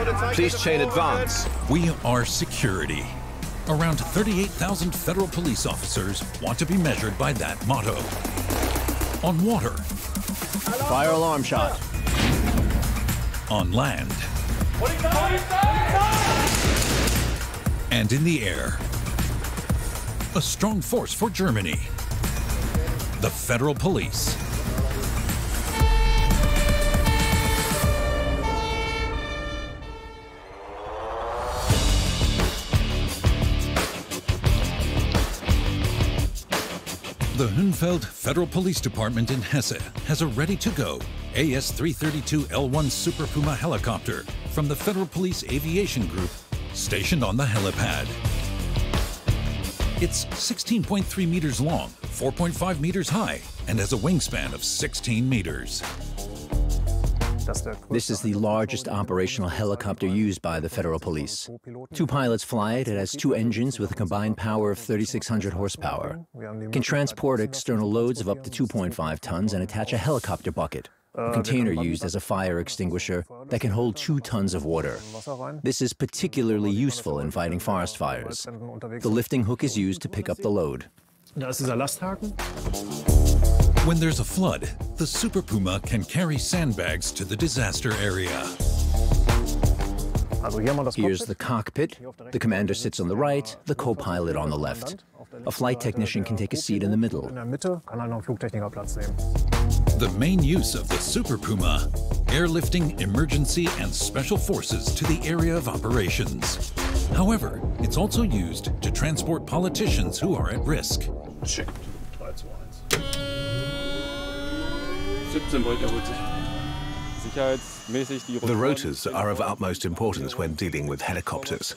Police chain advance. We are security. Around 38,000 federal police officers want to be measured by that motto. On water. Fire alarm shot. On land. And in the air. A strong force for Germany. The Federal Police. The Hünfeld Federal Police Department in Hesse has a ready-to-go AS-332L1 Super Puma helicopter from the Federal Police Aviation Group stationed on the helipad. It's 16.3 meters long, 4.5 meters high, and has a wingspan of 16 meters. This is the largest operational helicopter used by the Federal Police. 2 pilots fly it. It has 2 engines with a combined power of 3,600 horsepower. It can transport external loads of up to 2.5 tons and attach a helicopter bucket, a container used as a fire extinguisher that can hold 2 tons of water. This is particularly useful in fighting forest fires. The lifting hook is used to pick up the load. When there's a flood, the Super Puma can carry sandbags to the disaster area. Here's the cockpit. The commander sits on the right, the co-pilot on the left. A flight technician can take a seat in the middle. The main use of the Super Puma: airlifting emergency and special forces to the area of operations. However, it's also used to transport politicians who are at risk. The rotors are of utmost importance when dealing with helicopters.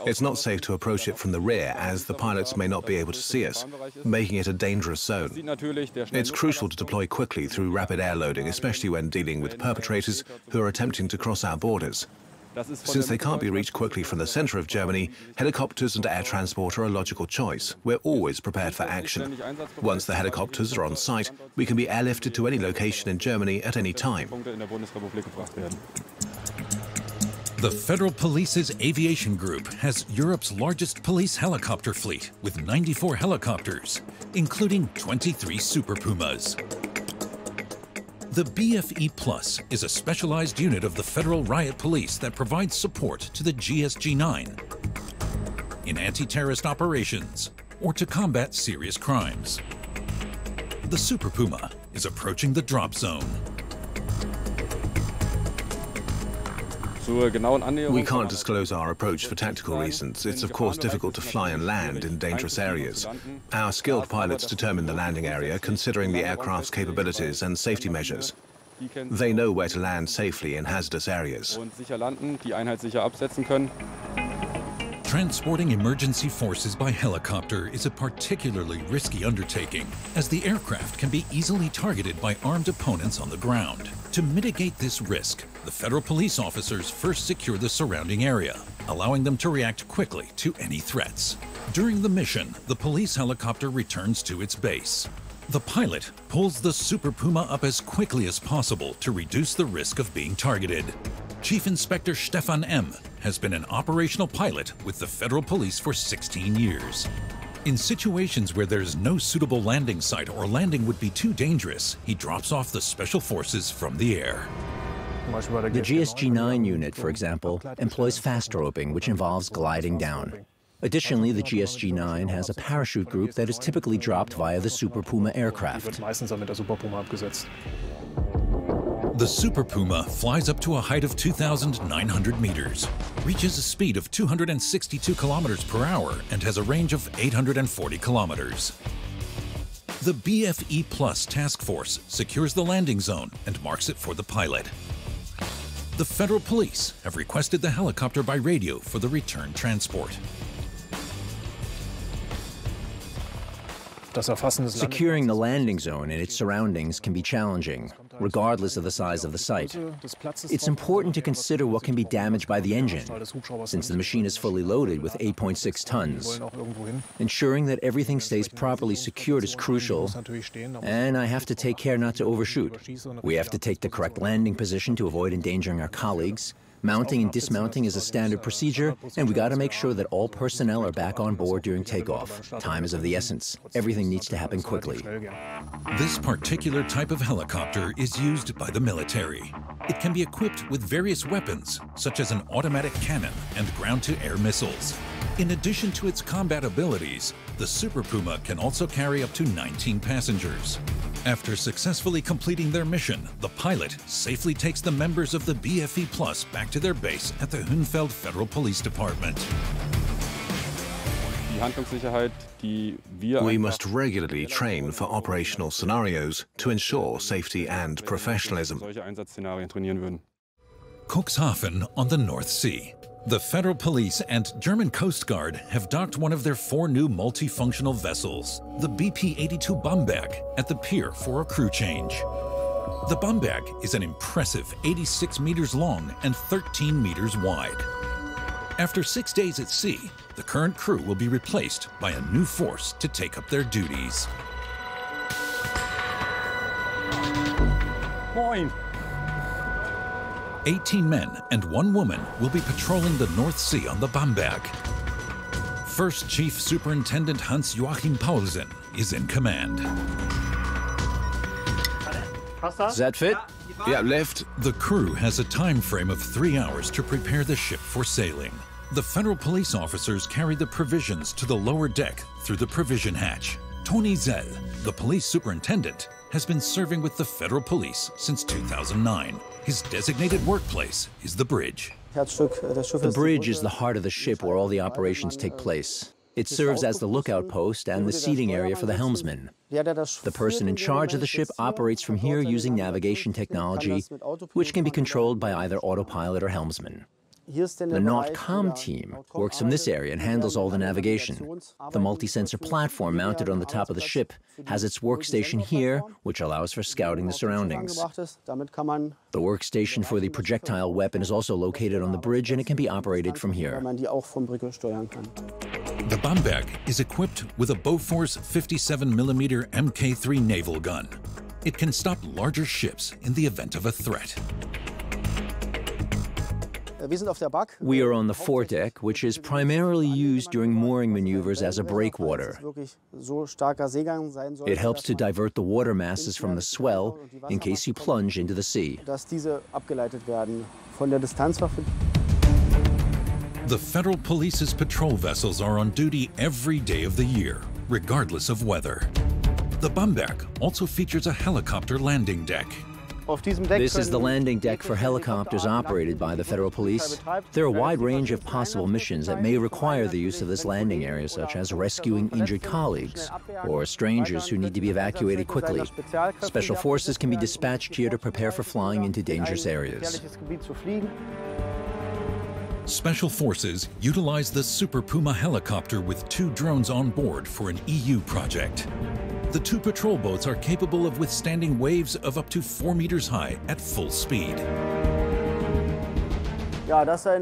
It's not safe to approach it from the rear, as the pilots may not be able to see us, making it a dangerous zone. It's crucial to deploy quickly through rapid air loading, especially when dealing with perpetrators who are attempting to cross our borders. Since they can't be reached quickly from the center of Germany, helicopters and air transport are a logical choice. We're always prepared for action. Once the helicopters are on site, we can be airlifted to any location in Germany at any time. The Federal Police's Aviation Group has Europe's largest police helicopter fleet with 94 helicopters, including 23 Super Pumas. The BFE Plus is a specialized unit of the Federal Riot Police that provides support to the GSG-9 in anti-terrorist operations or to combat serious crimes. The Super Puma is approaching the drop zone. We can't disclose our approach for tactical reasons. It's of course difficult to fly and land in dangerous areas. Our skilled pilots determine the landing area, considering the aircraft's capabilities and safety measures. They know where to land safely in hazardous areas. Transporting emergency forces by helicopter is a particularly risky undertaking, as the aircraft can be easily targeted by armed opponents on the ground. To mitigate this risk, the Federal Police officers first secure the surrounding area, allowing them to react quickly to any threats. During the mission, the police helicopter returns to its base. The pilot pulls the Super Puma up as quickly as possible to reduce the risk of being targeted. Chief Inspector Stefan M. has been an operational pilot with the Federal Police for 16 years. In situations where there's no suitable landing site or landing would be too dangerous, he drops off the special forces from the air. The GSG-9 unit, for example, employs fast roping, which involves gliding down. Additionally, the GSG-9 has a parachute group that is typically dropped via the Super Puma aircraft. The Super Puma flies up to a height of 2,900 meters, reaches a speed of 262 kilometers per hour, and has a range of 840 kilometers. The BFE Plus task force secures the landing zone and marks it for the pilot. The Federal Police have requested the helicopter by radio for the return transport. Securing the landing zone and its surroundings can be challenging, regardless of the size of the site. It's important to consider what can be damaged by the engine, since the machine is fully loaded with 8.6 tons. Ensuring that everything stays properly secured is crucial, and I have to take care not to overshoot. We have to take the correct landing position to avoid endangering our colleagues. Mounting and dismounting is a standard procedure, and we got to make sure that all personnel are back on board during takeoff. Time is of the essence. Everything needs to happen quickly. This particular type of helicopter is used by the military. It can be equipped with various weapons, such as an automatic cannon and ground-to-air missiles. In addition to its combat abilities, the Super Puma can also carry up to 19 passengers. After successfully completing their mission, the pilot safely takes the members of the BFE Plus back to their base at the Hünfeld Federal Police Department. We must regularly train for operational scenarios to ensure safety and professionalism. Cuxhaven on the North Sea. The Federal Police and German Coast Guard have docked one of their 4 new multifunctional vessels, the BP-82 Bamberg, at the pier for a crew change. The Bamberg is an impressive 86 meters long and 13 meters wide. After 6 days at sea, the current crew will be replaced by a new force to take up their duties. Moin. 18 men and 1 woman will be patrolling the North Sea on the Bamberg. First Chief Superintendent Hans-Joachim Paulsen is in command. Does that fit? Yeah, lift. The crew has a time frame of 3 hours to prepare the ship for sailing. The federal police officers carry the provisions to the lower deck through the provision hatch. Tony Zell, the police superintendent, has been serving with the federal police since 2009. His designated workplace is the bridge. The bridge is the heart of the ship where all the operations take place. It serves as the lookout post and the seating area for the helmsman. The person in charge of the ship operates from here using navigation technology, which can be controlled by either autopilot or helmsman. The NOTCOM team works from this area and handles all the navigation. The multi-sensor platform mounted on the top of the ship has its workstation here, which allows for scouting the surroundings. The workstation for the projectile weapon is also located on the bridge, and it can be operated from here. The Bamberg is equipped with a Bofors 57mm Mk3 naval gun. It can stop larger ships in the event of a threat. We are on the foredeck, which is primarily used during mooring maneuvers as a breakwater. It helps to divert the water masses from the swell in case you plunge into the sea. The Federal Police's patrol vessels are on duty every day of the year, regardless of weather. The Bamberg also features a helicopter landing deck. This is the landing deck for helicopters operated by the Federal Police. There are a wide range of possible missions that may require the use of this landing area, such as rescuing injured colleagues or strangers who need to be evacuated quickly. Special forces can be dispatched here to prepare for flying into dangerous areas. Special forces utilize the Super Puma helicopter with 2 drones on board for an EU project. The 2 patrol boats are capable of withstanding waves of up to 4 meters high at full speed.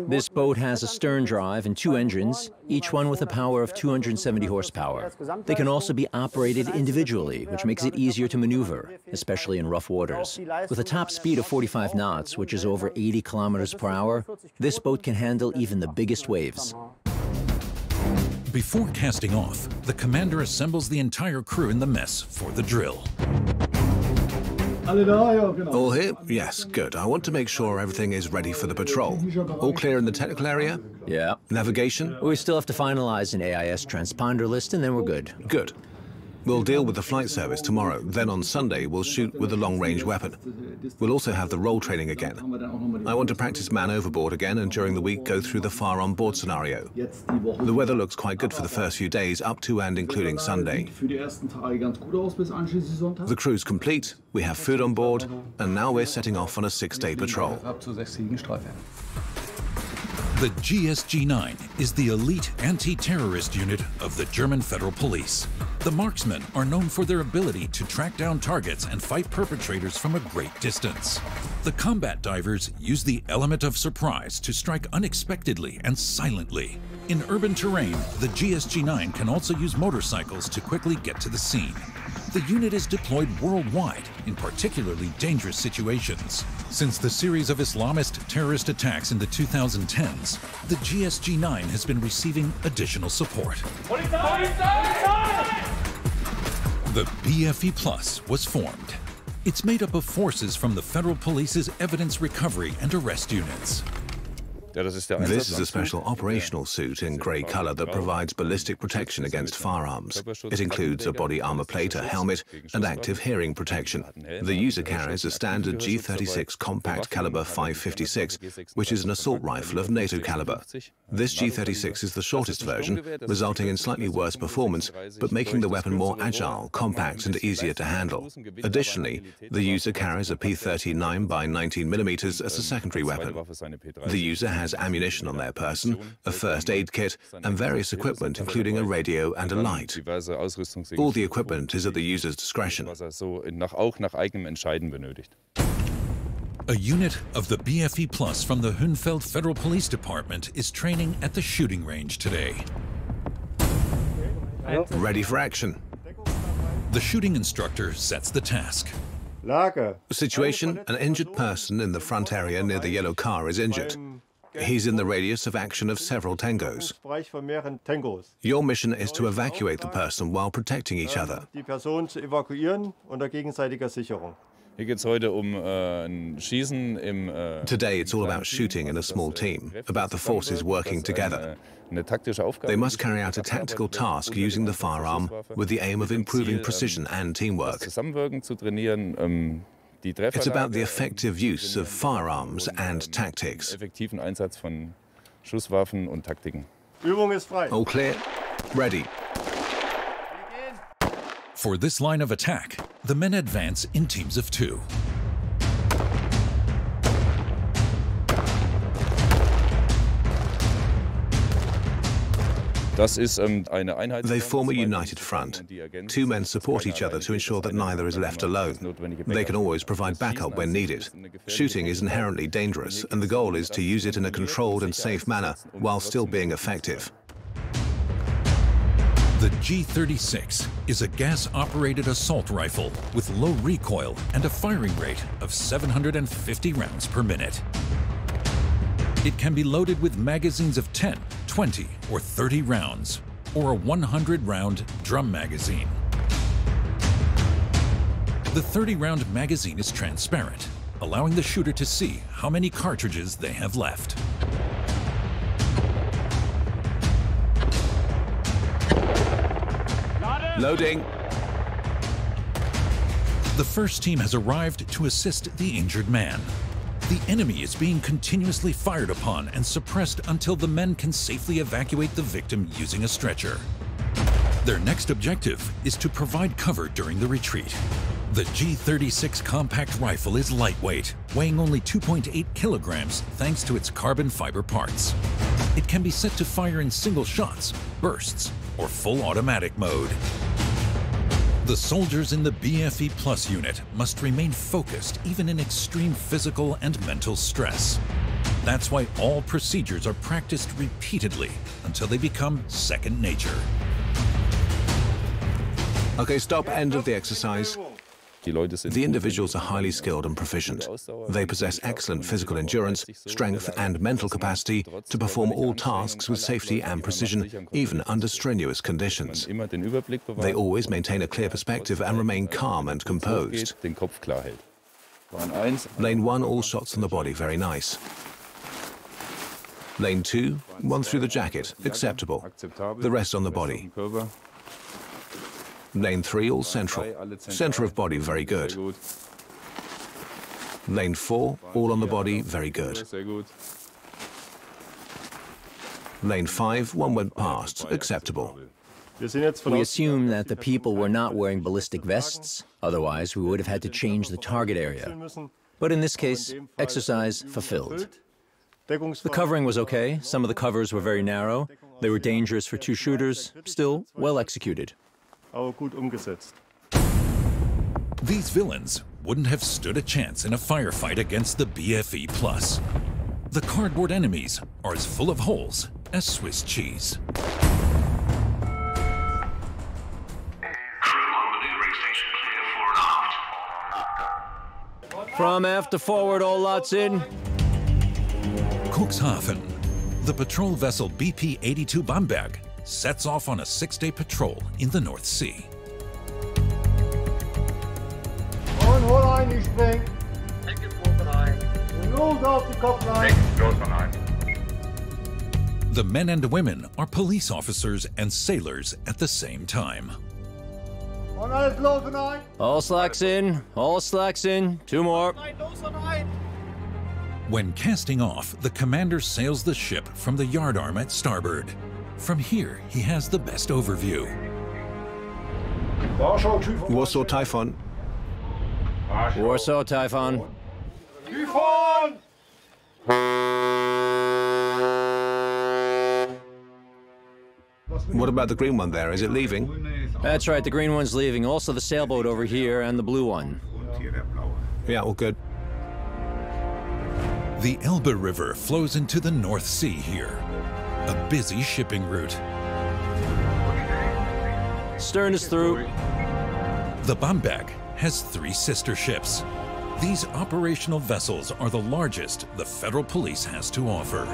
This boat has a stern drive and 2 engines, each one with a power of 270 horsepower. They can also be operated individually, which makes it easier to maneuver, especially in rough waters. With a top speed of 45 knots, which is over 80 kilometers per hour, this boat can handle even the biggest waves. Before casting off, the commander assembles the entire crew in the mess for the drill. All here? Yes, good. I want to make sure everything is ready for the patrol. All clear in the technical area? Yeah. Navigation? We still have to finalize an AIS transponder list, and then we're good. Good. We'll deal with the flight service tomorrow. Then on Sunday, we'll shoot with the long-range weapon. We'll also have the role training again. I want to practice man overboard again, and during the week go through the fire on board scenario. The weather looks quite good for the first few days, up to and including Sunday. The crew's complete, we have food on board, and now we're setting off on a 6-day patrol. The GSG-9 is the elite anti-terrorist unit of the German Federal Police. The marksmen are known for their ability to track down targets and fight perpetrators from a great distance. The combat divers use the element of surprise to strike unexpectedly and silently. In urban terrain, the GSG-9 can also use motorcycles to quickly get to the scene. The unit is deployed worldwide in particularly dangerous situations. Since the series of Islamist terrorist attacks in the 2010s, the GSG-9 has been receiving additional support. The BFE Plus was formed. It's made up of forces from the Federal Police's evidence recovery and arrest units. This is a special operational suit in grey color that provides ballistic protection against firearms. It includes a body armor plate, a helmet, and active hearing protection. The user carries a standard G36 compact caliber 556, which is an assault rifle of NATO caliber. This G36 is the shortest version, resulting in slightly worse performance, but making the weapon more agile, compact, and easier to handle. Additionally, the user carries a P30 9x19mm as a secondary weapon. The user has ammunition on their person, a first aid kit, and various equipment, including a radio and a light. All the equipment is at the user's discretion. A unit of the BFE Plus from the Hunfeld Federal Police Department is training at the shooting range today. Ready for action. The shooting instructor sets the task. Situation: an injured person in the front area near the yellow car is injured. He's in the radius of action of several tangos. Your mission is to evacuate the person while protecting each other. Today it's all about shooting in a small team, about the forces working together. They must carry out a tactical task using the firearm with the aim of improving precision and teamwork. It's about the effective use of firearms and tactics. All clear? Ready. For this line of attack, the men advance in teams of 2. They form a united front. 2 men support each other to ensure that neither is left alone. They can always provide backup when needed. Shooting is inherently dangerous, and the goal is to use it in a controlled and safe manner while still being effective. The G36 is a gas-operated assault rifle with low recoil and a firing rate of 750 rounds per minute. It can be loaded with magazines of 10, 20, or 30 rounds, or a 100-round drum magazine. The 30-round magazine is transparent, allowing the shooter to see how many cartridges they have left. Loading. The first team has arrived to assist the injured man. The enemy is being continuously fired upon and suppressed until the men can safely evacuate the victim using a stretcher. Their next objective is to provide cover during the retreat. The G36 compact rifle is lightweight, weighing only 2.8 kilograms thanks to its carbon fiber parts. It can be set to fire in single shots, bursts, or full automatic mode. The soldiers in the BFE Plus unit must remain focused even in extreme physical and mental stress. That's why all procedures are practiced repeatedly until they become second nature. Okay, stop. End of the exercise. The individuals are highly skilled and proficient. They possess excellent physical endurance, strength, and mental capacity to perform all tasks with safety and precision, even under strenuous conditions. They always maintain a clear perspective and remain calm and composed. Lane 1, all shots on the body, very nice. Lane 2, 1 through the jacket, acceptable. The rest on the body. Lane 3, all central. Center of body, very good. Lane 4, all on the body, very good. Lane 5, 1 went past, acceptable. We assume that the people were not wearing ballistic vests, otherwise we would have had to change the target area. But in this case, exercise fulfilled. The covering was okay, some of the covers were very narrow, they were dangerous for 2 shooters, still well executed. These villains wouldn't have stood a chance in a firefight against the BFE Plus. The cardboard enemies are as full of holes as Swiss cheese. Crew on maneuvering station. From aft to forward, all lots in. Cuxhaven. The patrol vessel BP-82 Bamberg sets off on a 6-day patrol in the North Sea. The men and women are police officers and sailors at the same time. All slacks in, all slacks in. 2 more. When casting off, the commander sails the ship from the yardarm at starboard. From here, he has the best overview. Warsaw Typhoon. Warsaw Typhoon. What about the green one there? Is it leaving? That's right, the green one's leaving. Also the sailboat over here and the blue one. Yeah, all good. The Elbe River flows into the North Sea here, a busy shipping route. Stern is through. The Bamberg has 3 sister ships. These operational vessels are the largest the federal police has to offer.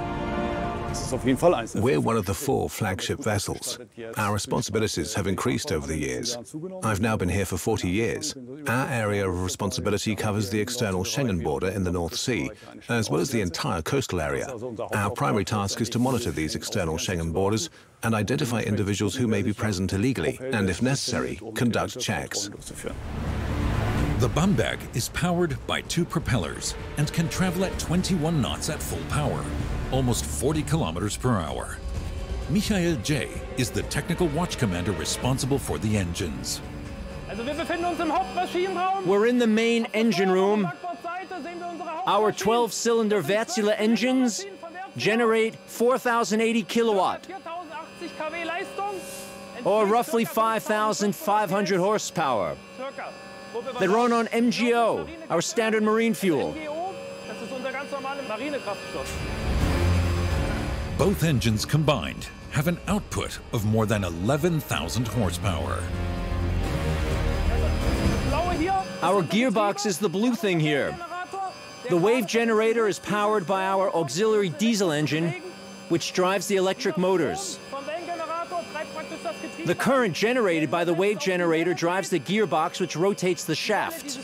We're one of the 4 flagship vessels. Our responsibilities have increased over the years. I've now been here for 40 years. Our area of responsibility covers the external Schengen border in the North Sea, as well as the entire coastal area. Our primary task is to monitor these external Schengen borders and identify individuals who may be present illegally, and if necessary, conduct checks. The Bamberg is powered by 2 propellers and can travel at 21 knots at full power, almost 40 kilometers per hour. Michael J. is the technical watch commander responsible for the engines. We're in the main engine room. Our 12-cylinder Wärtsilä engines generate 4,080 kilowatt, or roughly 5,500 horsepower. They run on MGO, our standard marine fuel. Both engines combined have an output of more than 11,000 horsepower. Our gearbox is the blue thing here. The wave generator is powered by our auxiliary diesel engine, which drives the electric motors. The current generated by the wave generator drives the gearbox, which rotates the shaft.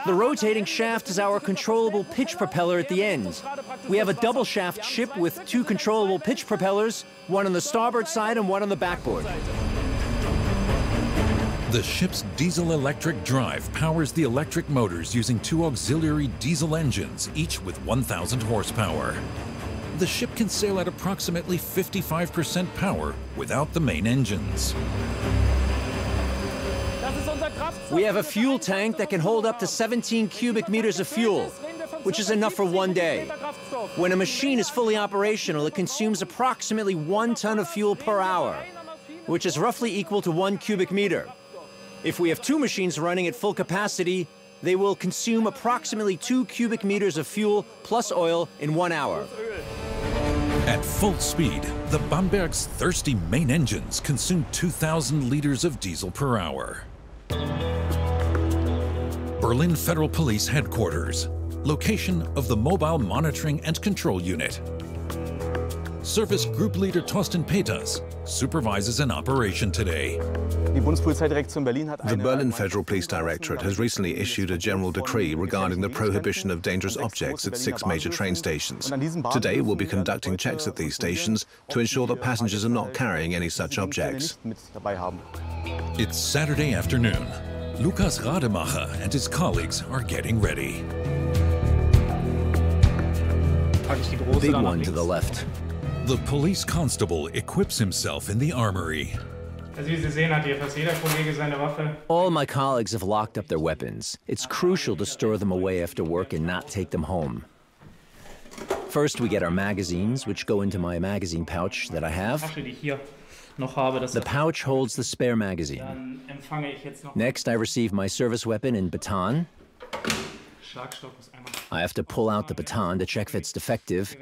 The rotating shaft is our controllable pitch propeller at the end. We have a double shaft ship with 2 controllable pitch propellers, one on the starboard side and one on the backboard. The ship's diesel-electric drive powers the electric motors using 2 auxiliary diesel engines, each with 1,000 horsepower. The ship can sail at approximately 55% power without the main engines. We have a fuel tank that can hold up to 17 cubic meters of fuel, which is enough for 1 day. When a machine is fully operational, it consumes approximately 1 ton of fuel per hour, which is roughly equal to 1 cubic meter. If we have 2 machines running at full capacity, they will consume approximately 2 cubic meters of fuel plus oil in 1 hour. At full speed, the Bamberg's thirsty main engines consume 2,000 liters of diesel per hour. Berlin Federal Police Headquarters, location of the Mobile Monitoring and Control Unit. Service Group Leader Thorsten Peters supervises an operation today. The Berlin Federal Police Directorate has recently issued a general decree regarding the prohibition of dangerous objects at 6 major train stations. Today we'll be conducting checks at these stations to ensure that passengers are not carrying any such objects. It's Saturday afternoon. Lukas Rademacher and his colleagues are getting ready. Big one to the left. The police constable equips himself in the armory. All my colleagues have locked up their weapons. It's crucial to store them away after work and not take them home. First, we get our magazines, which go into my magazine pouch that I have. The pouch holds the spare magazine. Next, I receive my service weapon and baton. I have to pull out the baton to check if it's defective,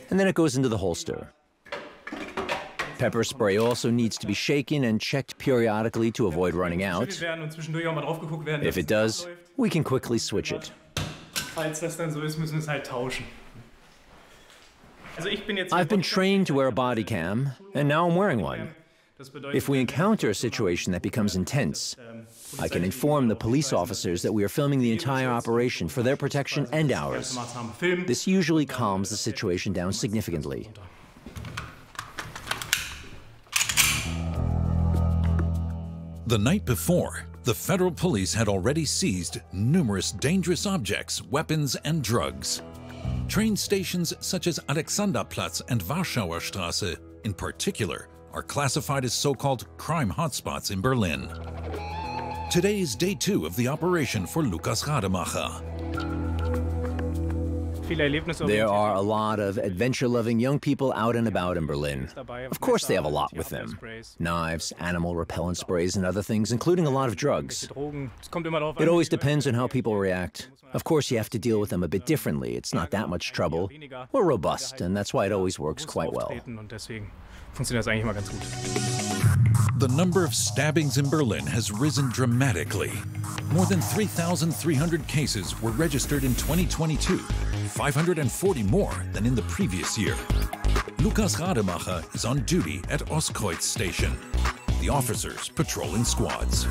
and then it goes into the holster. Pepper spray also needs to be shaken and checked periodically to avoid running out. If it does, we can quickly switch it. Falls das dann so ist, müssen wir es halt tauschen. I've been trained to wear a body cam, and now I'm wearing one. If we encounter a situation that becomes intense, I can inform the police officers that we are filming the entire operation for their protection and ours. This usually calms the situation down significantly. The night before, the federal police had already seized numerous dangerous objects, weapons, and drugs. Train stations such as Alexanderplatz and Warschauer Straße, in particular, are classified as so-called crime hotspots in Berlin. Today is day 2 of the operation for Lukas Rademacher. There are a lot of adventure-loving young people out and about in Berlin. Of course they have a lot with them. Knives, animal repellent sprays, and other things, including a lot of drugs. It always depends on how people react. Of course you have to deal with them a bit differently. It's not that much trouble. We're robust, and that's why it always works quite well. The number of stabbings in Berlin has risen dramatically. More than 3,300 cases were registered in 2022, 540 more than in the previous year. Lukas Rademacher is on duty at Ostkreuz station. The officers patrol in squads.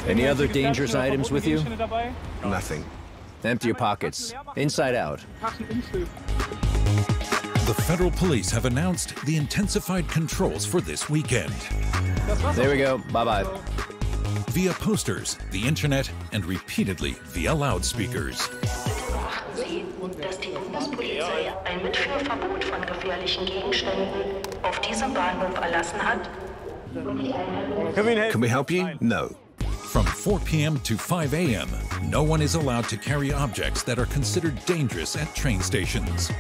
Any other dangerous items with you? Nothing. Empty your pockets, inside out. The federal police have announced the intensified controls for this weekend. There we go. Bye-bye. Via posters, the internet, and repeatedly via loudspeakers. Sie, dass die Bundespolizei ein Mitführverbot von gefährlichen Gegenständen auf diesem Bahnhof erlassen hat. Can we help you? No. From 4 p.m. to 5 a.m., no one is allowed to carry objects that are considered dangerous at train stations,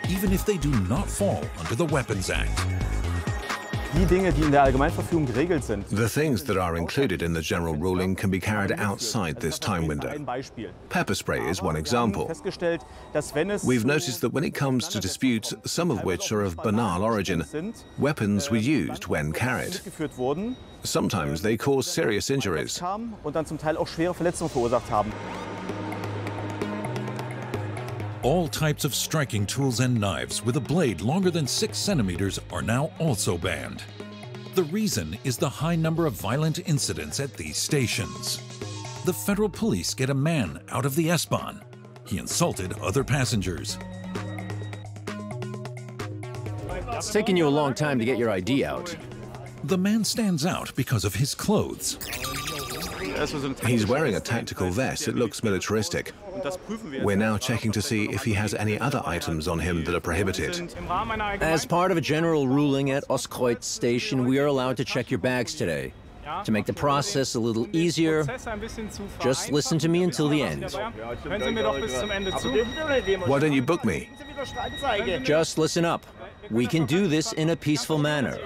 even if they do not fall under the Weapons Act. Die Dinge, die in der Allgemeinverfügung geregelt sind. The things that are included in the general ruling can be carried outside this time window. Pepper spray is one example. We've noticed that when it comes to disputes, some of which are of banal origin, weapons were used when carried. Sometimes they cause serious injuries. All types of striking tools and knives with a blade longer than 6 centimeters are now also banned. The reason is the high number of violent incidents at these stations. The federal police get a man out of the S-Bahn. He insulted other passengers. It's taken you a long time to get your ID out. The man stands out because of his clothes. He's wearing a tactical vest. It looks militaristic. We're now checking to see if he has any other items on him that are prohibited. As part of a general ruling at Ostkreuz station, we are allowed to check your bags today. To make the process a little easier, just listen to me until the end. Why don't you book me? Just listen up. We can do this in a peaceful manner.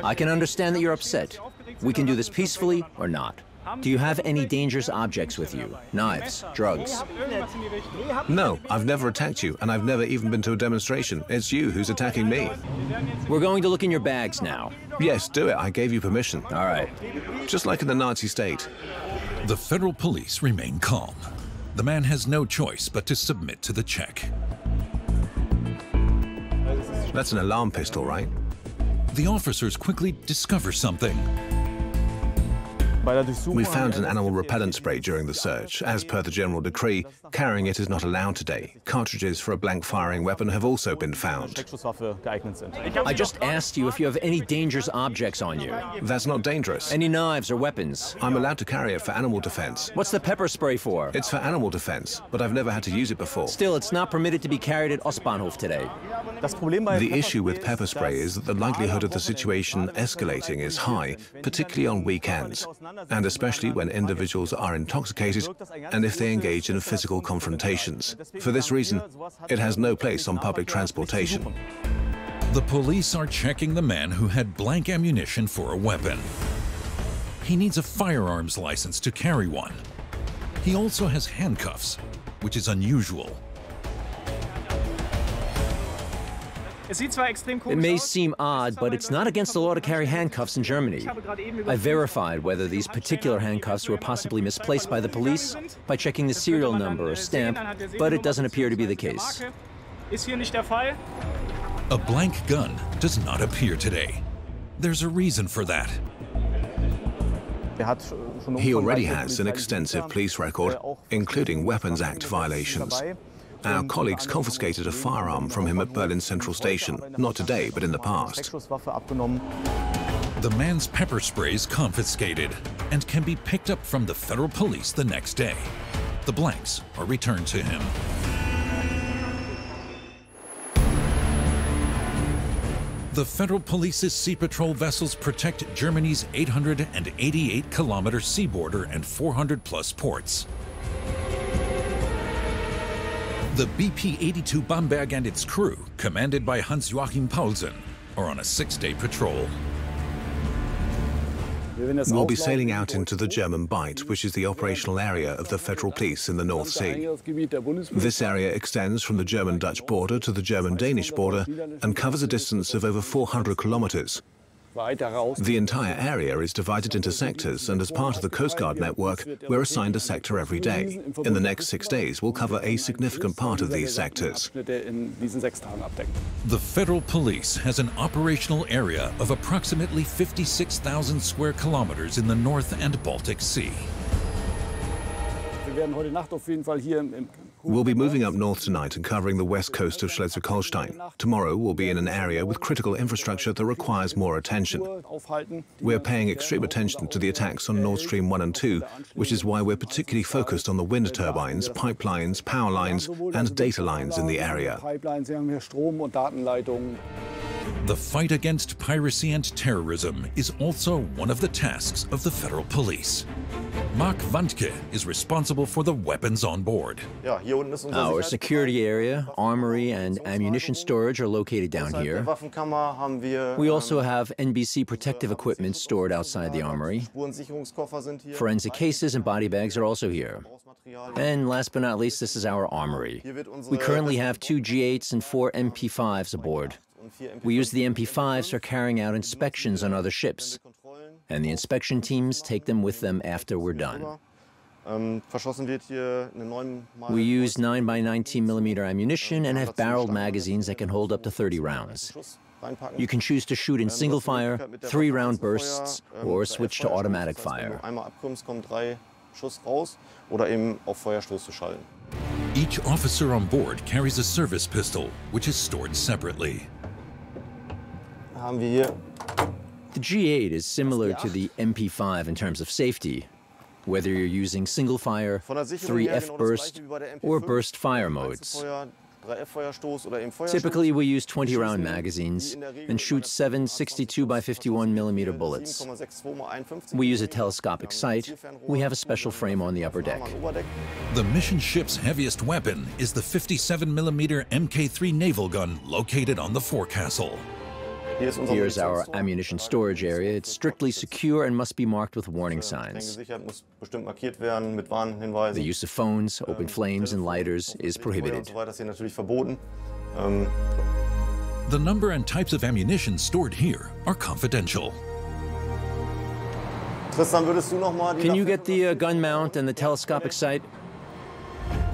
I can understand that you're upset. We can do this peacefully or not. Do you have any dangerous objects with you? Knives, drugs? No, I've never attacked you, and I've never even been to a demonstration. It's you who's attacking me. We're going to look in your bags now. Yes, do it. I gave you permission. All right. Just like in the Nazi state. The federal police remain calm. The man has no choice but to submit to the check. That's an alarm pistol, right? The officers quickly discover something. We found an animal repellent spray during the search. As per the general decree, carrying it is not allowed today. Cartridges for a blank firing weapon have also been found. I just asked you if you have any dangerous objects on you. That's not dangerous. Any knives or weapons? I'm allowed to carry it for animal defense. What's the pepper spray for? It's for animal defense, but I've never had to use it before. Still, it's not permitted to be carried at Ostbahnhof today. The issue with pepper spray is that the likelihood of the situation escalating is high, particularly on weekends, and especially when individuals are intoxicated and if they engage in physical confrontations. For this reason, it has no place on public transportation. The police are checking the man who had blank ammunition for a weapon. He needs a firearms license to carry one. He also has handcuffs, which is unusual. It may seem odd, but it's not against the law to carry handcuffs in Germany. I verified whether these particular handcuffs were possibly misplaced by the police by checking the serial number or stamp, but it doesn't appear to be the case. A blank gun does not appear today. There's a reason for that. He already has an extensive police record, including Weapons Act violations. Our colleagues confiscated a firearm from him at Berlin Central Station, not today, but in the past. The man's pepper spray is confiscated and can be picked up from the federal police the next day. The blanks are returned to him. The Federal Police's Sea Patrol vessels protect Germany's 888-kilometer sea border and 400-plus ports. The BP-82 Bamberg and its crew, commanded by Hans-Joachim Paulsen, are on a 6-day patrol. We'll be sailing out into the German Bight, which is the operational area of the Federal Police in the North Sea. This area extends from the German-Dutch border to the German-Danish border and covers a distance of over 400 kilometers. The entire area is divided into sectors, and as part of the Coast Guard network, we're assigned a sector every day. In the next 6 days, we'll cover a significant part of these sectors. The Federal Police has an operational area of approximately 56,000 square kilometers in the North and Baltic Sea. We'll be moving up north tonight and covering the west coast of Schleswig-Holstein. Tomorrow, we'll be in an area with critical infrastructure that requires more attention. We're paying extreme attention to the attacks on Nord Stream 1 and 2, which is why we're particularly focused on the wind turbines, pipelines, power lines, and data lines in the area. The fight against piracy and terrorism is also one of the tasks of the Federal Police. Mark Wandke is responsible for the weapons on board. Our security area, armory, and ammunition storage are located down here. We also have NBC protective equipment stored outside the armory. Forensic cases and body bags are also here. And last but not least, this is our armory. We currently have 2 G8s and 4 MP5s aboard. We use the MP5s for carrying out inspections on other ships, and the inspection teams take them with them after we're done. We use 9x19mm ammunition and have barreled magazines that can hold up to 30 rounds. You can choose to shoot in single fire, 3-round bursts, or switch to automatic fire. Each officer on board carries a service pistol, which is stored separately. The G8 is similar to the MP5 in terms of safety, whether you're using single fire, 3F burst, or burst fire modes. Typically, we use 20-round magazines and shoot 7 62x51mm bullets. We use a telescopic sight. We have a special frame on the upper deck. The mission ship's heaviest weapon is the 57mm Mk3 naval gun located on the forecastle. Here's our ammunition storage area. It's strictly secure and must be marked with warning signs. The use of phones, open flames, and lighters is prohibited. The number and types of ammunition stored here are confidential. Can you get the gun mount and the telescopic sight?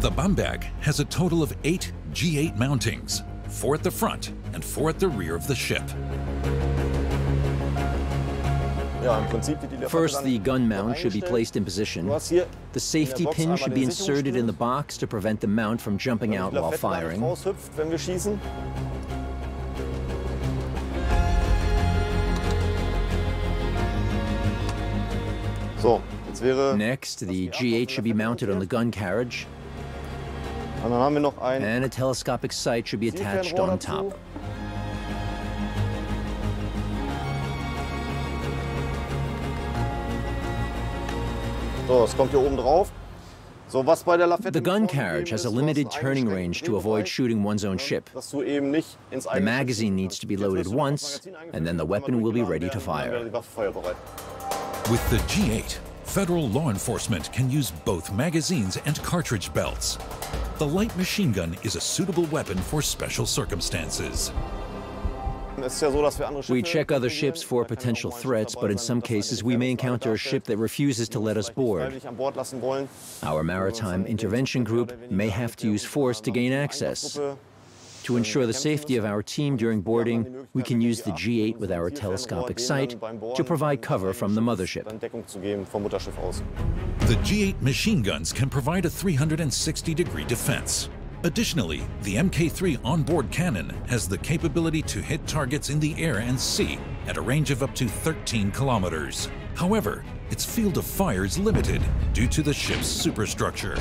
The Bamberg has a total of 8 G8 mountings, 4 at the front and 4 at the rear of the ship. First, the gun mount should be placed in position. The safety pin should be inserted in the box to prevent the mount from jumping out while firing. Next, the G8 should be mounted on the gun carriage, and a telescopic sight should be attached on top. The gun carriage has a limited turning range to avoid shooting one's own ship. The magazine needs to be loaded once, and then the weapon will be ready to fire. With the G8, federal law enforcement can use both magazines and cartridge belts. The light machine gun is a suitable weapon for special circumstances. We check other ships for potential threats, but in some cases we may encounter a ship that refuses to let us board. Our Maritime Intervention Group may have to use force to gain access. To ensure the safety of our team during boarding, we can use the G8 with our telescopic sight to provide cover from the mothership. The G8 machine guns can provide a 360-degree defense. Additionally, the Mk3 onboard cannon has the capability to hit targets in the air and sea at a range of up to 13 kilometers. However, its field of fire is limited due to the ship's superstructure.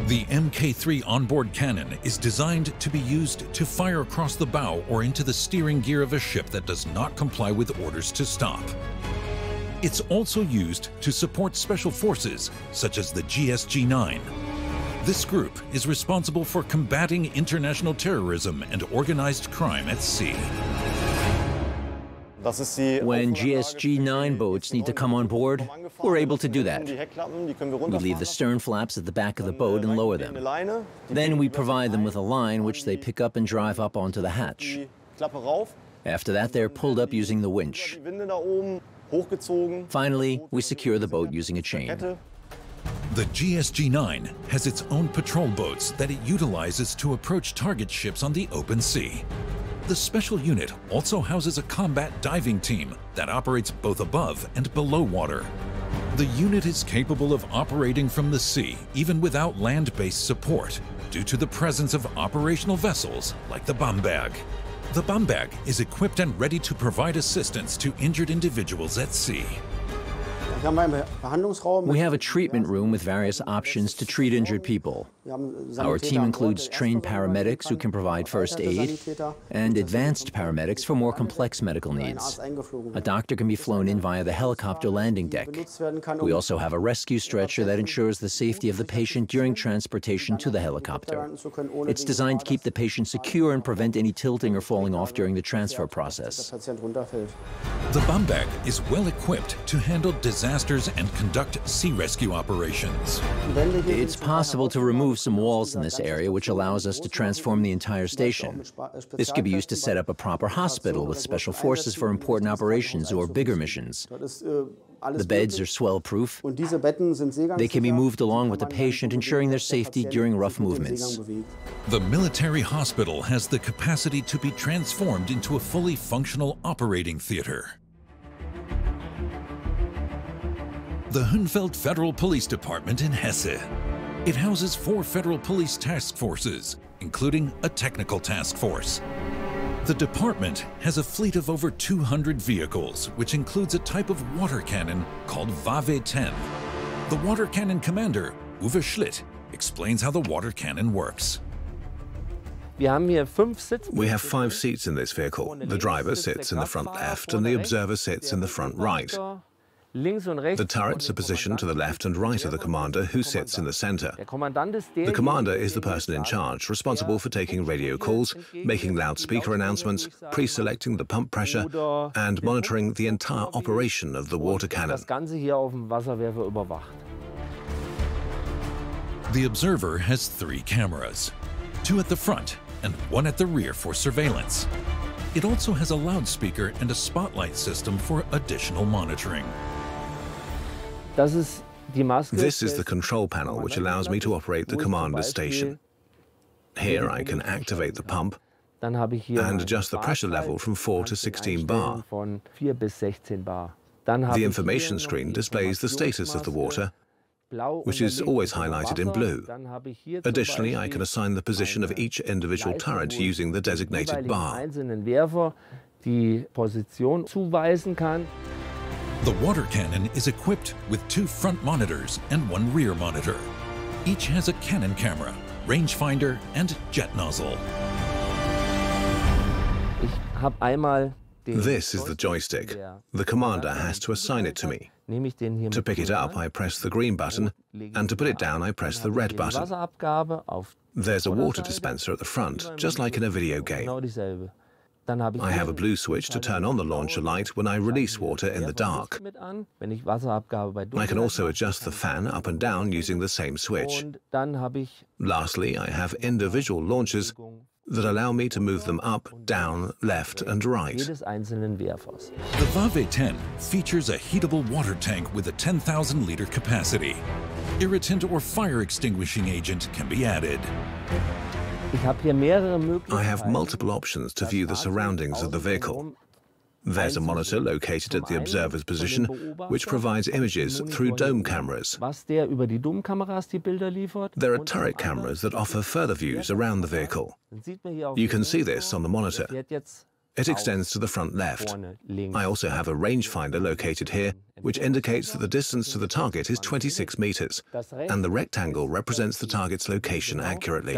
The Mk3 onboard cannon is designed to be used to fire across the bow or into the steering gear of a ship that does not comply with orders to stop. It's also used to support special forces, such as the GSG-9. This group is responsible for combating international terrorism and organized crime at sea. When GSG-9 boats need to come on board, we're able to do that. We leave the stern flaps at the back of the boat and lower them. Then we provide them with a line which they pick up and drive up onto the hatch. After that, they're pulled up using the winch. Finally, we secure the boat using a chain. The GSG-9 has its own patrol boats that it utilizes to approach target ships on the open sea. The special unit also houses a combat diving team that operates both above and below water. The unit is capable of operating from the sea even without land-based support due to the presence of operational vessels like the Bamberg. The Bamberg is equipped and ready to provide assistance to injured individuals at sea. We have a treatment room with various options to treat injured people. Our team includes trained paramedics who can provide first aid and advanced paramedics for more complex medical needs. A doctor can be flown in via the helicopter landing deck. We also have a rescue stretcher that ensures the safety of the patient during transportation to the helicopter. It's designed to keep the patient secure and prevent any tilting or falling off during the transfer process. The Bamberg is well equipped to handle disasters and conduct sea rescue operations. It's possible to remove some walls in this area, which allows us to transform the entire station. This could be used to set up a proper hospital with special forces for important operations or bigger missions. The beds are swell-proof. They can be moved along with the patient, ensuring their safety during rough movements. The military hospital has the capacity to be transformed into a fully functional operating theater. The Hunfeld Federal Police Department in Hesse. It houses 4 federal police task forces, including a technical task force. The department has a fleet of over 200 vehicles, which includes a type of water cannon called WW-10. The water cannon commander, Uwe Schlitt, explains how the water cannon works. We have 5 seats in this vehicle. The driver sits in the front left and the observer sits in the front right. The turrets are positioned to the left and right of the commander, who sits in the center. The commander is the person in charge, responsible for taking radio calls, making loudspeaker announcements, pre-selecting the pump pressure, and monitoring the entire operation of the water cannon. The observer has 3 cameras, 2 at the front and 1 at the rear for surveillance. It also has a loudspeaker and a spotlight system for additional monitoring. This is the control panel, which allows me to operate the commander's station. Here I can activate the pump and adjust the pressure level from 4 to 16 bar. The information screen displays the status of the water, which is always highlighted in blue. Additionally, I can assign the position of each individual turret using the designated bar. The water cannon is equipped with 2 front monitors and 1 rear monitor. Each has a cannon camera, rangefinder, and jet nozzle. This is the joystick. The commander has to assign it to me. To pick it up, I press the green button, and to put it down, I press the red button. There's a water dispenser at the front, just like in a video game. I have a blue switch to turn on the launcher light when I release water in the dark. I can also adjust the fan up and down using the same switch. Lastly, I have individual launchers that allow me to move them up, down, left and right. The VAVE 10 features a heatable water tank with a 10,000-liter capacity. Irritant or fire extinguishing agent can be added. I have multiple options to view the surroundings of the vehicle. There's a monitor located at the observer's position, which provides images through dome cameras. There are turret cameras that offer further views around the vehicle. You can see this on the monitor. It extends to the front left. I also have a rangefinder located here, which indicates that the distance to the target is 26 meters, and the rectangle represents the target's location accurately.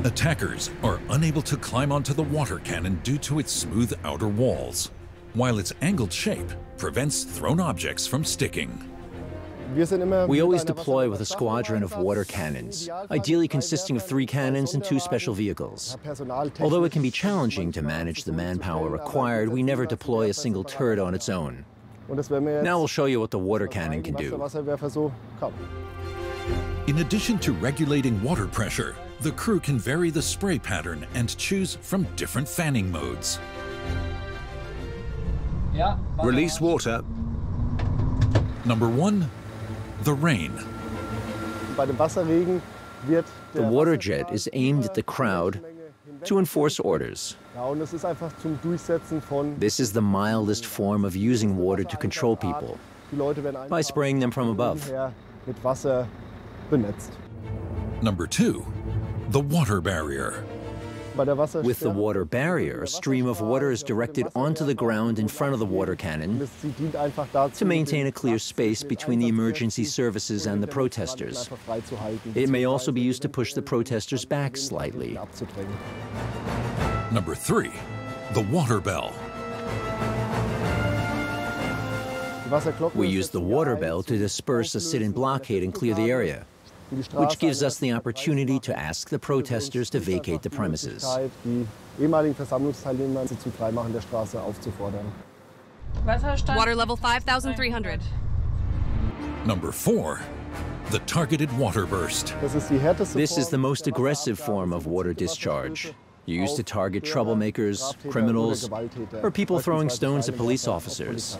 Attackers are unable to climb onto the water cannon due to its smooth outer walls, while its angled shape prevents thrown objects from sticking. We always deploy with a squadron of water cannons, ideally consisting of 3 cannons and 2 special vehicles. Although it can be challenging to manage the manpower required, we never deploy a single turret on its own. Now we'll show you what the water cannon can do. In addition to regulating water pressure, the crew can vary the spray pattern and choose from different fanning modes. Release water. Number 1, the rain. The water jet is aimed at the crowd to enforce orders. This is the mildest form of using water to control people, by spraying them from above. Number 2, the water barrier. With the water barrier, a stream of water is directed onto the ground in front of the water cannon to maintain a clear space between the emergency services and the protesters. It may also be used to push the protesters back slightly. Number 3, the water bell. We use the water bell to disperse a sit-in blockade and clear the area, which gives us the opportunity to ask the protesters to vacate the premises. Water level 5,300. Number 4, the targeted water burst. This is the most aggressive form of water discharge, used to target troublemakers, criminals, or people throwing stones at police officers.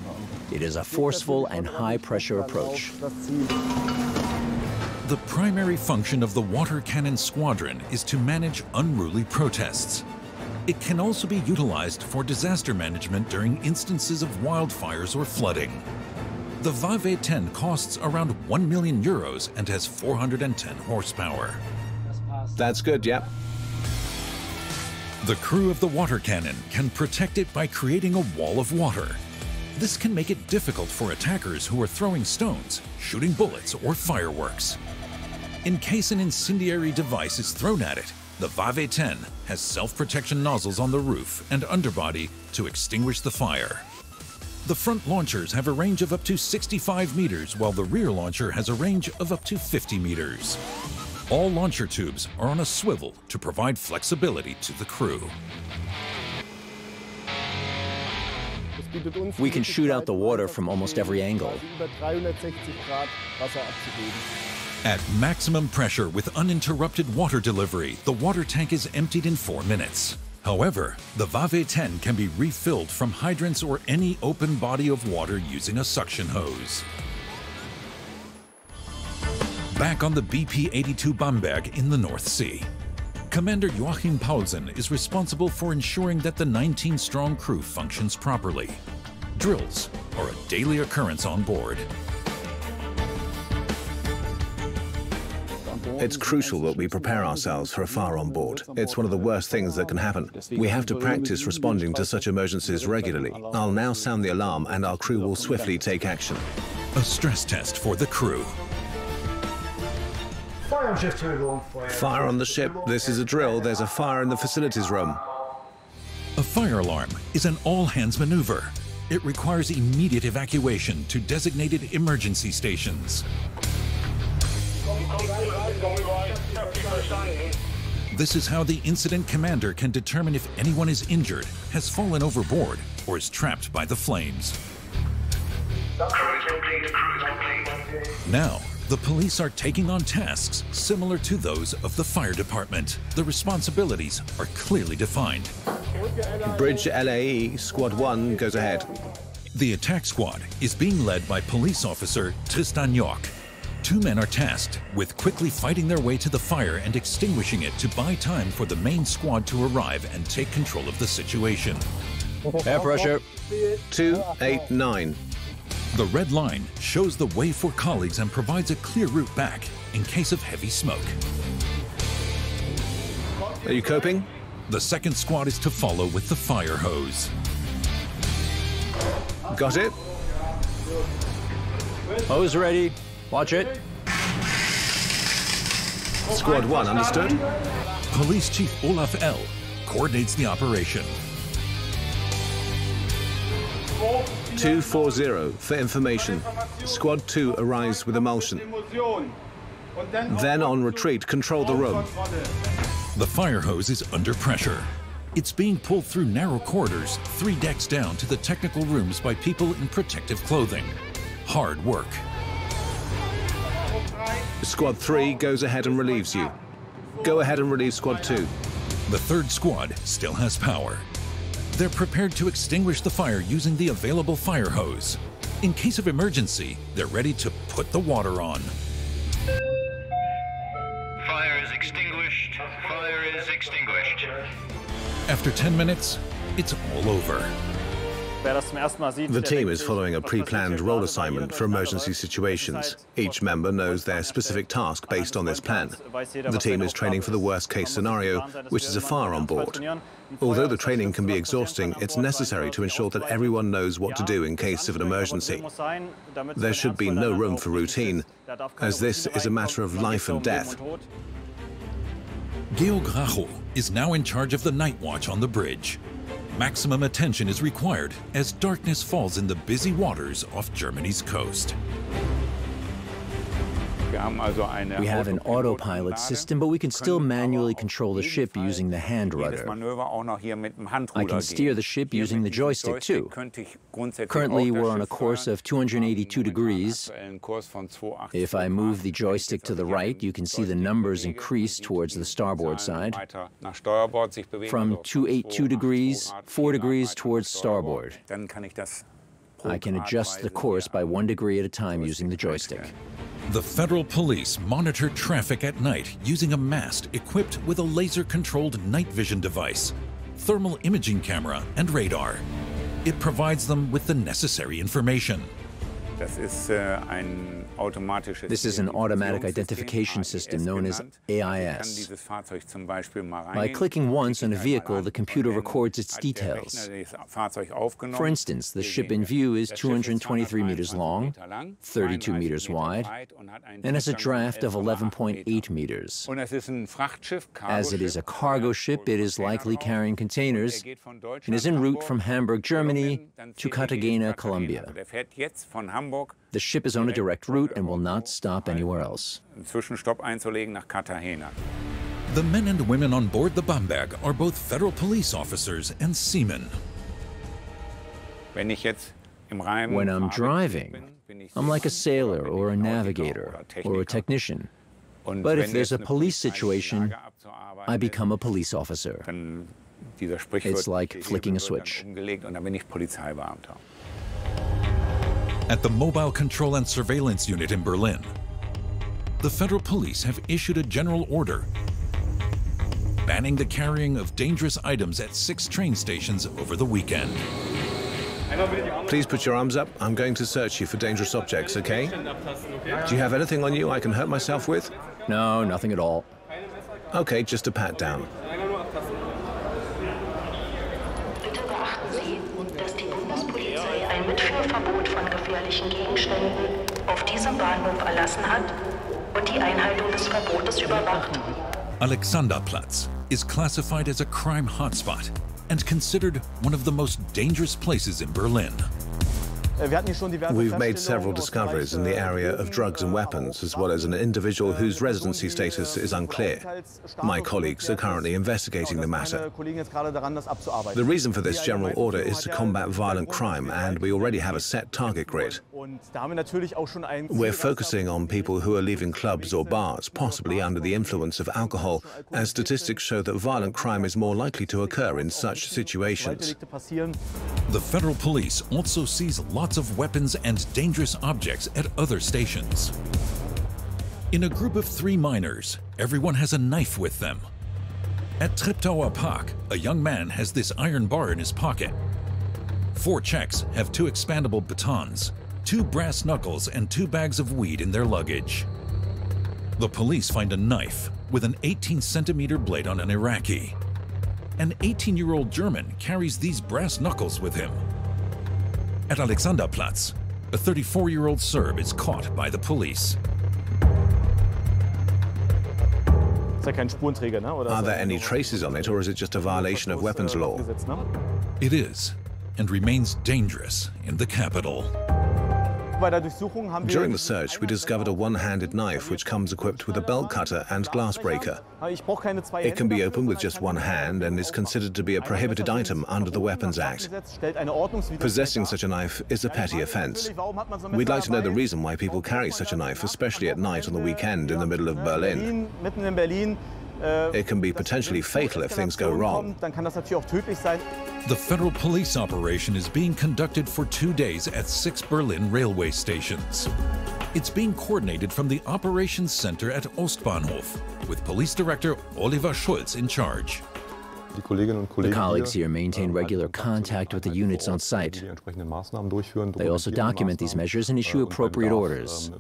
It is a forceful and high-pressure approach. The primary function of the water cannon squadron is to manage unruly protests. It can also be utilized for disaster management during instances of wildfires or flooding. The VAVE 10 costs around 1 million euros and has 410 horsepower. That's good, yep. The crew of the water cannon can protect it by creating a wall of water. This can make it difficult for attackers who are throwing stones, shooting bullets, or fireworks. In case an incendiary device is thrown at it, the VAVE 10 has self-protection nozzles on the roof and underbody to extinguish the fire. The front launchers have a range of up to 65 meters, while the rear launcher has a range of up to 50 meters. All launcher tubes are on a swivel to provide flexibility to the crew. We can shoot out the water from almost every angle. At maximum pressure with uninterrupted water delivery, the water tank is emptied in 4 minutes. However, the VAVE 10 can be refilled from hydrants or any open body of water using a suction hose. Back on the BP-82 Bamberg in the North Sea, Commander Joachim Paulsen is responsible for ensuring that the 19-strong crew functions properly. Drills are a daily occurrence on board. It's crucial that we prepare ourselves for a fire on board. It's one of the worst things that can happen. We have to practice responding to such emergencies regularly. I'll now sound the alarm and our crew will swiftly take action. A stress test for the crew. Fire on the ship. This is a drill. There's a fire in the facilities room. A fire alarm is an all-hands maneuver. It requires immediate evacuation to designated emergency stations. This is how the incident commander can determine if anyone is injured, has fallen overboard, or is trapped by the flames. Now, the police are taking on tasks similar to those of the fire department. The responsibilities are clearly defined. Bridge LAE, Squad 1 goes ahead. The attack squad is being led by police officer Tristan York. 2 men are tasked with quickly fighting their way to the fire and extinguishing it to buy time for the main squad to arrive and take control of the situation. Air pressure. 289. The red line shows the way for colleagues and provides a clear route back in case of heavy smoke. Are you coping? The second squad is to follow with the fire hose. Got it? Hose ready. Watch it. Squad 1, understood? Police Chief Olaf L. coordinates the operation. 240 for information. Squad 2 arrives with emulsion. Then on retreat, control the room. The fire hose is under pressure. It's being pulled through narrow corridors, 3 decks down to the technical rooms by people in protective clothing. Hard work. Squad 3 goes ahead and relieves you. Go ahead and relieve Squad 2. The third squad still has power. They're prepared to extinguish the fire using the available fire hose. In case of emergency, they're ready to put the water on. Fire is extinguished. Fire is extinguished. After 10 minutes, it's all over. The team is following a pre-planned role assignment for emergency situations. Each member knows their specific task based on this plan. The team is training for the worst-case scenario, which is a fire on board. Although the training can be exhausting, it's necessary to ensure that everyone knows what to do in case of an emergency. There should be no room for routine, as this is a matter of life and death. Georg Rachel is now in charge of the night watch on the bridge. Maximum attention is required as darkness falls in the busy waters off Germany's coast. We have an autopilot system, but we can still manually control the ship using the hand rudder. I can steer the ship using the joystick too. Currently, we're on a course of 282 degrees. If I move the joystick to the right, you can see the numbers increase towards the starboard side. From 282 degrees, 4 degrees towards starboard. I can adjust the course by 1 degree at a time using the joystick. The federal police monitor traffic at night using a mast equipped with a laser-controlled night vision device, thermal imaging camera, and radar. It provides them with the necessary information. This is an automatic identification system known as AIS. By clicking once on a vehicle, the computer records its details. For instance, the ship in view is 223 meters long, 32 meters wide, and has a draft of 11.8 meters. As it is a cargo ship, it is likely carrying containers and is en route from Hamburg, Germany to Cartagena, Colombia. The ship is on a direct route and will not stop anywhere else. The men and women on board the Bamberg are both federal police officers and seamen. When I'm driving, I'm like a sailor or a navigator or a technician. But if there's a police situation, I become a police officer. It's like flicking a switch. At the Mobile Control and Surveillance Unit in Berlin, the federal police have issued a general order banning the carrying of dangerous items at 6 train stations over the weekend. Please put your arms up. I'm going to search you for dangerous objects, okay? Do you have anything on you I can hurt myself with? No, nothing at all. Okay, just a pat down. Bitte beachten Sie, dass die Bundespolizei ein Mitführverbot von gefährlichen Gegenständen auf diesem Bahnhof erlassen hat und die Einhaltung des Verbotes überwacht. Alexanderplatz is classified as a crime hotspot and considered one of the most dangerous places in Berlin. We've made several discoveries in the area of drugs and weapons, as well as an individual whose residency status is unclear. My colleagues are currently investigating the matter. The reason for this general order is to combat violent crime, and we already have a set target grid. We're focusing on people who are leaving clubs or bars, possibly under the influence of alcohol, as statistics show that violent crime is more likely to occur in such situations. The federal police also seize lots of weapons and dangerous objects at other stations. In a group of 3 miners, everyone has a knife with them. At Treptower Park, a young man has this iron bar in his pocket. 4 Czechs have 2 expandable batons, 2 brass knuckles, and 2 bags of weed in their luggage. The police find a knife with an 18-centimeter blade on an Iraqi. An 18-year-old German carries these brass knuckles with him. At Alexanderplatz, a 34-year-old Serb is caught by the police. Are there any traces on it, or is it just a violation of weapons law? It is, and remains dangerous in the capital. During the search, we discovered a one-handed knife which comes equipped with a belt cutter and glass breaker. It can be opened with just one hand and is considered to be a prohibited item under the Weapons Act. Possessing such a knife is a petty offense. We'd like to know the reason why people carry such a knife, especially at night on the weekend in the middle of Berlin. It can be potentially fatal if things go wrong. The federal police operation is being conducted for 2 days at 6 Berlin railway stations. It's being coordinated from the Operations Center at Ostbahnhof, with Police Director Oliver Schulz in charge. The colleagues here maintain regular contact with the units on site. They also document these measures and issue appropriate orders.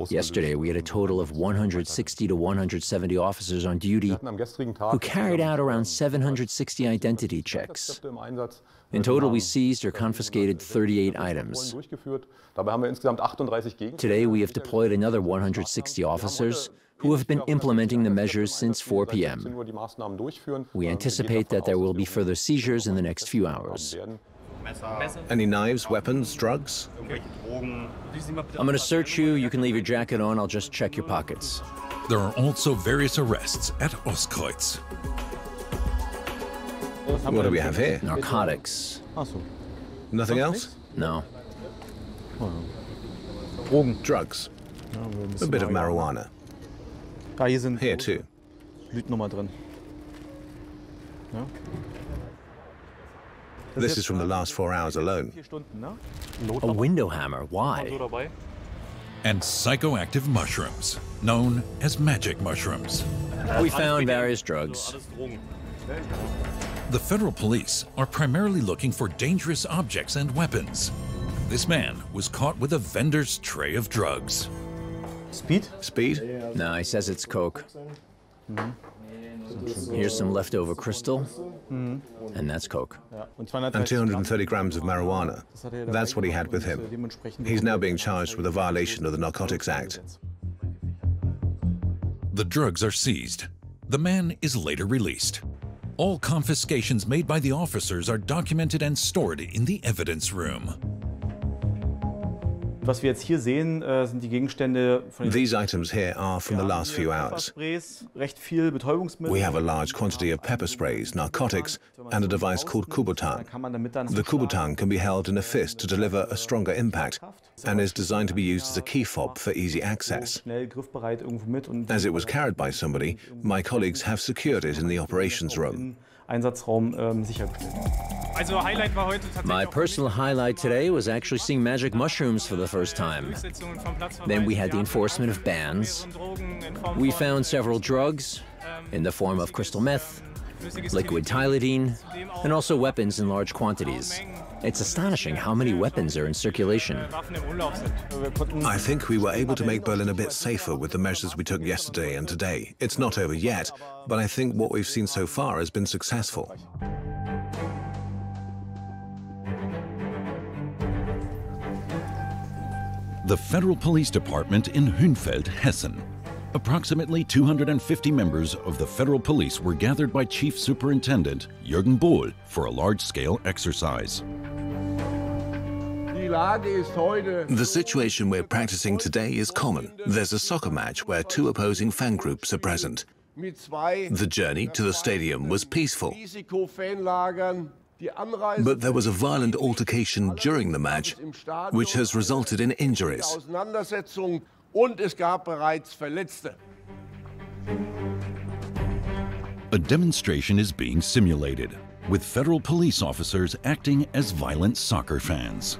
Yesterday, we had a total of 160 to 170 officers on duty who carried out around 760 identity checks. In total, we seized or confiscated 38 items. Today, we have deployed another 160 officers who have been implementing the measures since 4 p.m. We anticipate that there will be further seizures in the next few hours. Any knives, weapons, drugs? I'm going to search you. You can leave your jacket on. I'll just check your pockets. There are also various arrests at Ostkreuz. What do we have here? Narcotics. Nothing else? No. Drugs. A bit of marijuana. Here too. This is from the last 4 hours alone. A window hammer. Why? And psychoactive mushrooms, known as magic mushrooms. We found various drugs. The federal police are primarily looking for dangerous objects and weapons. This man was caught with a vendor's tray of drugs. Speed? Speed? No, he says it's coke. Here's some leftover crystal, and that's coke. And 230 grams of marijuana. That's what he had with him. He's now being charged with a violation of the Narcotics Act. The drugs are seized. The man is later released. All confiscations made by the officers are documented and stored in the evidence room. Was wir jetzt hier sehen, sind die Gegenstände von den These items here are from the last few hours. recht viel Betäubungsmittel. We have a large quantity of pepper sprays, narcotics, and a device called Kubotan. The Kubotan can be held in a fist to deliver a stronger impact and is designed to be used as a key fob for easy access. As it was carried by somebody, my colleagues have secured it in the operations room. My personal highlight today was actually seeing magic mushrooms for the first time. Then we had the enforcement of bans. We found several drugs in the form of crystal meth, liquid tylidine, and also weapons in large quantities. It's astonishing how many weapons are in circulation. I think we were able to make Berlin a bit safer with the measures we took yesterday and today. It's not over yet, but I think what we've seen so far has been successful. The Federal Police Department in Hünfeld, Hessen. Approximately 250 members of the Federal Police were gathered by Chief Superintendent Jürgen Bohl for a large-scale exercise. The situation we're practicing today is common. There's a soccer match where two opposing fan groups are present. The journey to the stadium was peaceful, but there was a violent altercation during the match, which has resulted in injuries. A demonstration is being simulated, with federal police officers acting as violent soccer fans.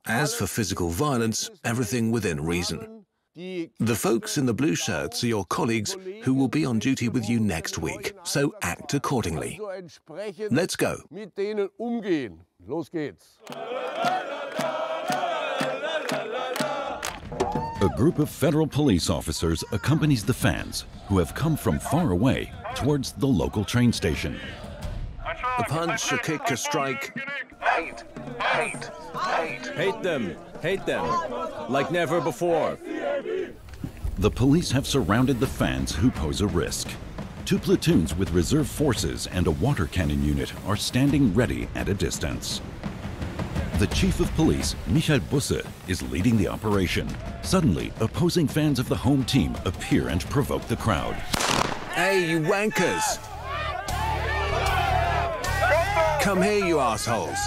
As for physical violence, everything within reason. The folks in the blue shirts are your colleagues who will be on duty with you next week, so act accordingly. Let's go. A group of federal police officers accompanies the fans, who have come from far away, towards the local train station. A punch, a kick, a strike. Hate, hate, hate. Hate them, like never before. The police have surrounded the fans who pose a risk. Two platoons with reserve forces and a water cannon unit are standing ready at a distance. The chief of police, Michael Busse, is leading the operation. Suddenly, opposing fans of the home team appear and provoke the crowd. Hey, you wankers! Come here, you assholes!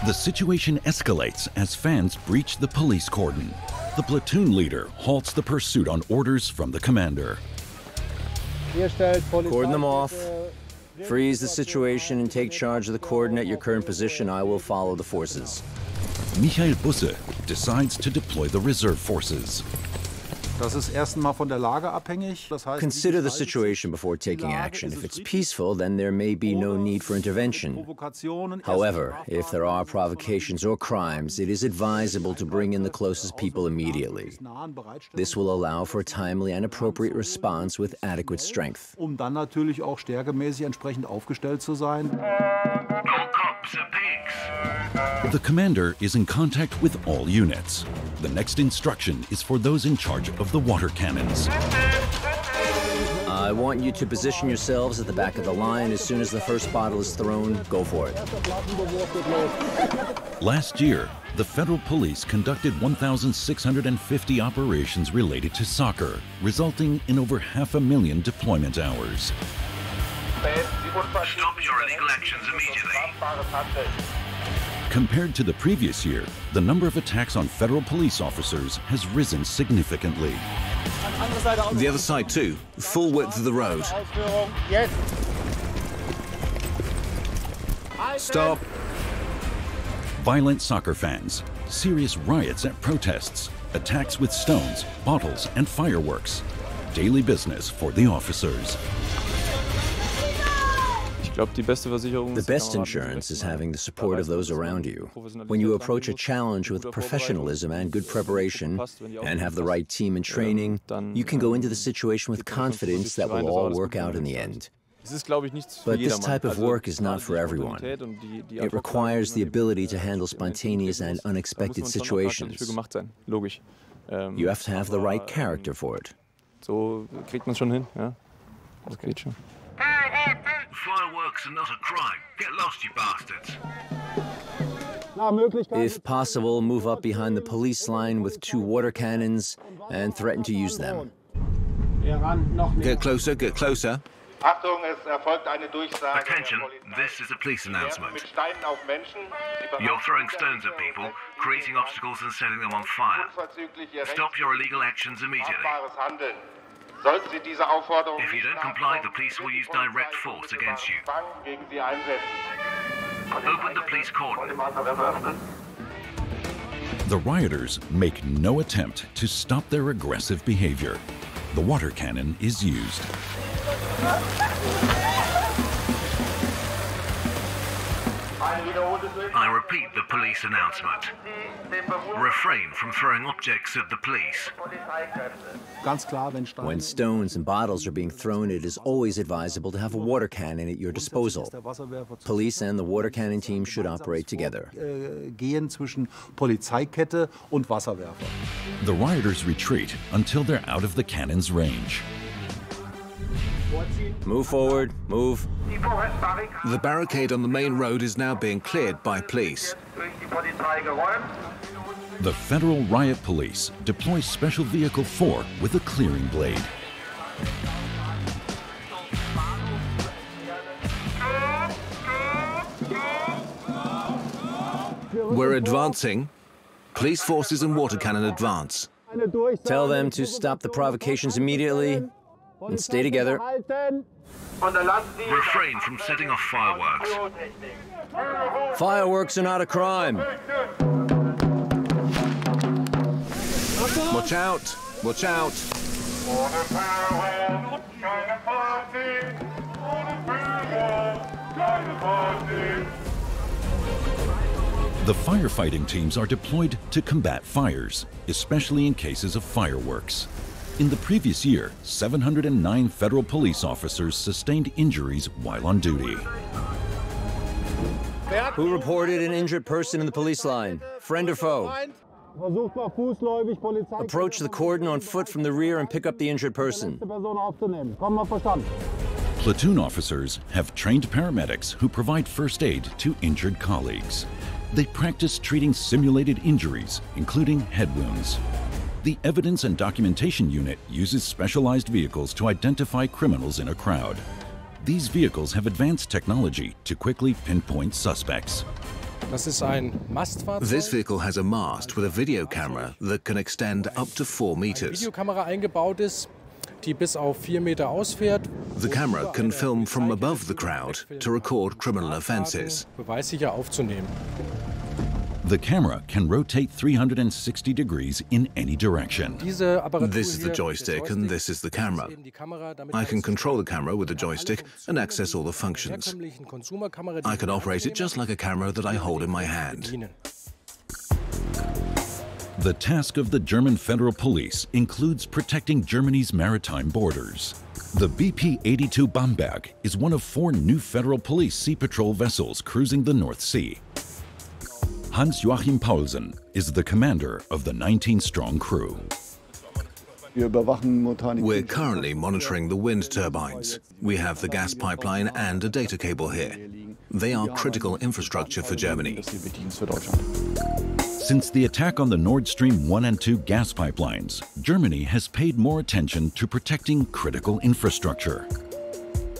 The situation escalates as fans breach the police cordon. The platoon leader halts the pursuit on orders from the commander. Cordon them off. Freeze the situation and take charge of the cordon at your current position. I will follow the forces. Michael Busse decides to deploy the reserve forces. Consider the situation before taking action. If it's peaceful, then there may be no need for intervention. However, if there are provocations or crimes, it is advisable to bring in the closest people immediately. This will allow for a timely and appropriate response with adequate strength. All cops are pigs. The commander is in contact with all units. The next instruction is for those in charge of the water cannons. I want you to position yourselves at the back of the line. As soon as the first bottle is thrown, go for it. Last year, the federal police conducted 1,650 operations related to soccer, resulting in over 500,000 deployment hours. Stop your illegal actions immediately. Compared to the previous year, the number of attacks on federal police officers has risen significantly. The other side too, full width of the road. Stop. Violent soccer fans, serious riots at protests, attacks with stones, bottles, and fireworks. Daily business for the officers. The best insurance is having the support of those around you. When you approach a challenge with professionalism and good preparation, and have the right team and training, you can go into the situation with confidence that will all work out in the end. But this type of work is not for everyone. It requires the ability to handle spontaneous and unexpected situations. You have to have the right character for it. Fireworks are not a crime. Get lost, you bastards. If possible, move up behind the police line with 2 water cannons and threaten to use them. Get closer, get closer. Attention, this is a police announcement. You're throwing stones at people, creating obstacles and setting them on fire. Stop your illegal actions immediately. If you don't comply, the police will use direct force against you. Open the police cordon. The rioters make no attempt to stop their aggressive behavior. The water cannon is used. I repeat the police announcement. Refrain from throwing objects at the police. When stones and bottles are being thrown, it is always advisable to have a water cannon at your disposal. Police and the water cannon team should operate together. The rioters retreat until they're out of the cannon's range. Move forward, move. The barricade on the main road is now being cleared by police. The Federal Riot Police deploy Special Vehicle 4 with a clearing blade. We're advancing. Police forces and water cannon advance. Tell them to stop the provocations immediately and stay together. Refrain from setting off fireworks. Fireworks are not a crime. Watch out! Watch out! The firefighting teams are deployed to combat fires, especially in cases of fireworks. In the previous year, 709 federal police officers sustained injuries while on duty. Who reported an injured person in the police line? Friend or foe? Approach the cordon on foot from the rear and pick up the injured person. Platoon officers have trained paramedics who provide first aid to injured colleagues. They practice treating simulated injuries, including head wounds. The Evidence and Documentation Unit uses specialized vehicles to identify criminals in a crowd. These vehicles have advanced technology to quickly pinpoint suspects. This vehicle has a mast with a video camera that can extend up to 4 meters. The camera can film from above the crowd to record criminal offenses. The camera can rotate 360 degrees in any direction. This is the joystick and this is the camera. I can control the camera with the joystick and access all the functions. I can operate it just like a camera that I hold in my hand. The task of the German Federal Police includes protecting Germany's maritime borders. The BP-82 Bamberg is one of 4 new Federal Police Sea Patrol vessels cruising the North Sea. Hans-Joachim Paulsen is the commander of the 19-strong crew. We're currently monitoring the wind turbines. We have the gas pipeline and a data cable here. They are critical infrastructure for Germany. Since the attack on the Nord Stream 1 and 2 gas pipelines, Germany has paid more attention to protecting critical infrastructure.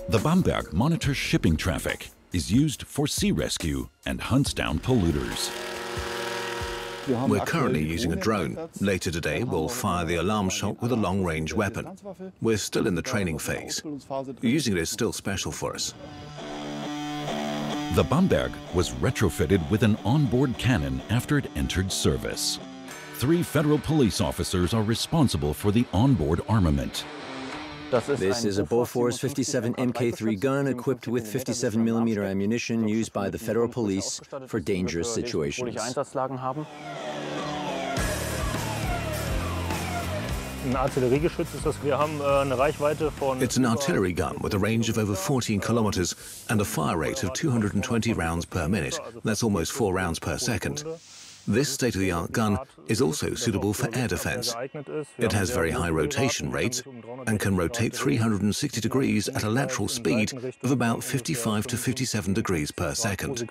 The Bamberg monitors shipping traffic, is used for sea rescue, and hunts down polluters. We're currently using a drone. Later today, we'll fire the alarm shot with a long-range weapon. We're still in the training phase. Using it is still special for us. The Bamberg was retrofitted with an onboard cannon after it entered service. 3 federal police officers are responsible for the onboard armament. This is a Bofors 57 Mk3 gun equipped with 57mm ammunition used by the Federal Police for dangerous situations. It's an artillery gun with a range of over 14 kilometers and a fire rate of 220 rounds per minute. That's almost 4 rounds per second. This state-of-the-art gun is also suitable for air defense. It has very high rotation rates and can rotate 360 degrees at a lateral speed of about 55 to 57 degrees per second.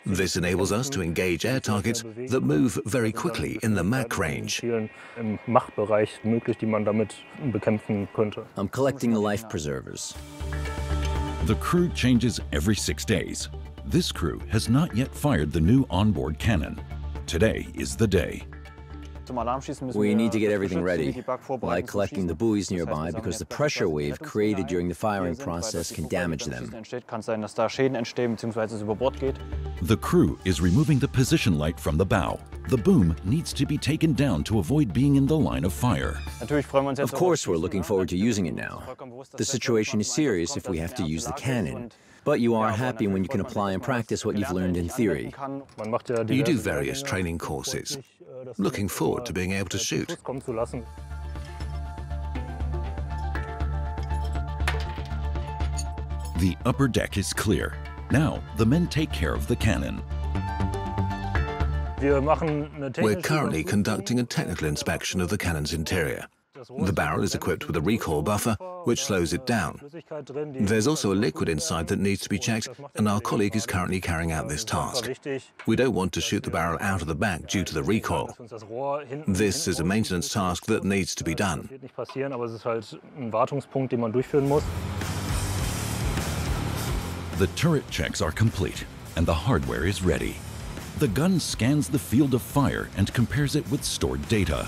This enables us to engage air targets that move very quickly in the Mach range. I'm collecting the life preservers. The crew changes every 6 days. This crew has not yet fired the new onboard cannon. Today is the day. We need to get everything ready, like collecting the buoys nearby, because the pressure wave created during the firing process can damage them. The crew is removing the position light from the bow. The boom needs to be taken down to avoid being in the line of fire. Of course, we're looking forward to using it now. The situation is serious if we have to use the cannon. But you are happy when you can apply and practice what you've learned in theory. You do various training courses. Looking forward to being able to shoot. The upper deck is clear. Now, the men take care of the cannon. We're currently conducting a technical inspection of the cannon's interior. The barrel is equipped with a recoil buffer, which slows it down. There's also a liquid inside that needs to be checked, and our colleague is currently carrying out this task. We don't want to shoot the barrel out of the back due to the recoil. This is a maintenance task that needs to be done. The turret checks are complete, and the hardware is ready. The gun scans the field of fire and compares it with stored data.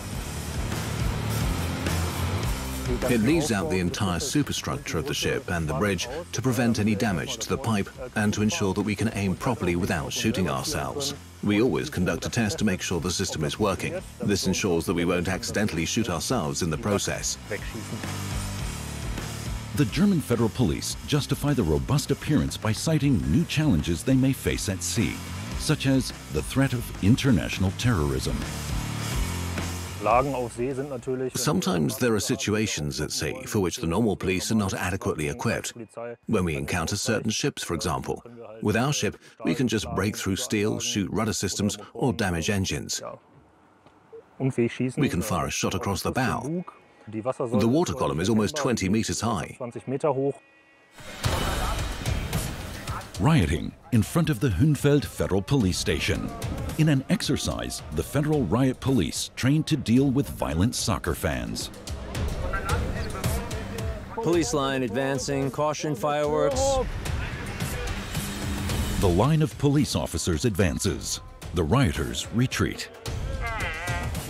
It leaves out the entire superstructure of the ship and the bridge to prevent any damage to the pipe and to ensure that we can aim properly without shooting ourselves. We always conduct a test to make sure the system is working. This ensures that we won't accidentally shoot ourselves in the process. The German Federal Police justify the robust appearance by citing new challenges they may face at sea, such as the threat of international terrorism. Sometimes there are situations at sea for which the normal police are not adequately equipped. When we encounter certain ships, for example. With our ship, we can just break through steel, shoot rudder systems, or damage engines. We can fire a shot across the bow. The water column is almost 20 meters high. Rioting in front of the Hünfeld Federal Police Station. In an exercise, the Federal Riot Police trained to deal with violent soccer fans. Police line advancing, caution, fireworks. The line of police officers advances. The rioters retreat.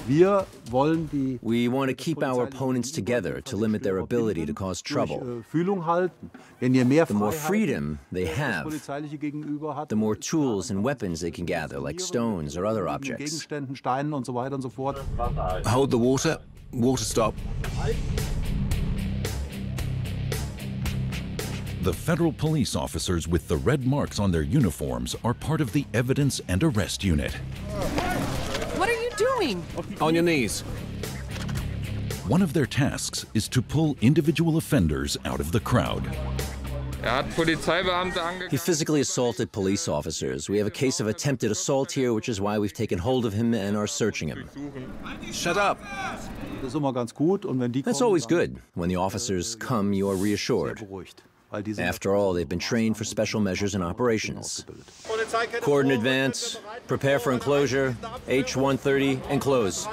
We want to keep our opponents together to limit their ability to cause trouble. The more freedom they have, the more tools and weapons they can gather, like stones or other objects. Hold the water. Water stop. The federal police officers with the red marks on their uniforms are part of the evidence and arrest unit. What are you doing? On your knees. One of their tasks is to pull individual offenders out of the crowd. He physically assaulted police officers. We have a case of attempted assault here, which is why we've taken hold of him and are searching him. Shut up. That's always good. When the officers come, you are reassured. After all, they've been trained for special measures and operations. Cordon advance, prepare for enclosure, H-130, enclose.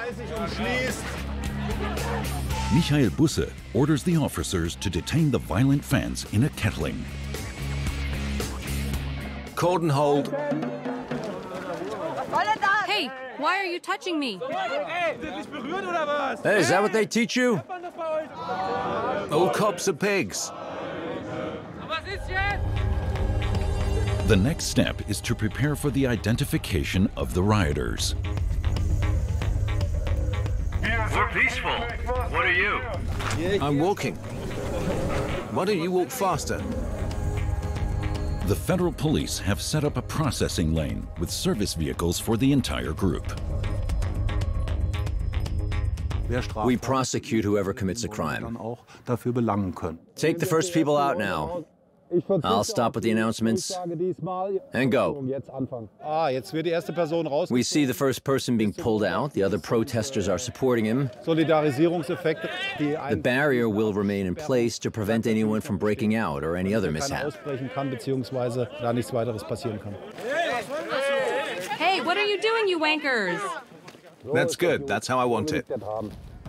Michael Busse orders the officers to detain the violent fans in a kettling. Cordon hold. Hey, why are you touching me? Hey, is that what they teach you? All cops are pigs. The next step is to prepare for the identification of the rioters. We're peaceful. What are you? I'm walking. Why don't you walk faster? The federal police have set up a processing lane with service vehicles for the entire group. We prosecute whoever commits a crime. Take the first people out now. I'll stop with the announcements and go. We see the first person being pulled out. The other protesters are supporting him. The barrier will remain in place to prevent anyone from breaking out or any other mishap. Hey, what are you doing, you wankers? That's good. That's how I want it.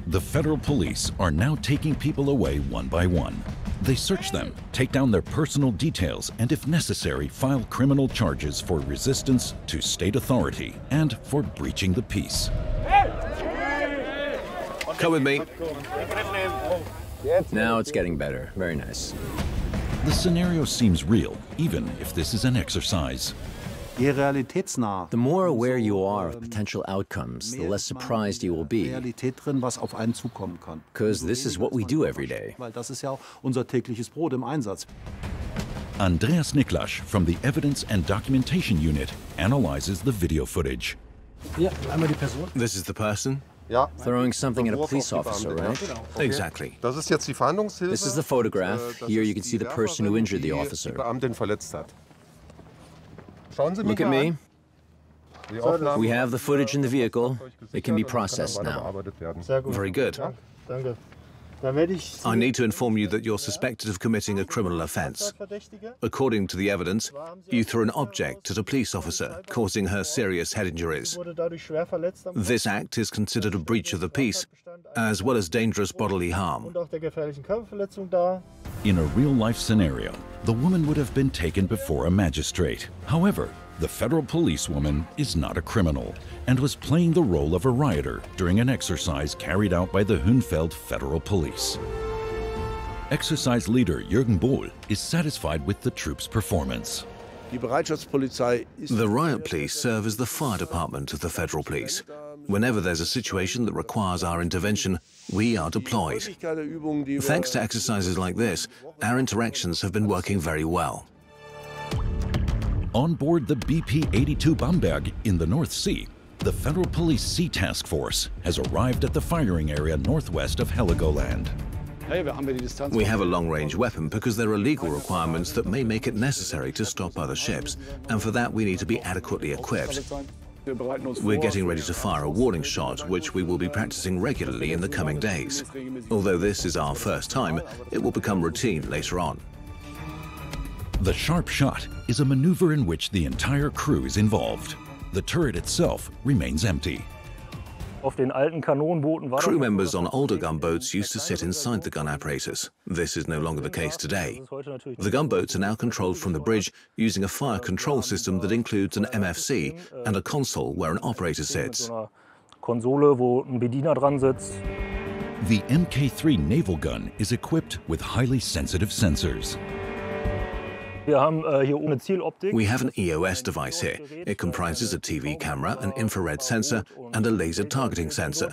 The federal police are now taking people away one by one. They search them, take down their personal details, and if necessary, file criminal charges for resistance to state authority and for breaching the peace. Come with me. Now it's getting better. Very nice. The scenario seems real, even if this is an exercise. The more aware you are of potential outcomes, the less surprised you will be. Because this is what we do every day. Andreas Niklasch from the Evidence and Documentation Unit analyzes the video footage. This is the person? Throwing something at a police officer, right? Exactly. This is the photograph. Here you can see the person who injured the officer. Look at me. We have the footage in the vehicle. It can be processed now. Very good. I need to inform you that you're suspected of committing a criminal offence. According to the evidence, you threw an object at a police officer, causing her serious head injuries. This act is considered a breach of the peace, as well as dangerous bodily harm. In a real-life scenario, the woman would have been taken before a magistrate. However, the federal policewoman is not a criminal and was playing the role of a rioter during an exercise carried out by the Hünfeld Federal Police. Exercise leader Jürgen Bohl is satisfied with the troops' performance. The riot police serve as the fire department of the federal police. Whenever there's a situation that requires our intervention, we are deployed. Thanks to exercises like this, our interactions have been working very well. On board the BP-82 Bamberg in the North Sea, the Federal Police Sea Task Force has arrived at the firing area northwest of Heligoland. We have a long-range weapon because there are legal requirements that may make it necessary to stop other ships, and for that we need to be adequately equipped. We're getting ready to fire a warning shot, which we will be practicing regularly in the coming days. Although this is our first time, it will become routine later on. The sharp shot is a maneuver in which the entire crew is involved. The turret itself remains empty. Crew members on older gunboats used to sit inside the gun apparatus. This is no longer the case today. The gunboats are now controlled from the bridge using a fire control system that includes an MFC and a console where an operator sits. The Mk3 naval gun is equipped with highly sensitive sensors. We have an EOS device here. It comprises a TV camera, an infrared sensor, and a laser targeting sensor.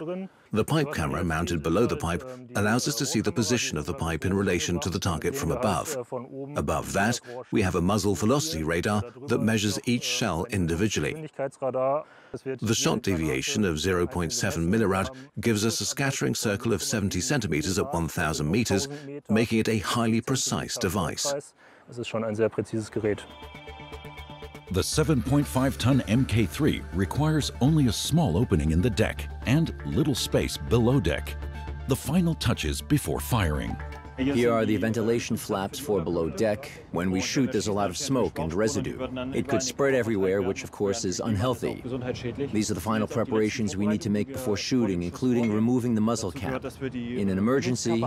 The pipe camera mounted below the pipe allows us to see the position of the pipe in relation to the target from above. Above that, we have a muzzle velocity radar that measures each shell individually. The shot deviation of 0.7 millirad gives us a scattering circle of 70 centimeters at 1,000 meters, making it a highly precise device. The 7.5-ton Mk3 requires only a small opening in the deck and little space below deck. The final touches before firing. Here are the ventilation flaps for below deck. When we shoot, there's a lot of smoke and residue. It could spread everywhere, which of course is unhealthy. These are the final preparations we need to make before shooting, including removing the muzzle cap. In an emergency,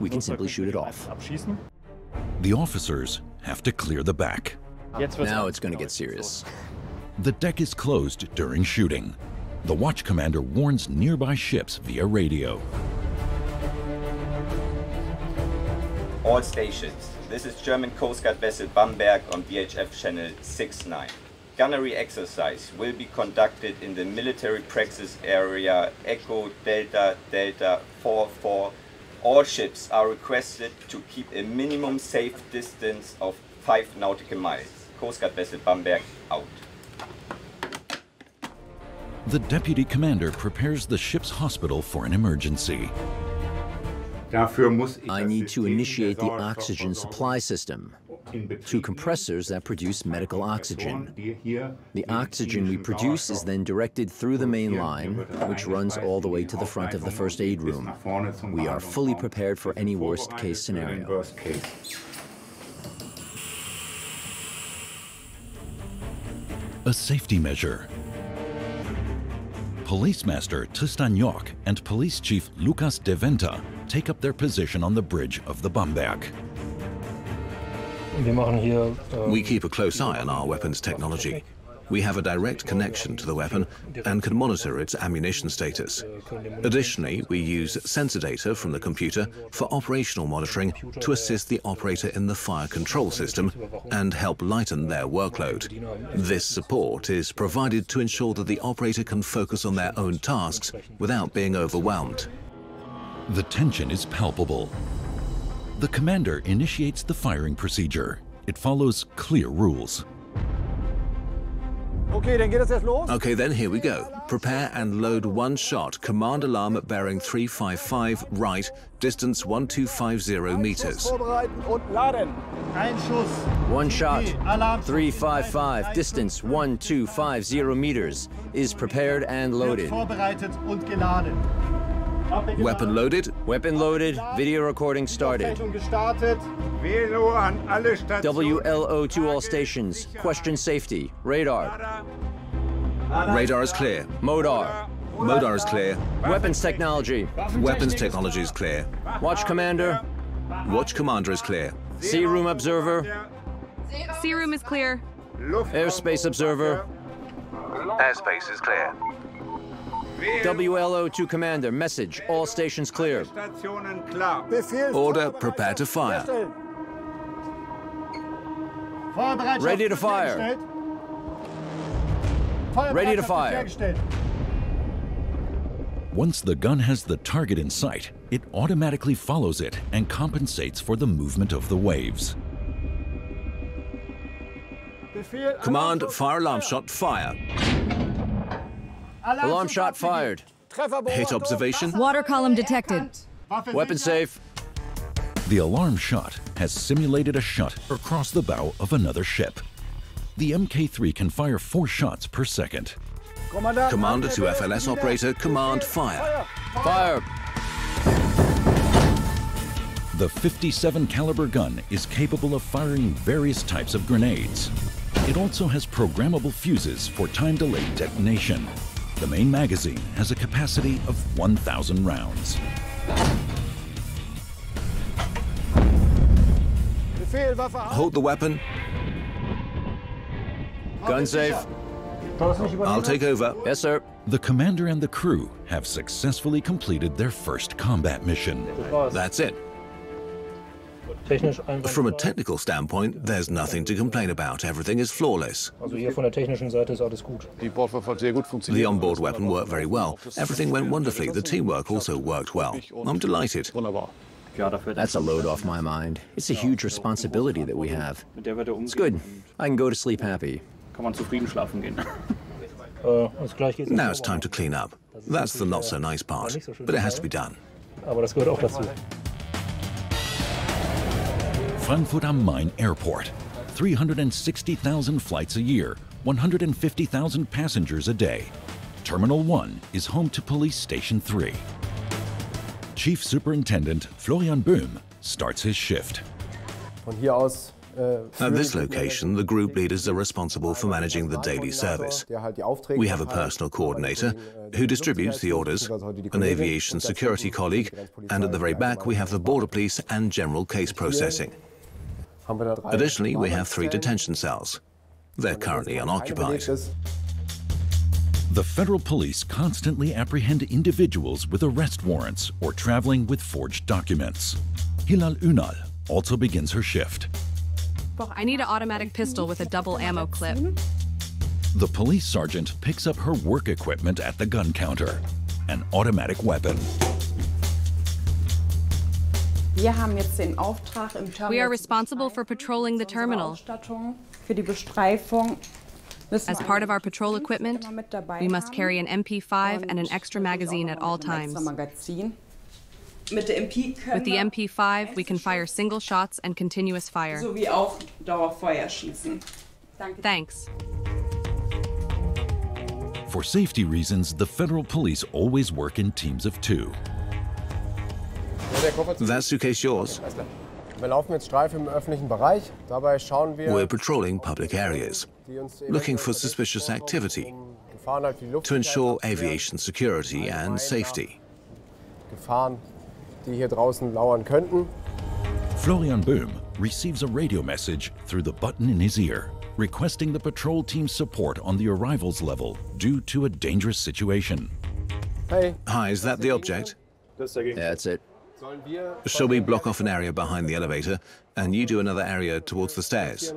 we can simply shoot it off. The officers have to clear the back. Now it's going to get serious. The deck is closed during shooting. The watch commander warns nearby ships via radio. All stations, this is German Coast Guard vessel Bamberg on VHF channel 69. Gunnery exercise will be conducted in the military praxis area Echo Delta Delta 44. All ships are requested to keep a minimum safe distance of 5 nautical miles. Coast Guard vessel Bamberg out. The deputy commander prepares the ship's hospital for an emergency. I need to initiate the oxygen supply system. 2 compressors that produce medical oxygen. The oxygen we produce is then directed through the main line, which runs all the way to the front of the first aid room. We are fully prepared for any worst-case scenario. A safety measure. Police Master Tristan Joch and Police Chief Lukas de Venta take up their position on the bridge of the Bamberg. We keep a close eye on our weapons technology. We have a direct connection to the weapon and can monitor its ammunition status. Additionally, we use sensor data from the computer for operational monitoring to assist the operator in the fire control system and help lighten their workload. This support is provided to ensure that the operator can focus on their own tasks without being overwhelmed. The tension is palpable. The commander initiates the firing procedure. It follows clear rules. Okay, then here we go. Prepare and load 1 shot. Command alarm at bearing 355 right, distance 1250 meters. 1 shot, 355, distance 1250 meters, is prepared and loaded. Weapon loaded. Weapon loaded. Video recording started. WLO to all stations. Question safety. Radar. Radar is clear. Modar. Modar is clear. Weapons technology. Weapons technology is clear. Watch commander. Watch commander is clear. Sea room observer. Sea room is clear. Airspace observer. Airspace is clear. WLO to commander. Message. All stations clear. Order, prepare to fire. Ready to fire. Ready to fire. Once the gun has the target in sight, it automatically follows it and compensates for the movement of the waves. Command, fire alarm shot, fire. Alarm shot fired. Hit observation. Water column detected. Weapon safe. The alarm shot has simulated a shot across the bow of another ship. The Mk3 can fire 4 shots per second. Commander to FLS operator, command, fire. Fire. The 57 caliber gun is capable of firing various types of grenades. It also has programmable fuses for time-delayed detonation. The main magazine has a capacity of 1,000 rounds. Hold the weapon. Gun safe. I'll take over. Yes, sir. The commander and the crew have successfully completed their first combat mission. That's it. From a technical standpoint, there's nothing to complain about. Everything is flawless. The onboard weapon worked very well. Everything went wonderfully. The teamwork also worked well. I'm delighted. That's a load off my mind. It's a huge responsibility that we have. It's good. I can go to sleep happy. Now it's time to clean up. That's the not so nice part, but it has to be done. Frankfurt am Main Airport. 360,000 flights a year, 150,000 passengers a day. Terminal 1 is home to Police Station 3. Chief Superintendent Florian Böhm starts his shift. At this location, the group leaders are responsible for managing the daily service. We have a personal coordinator who distributes the orders, an aviation security colleague, and at the very back we have the border police and general case processing. Additionally, we have 3 detention cells. They're currently unoccupied. The federal police constantly apprehend individuals with arrest warrants or traveling with forged documents. Hilal Ünal also begins her shift. I need an automatic pistol with a double ammo clip. The police sergeant picks up her work equipment at the gun counter, an automatic weapon. We are responsible for patrolling the terminal. As part of our patrol equipment, we must carry an MP5 and an extra magazine at all times. With the MP5, we can fire single shots and continuous fire. Thanks. For safety reasons, the federal police always work in teams of 2. That suitcase yours? We're patrolling public areas, looking for suspicious activity, to ensure aviation security and safety. Florian Böhm receives a radio message through the button in his ear, requesting the patrol team's support on the arrivals level due to a dangerous situation. Hi, is that the object? That's it. Shall we block off an area behind the elevator, and you do another area towards the stairs?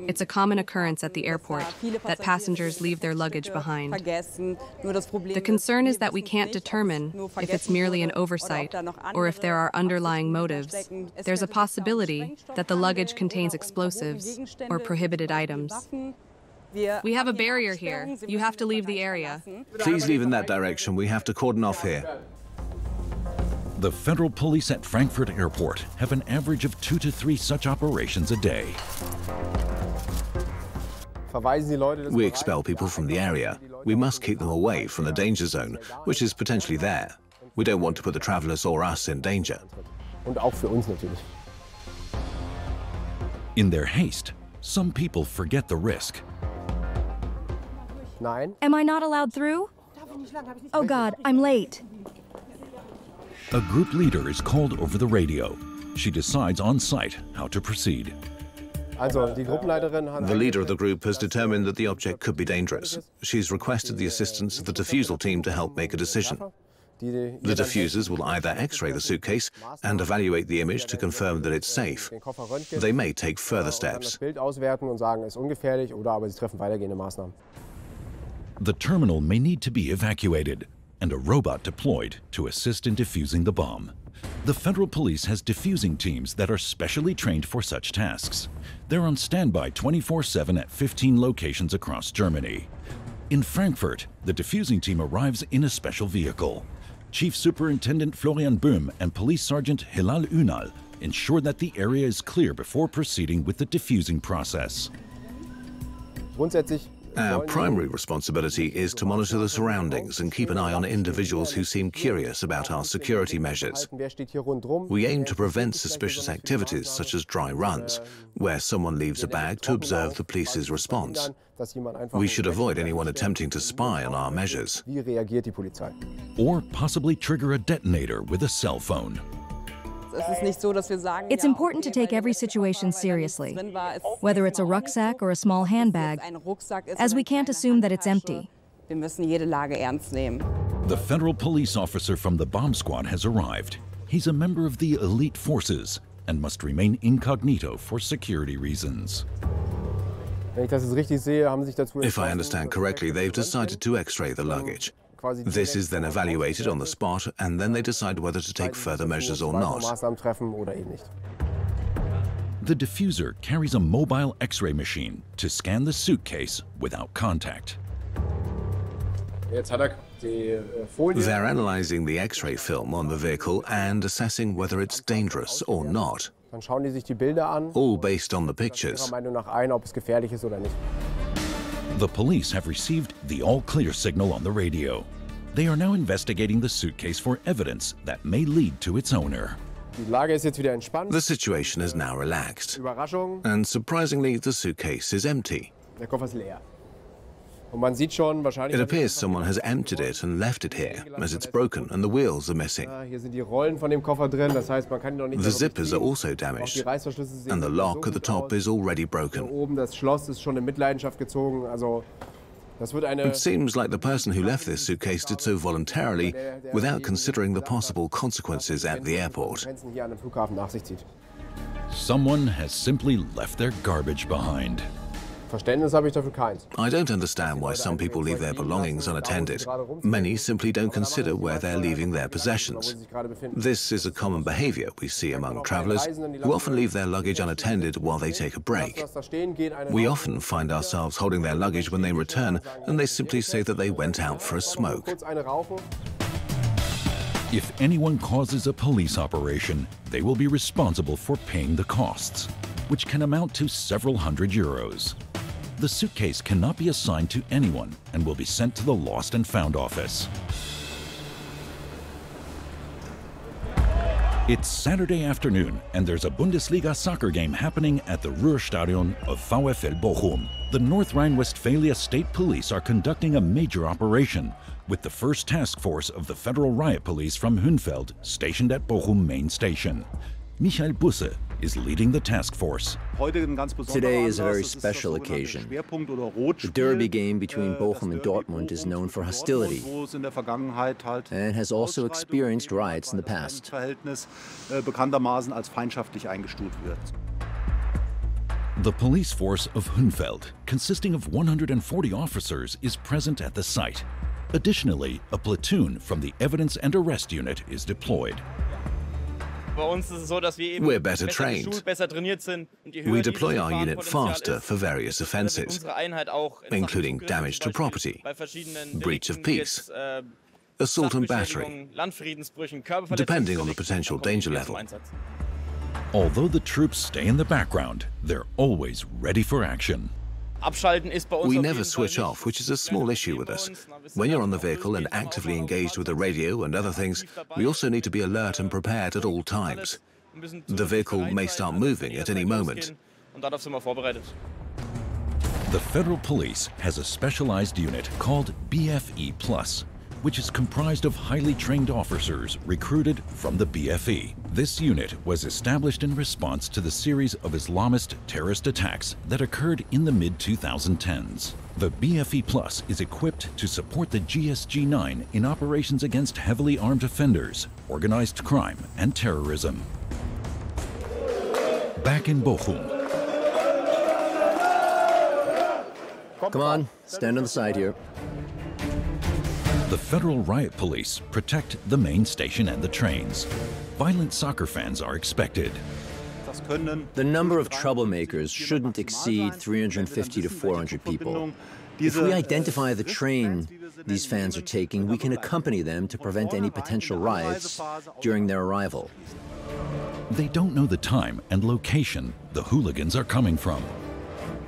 It's a common occurrence at the airport that passengers leave their luggage behind. The concern is that we can't determine if it's merely an oversight or if there are underlying motives. There's a possibility that the luggage contains explosives or prohibited items. We have a barrier here. You have to leave the area. Please leave in that direction. We have to cordon off here. The federal police at Frankfurt Airport have an average of 2 to 3 such operations a day. We expel people from the area. We must keep them away from the danger zone, which is potentially there. We don't want to put the travelers or us in danger. Und auch für uns natürlich. In their haste, some people forget the risk. Nein. Am I not allowed through? Oh God, I'm late. A group leader is called over the radio. She decides on site how to proceed. The leader of the group has determined that the object could be dangerous. She's requested the assistance of the defusal team to help make a decision. The diffusers will either X-ray the suitcase and evaluate the image to confirm that it's safe. They may take further steps. The terminal may need to be evacuated and a robot deployed to assist in defusing the bomb. The federal police has defusing teams that are specially trained for such tasks. They're on standby 24/7 at 15 locations across Germany. In Frankfurt, the defusing team arrives in a special vehicle. Chief Superintendent Florian Böhm and Police Sergeant Hilal Ünal ensure that the area is clear before proceeding with the defusing process. Our primary responsibility is to monitor the surroundings and keep an eye on individuals who seem curious about our security measures. We aim to prevent suspicious activities such as dry runs, where someone leaves a bag to observe the police's response. We should avoid anyone attempting to spy on our measures. Or possibly trigger a detonator with a cell phone. It's important to take every situation seriously, whether it's a rucksack or a small handbag, as we can't assume that it's empty. The federal police officer from the bomb squad has arrived. He's a member of the elite forces and must remain incognito for security reasons. If I understand correctly, they've decided to X-ray the luggage. This is then evaluated on the spot, and then they decide whether to take further measures or not. The diffuser carries a mobile X-ray machine to scan the suitcase without contact. They're analyzing the X-ray film on the vehicle and assessing whether it's dangerous or not. All based on the pictures. The police have received the all-clear signal on the radio. They are now investigating the suitcase for evidence that may lead to its owner. The situation is now relaxed. And surprisingly, the suitcase is empty. It appears someone has emptied it and left it here, as it's broken and the wheels are missing. The zippers are also damaged, and the lock at the top is already broken. It seems like the person who left this suitcase did so voluntarily, without considering the possible consequences at the airport. Someone has simply left their garbage behind. I don't understand why some people leave their belongings unattended. Many simply don't consider where they're leaving their possessions. This is a common behavior we see among travelers, who often leave their luggage unattended while they take a break. We often find ourselves holding their luggage when they return, and they simply say that they went out for a smoke. If anyone causes a police operation, they will be responsible for paying the costs, which can amount to several hundred euros. The suitcase cannot be assigned to anyone and will be sent to the Lost and Found office. It's Saturday afternoon, and there's a Bundesliga soccer game happening at the Ruhrstadion of VfL Bochum. The North Rhine-Westphalia State Police are conducting a major operation, with the first task force of the Federal Riot Police from Hünfeld stationed at Bochum main station. Michael Busse is leading the task force. Today is a very special occasion. The derby game between Bochum and Dortmund is known for hostility and has also experienced riots in the past. The police force of Hünfeld, consisting of 140 officers, is present at the site. Additionally, a platoon from the Evidence and Arrest Unit is deployed. We're better trained. We deploy our unit faster for various offences, including damage to property, breach of peace, assault and battery, depending on the potential danger level. Although the troops stay in the background, they're always ready for action. We never switch off, which is a small issue with us. When you're on the vehicle and actively engaged with the radio and other things, we also need to be alert and prepared at all times. The vehicle may start moving at any moment. The Federal Police has a specialized unit called BFE Plus, which is comprised of highly trained officers recruited from the BFE. This unit was established in response to the series of Islamist terrorist attacks that occurred in the mid-2010s. The BFE Plus is equipped to support the GSG-9 in operations against heavily armed offenders, organized crime, and terrorism. Back in Bochum. Come on, stand on the side here. The Federal Riot Police protect the main station and the trains. Violent soccer fans are expected. The number of troublemakers shouldn't exceed 350 to 400 people. If we identify the train these fans are taking, we can accompany them to prevent any potential riots during their arrival. They don't know the time and location the hooligans are coming from.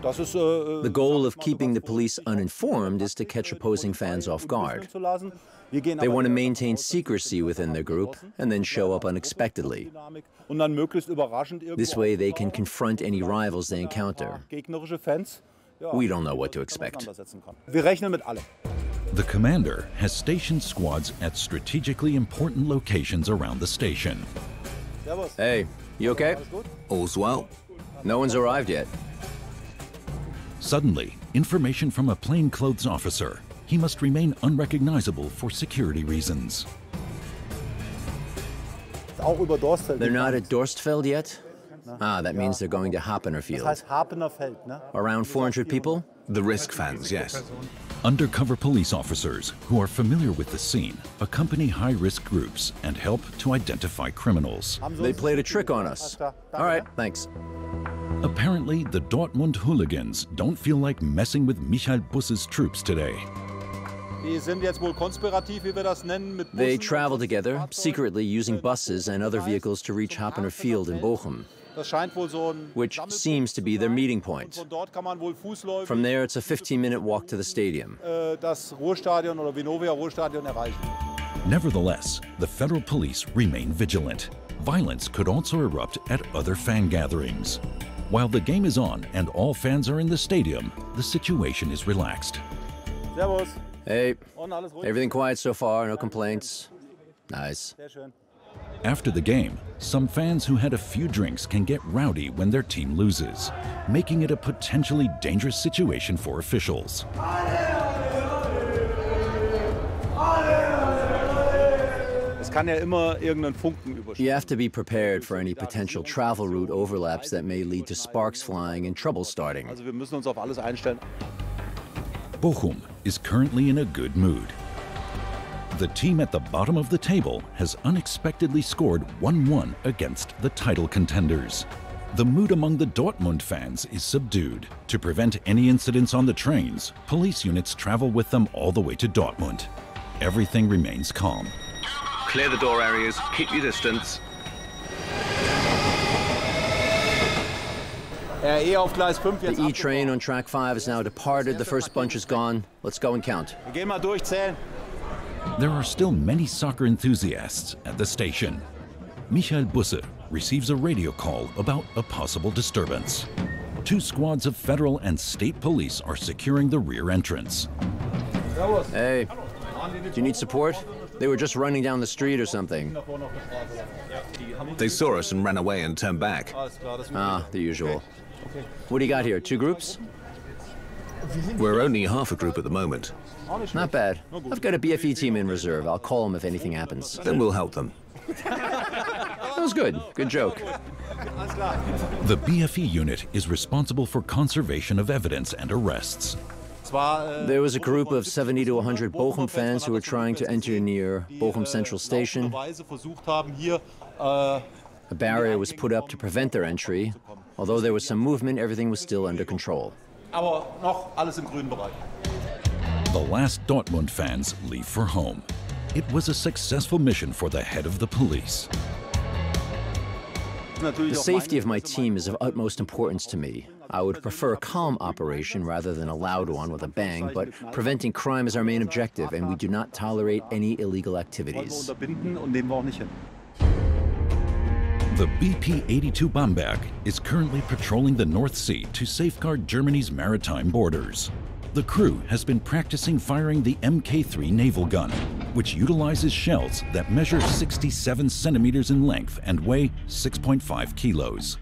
The goal of keeping the police uninformed is to catch opposing fans off guard. They want to maintain secrecy within their group and then show up unexpectedly. This way they can confront any rivals they encounter. We don't know what to expect. The commander has stationed squads at strategically important locations around the station. Hey, you okay? All's well. No one's arrived yet. Suddenly, information from a plainclothes officer. He must remain unrecognizable for security reasons. They're not at Dorstfeld yet? Ah, that means they're going to Happenerfield. Around 400 people? The risk fans, yes. Undercover police officers who are familiar with the scene accompany high-risk groups and help to identify criminals. They played a trick on us. All right, thanks. Apparently, the Dortmund hooligans don't feel like messing with Michael Busse's troops today. They travel together, secretly using buses and other vehicles to reach Happenerfield in Bochum, which seems to be their meeting point. From there, it's a 15-minute walk to the stadium. Nevertheless, the Federal Police remain vigilant. Violence could also erupt at other fan gatherings. While the game is on and all fans are in the stadium, the situation is relaxed. Hey, everything quiet so far, no complaints. Nice. After the game, some fans who had a few drinks can get rowdy when their team loses, making it a potentially dangerous situation for officials. You have to be prepared for any potential travel route overlaps that may lead to sparks flying and trouble starting. Bochum is currently in a good mood. The team at the bottom of the table has unexpectedly scored 1-1 against the title contenders. The mood among the Dortmund fans is subdued. To prevent any incidents on the trains, police units travel with them all the way to Dortmund. Everything remains calm. Clear the door areas, keep your distance. The E train on track 5 has now departed. The first bunch is gone. Let's go and count. There are still many soccer enthusiasts at the station. Michael Busse receives a radio call about a possible disturbance. 2 squads of federal and state police are securing the rear entrance. Hey, do you need support? They were just running down the street or something. They saw us and ran away and turned back. Ah, the usual. What do you got here, 2 groups? We're only half a group at the moment. Not bad. I've got a BFE team in reserve. I'll call them if anything happens. Then we'll help them. That was good. Good joke. The BFE unit is responsible for conservation of evidence and arrests. There was a group of 70 to 100 Bochum fans who were trying to enter near Bochum Central Station. A barrier was put up to prevent their entry. Although there was some movement, everything was still under control. The last Dortmund fans leave for home. It was a successful mission for the head of the police. The safety of my team is of utmost importance to me. I would prefer a calm operation rather than a loud one with a bang, but preventing crime is our main objective, and we do not tolerate any illegal activities. The BP-82 Bamberg is currently patrolling the North Sea to safeguard Germany's maritime borders. The crew has been practicing firing the Mk3 naval gun, which utilizes shells that measure 67 centimeters in length and weigh 6.5 kilos.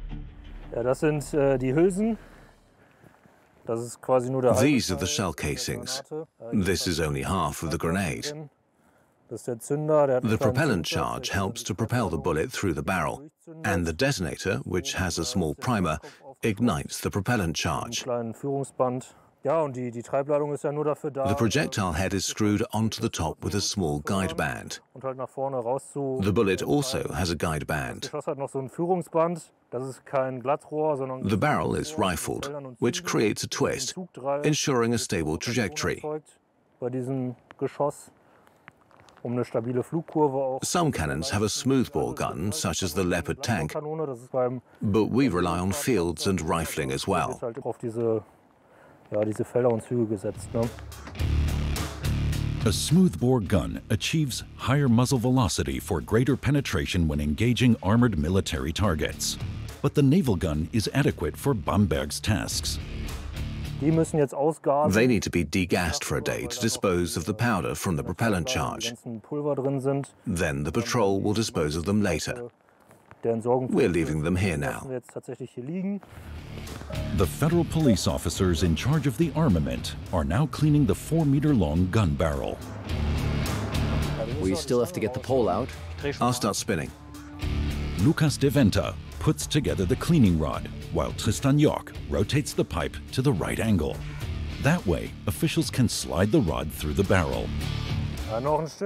These are the shell casings. This is only half of the grenade. The propellant charge helps to propel the bullet through the barrel, and the detonator, which has a small primer, ignites the propellant charge. The projectile head is screwed onto the top with a small guide band. The bullet also has a guide band. The barrel is rifled, which creates a twist, ensuring a stable trajectory. Some cannons have a smoothbore gun, such as the Leopard tank, but we rely on fields and rifling as well. A smoothbore gun achieves higher muzzle velocity for greater penetration when engaging armored military targets. But the naval gun is adequate for Bamberg's tasks. They need to be degassed for a day to dispose of the powder from the propellant charge. Then the patrol will dispose of them later. We're leaving them here now. The federal police officers in charge of the armament are now cleaning the 4-meter-long gun barrel. We still have to get the pole out. I'll start spinning. Lucas de Venta puts together the cleaning rod, while Tristan Jock rotates the pipe to the right angle. That way, officials can slide the rod through the barrel.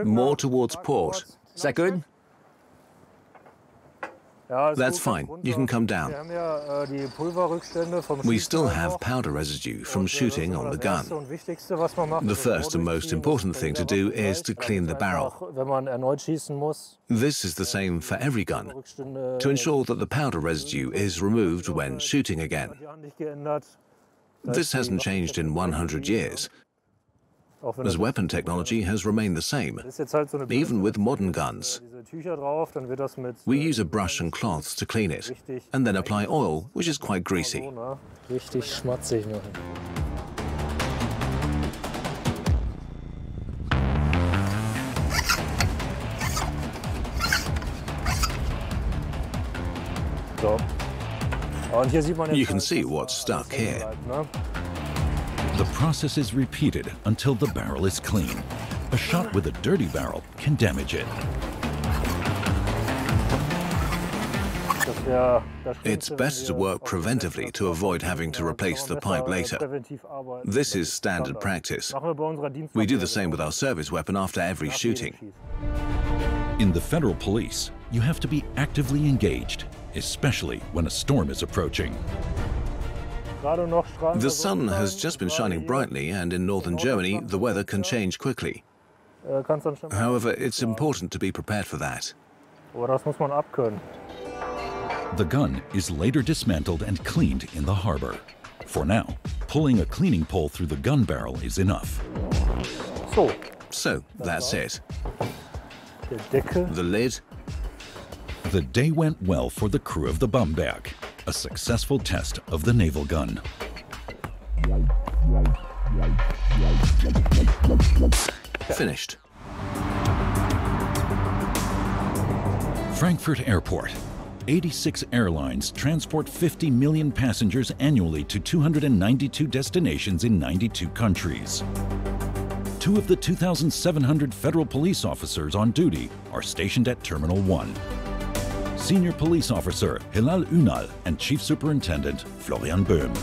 More towards port. Is that good? That's fine. You can come down. We still have powder residue from shooting on the gun. The first and most important thing to do is to clean the barrel. This is the same for every gun, to ensure that the powder residue is removed when shooting again. This hasn't changed in 100 years, as weapon technology has remained the same, even with modern guns. We use a brush and cloths to clean it, and then apply oil, which is quite greasy. You can see what's stuck here. The process is repeated until the barrel is clean. A shot with a dirty barrel can damage it. It's better to work preventively to avoid having to replace the pipe later. This is standard practice. We do the same with our service weapon after every shooting. In the federal police, you have to be actively engaged, especially when a storm is approaching. The sun has just been shining brightly, and in northern Germany, the weather can change quickly. However, it's important to be prepared for that. The gun is later dismantled and cleaned in the harbor. For now, pulling a cleaning pole through the gun barrel is enough. So, that's it. The lid. The day went well for the crew of the Bamberg. A successful test of the naval gun. Finished. Frankfurt Airport. 86 airlines transport 50 million passengers annually to 292 destinations in 92 countries. 2 of the 2,700 federal police officers on duty are stationed at Terminal 1. Senior Police Officer Hilal Ünal and Chief Superintendent Florian Böhm.